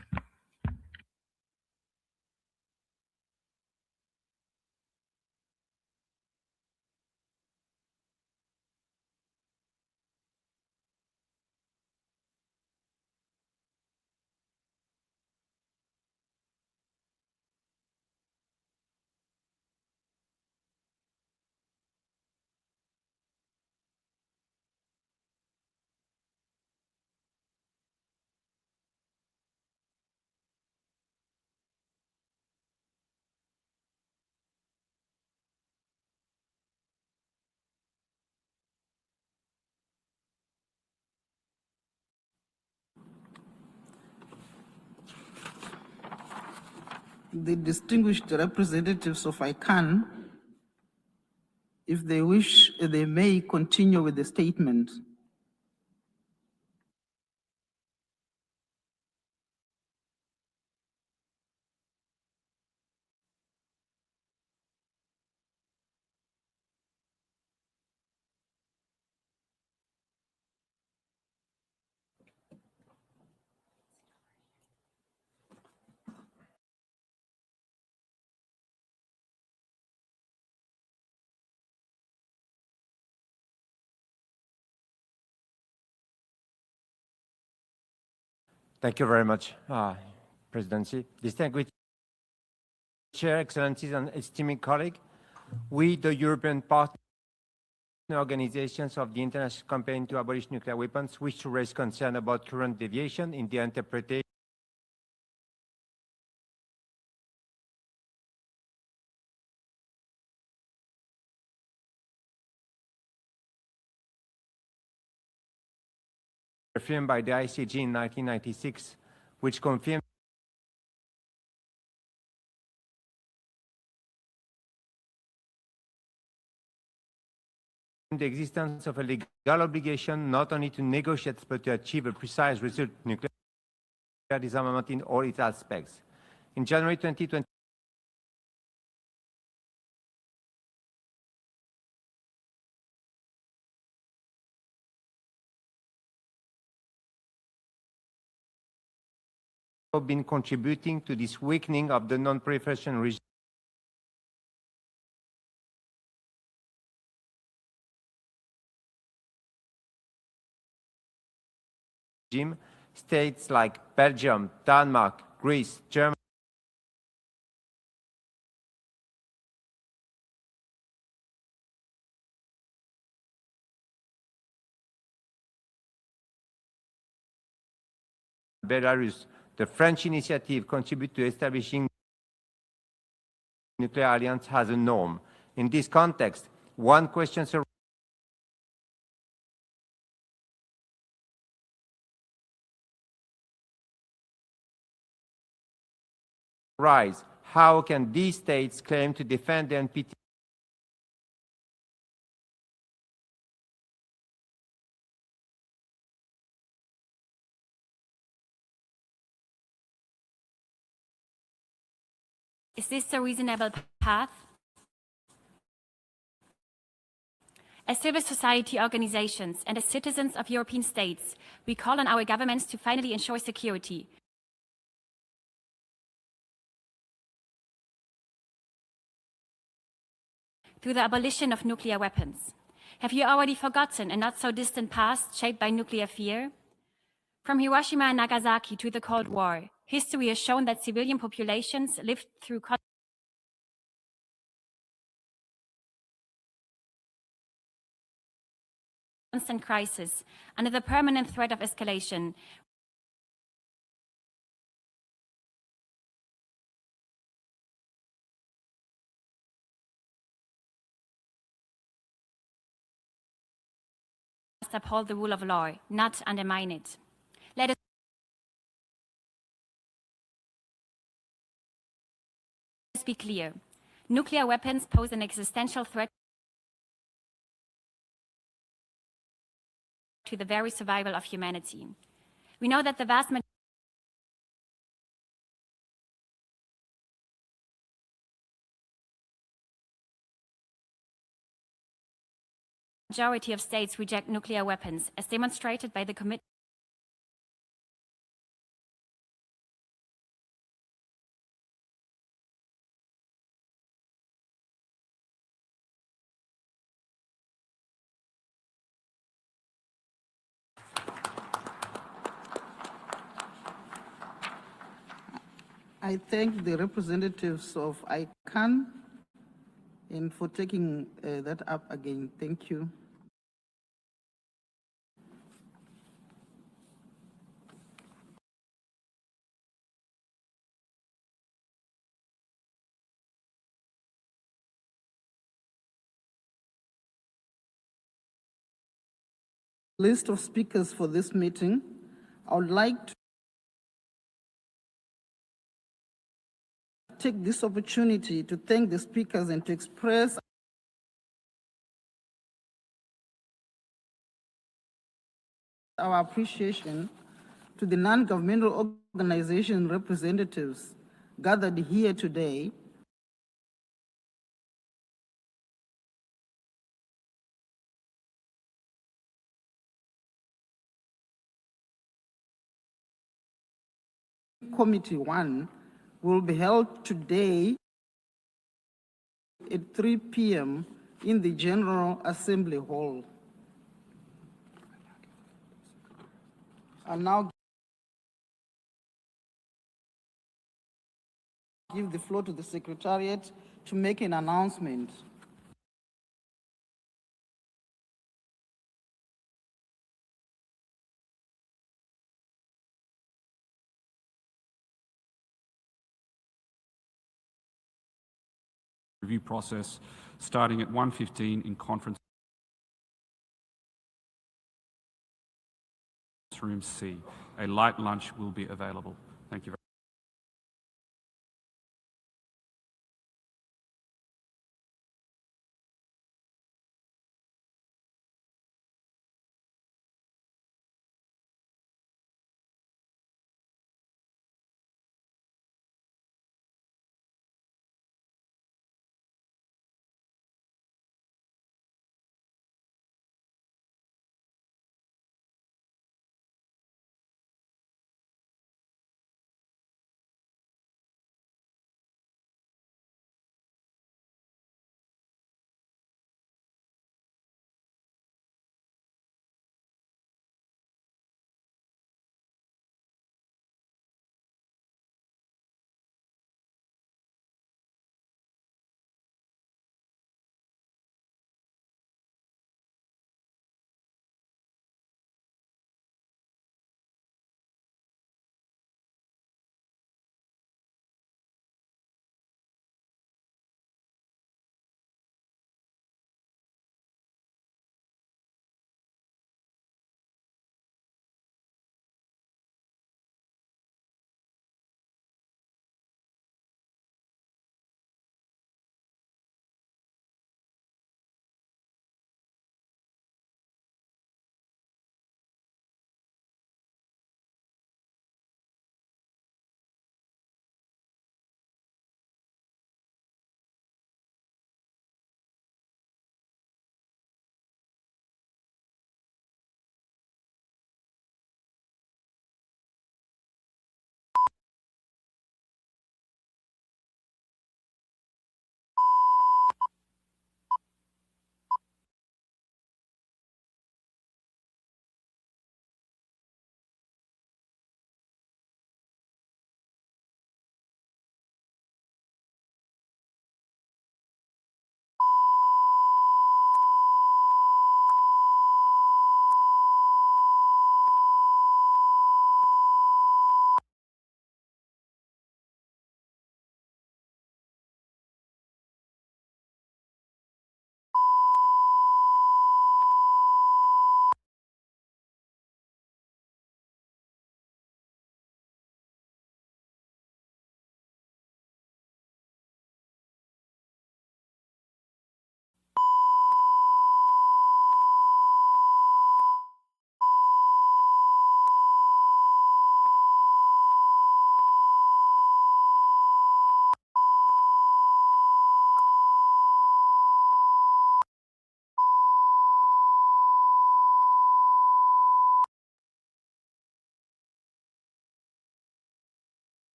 the distinguished representatives of ICANN, if they wish, they may continue with the statement. Thank you very much, Presidency. Distinguished Chair, Excellencies, and esteemed colleague, we, the European partner organizations of the International Campaign to Abolish Nuclear Weapons, wish to raise concern about current deviation in the interpretation affirmed by the ICG in 1996, which confirmed the existence of a legal obligation not only to negotiate but to achieve a precise result nuclear disarmament in all its aspects. In January 2020, been contributing to this weakening of the non-proliferation regime. States like Belgium, Denmark, Greece, Germany, Belarus, the French initiative contribute to establishing nuclear alliance as a norm. In this context, one question arises: how can these states claim to defend the NPT Is this a reasonable path? As civil society organizations and as citizens of European states, we call on our governments to finally ensure security. Through the abolition of nuclear weapons. Have you already forgotten a not so distant past shaped by nuclear fear? From Hiroshima and Nagasaki to the Cold War, history has shown that civilian populations lived through constant crisis under the permanent threat of escalation. Must uphold the rule of law, not undermine it. Let us be clear. Nuclear weapons pose an existential threat to the very survival of humanity. We know that the vast majority of states reject nuclear weapons, as demonstrated by the commitment I thank the representatives of ICANN and for taking that up again. Thank you. List of speakers for this meeting. I would like take this opportunity to thank the speakers and to express our appreciation to the non-governmental organization representatives gathered here today Committee 1 will be held today at 3 p.m. in the General Assembly Hall. I'll now give the floor to the Secretariat to make an announcement. Review process starting at 1:15 in conference room C. A light lunch will be available. Thank you very much.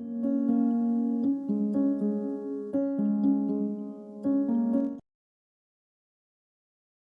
you.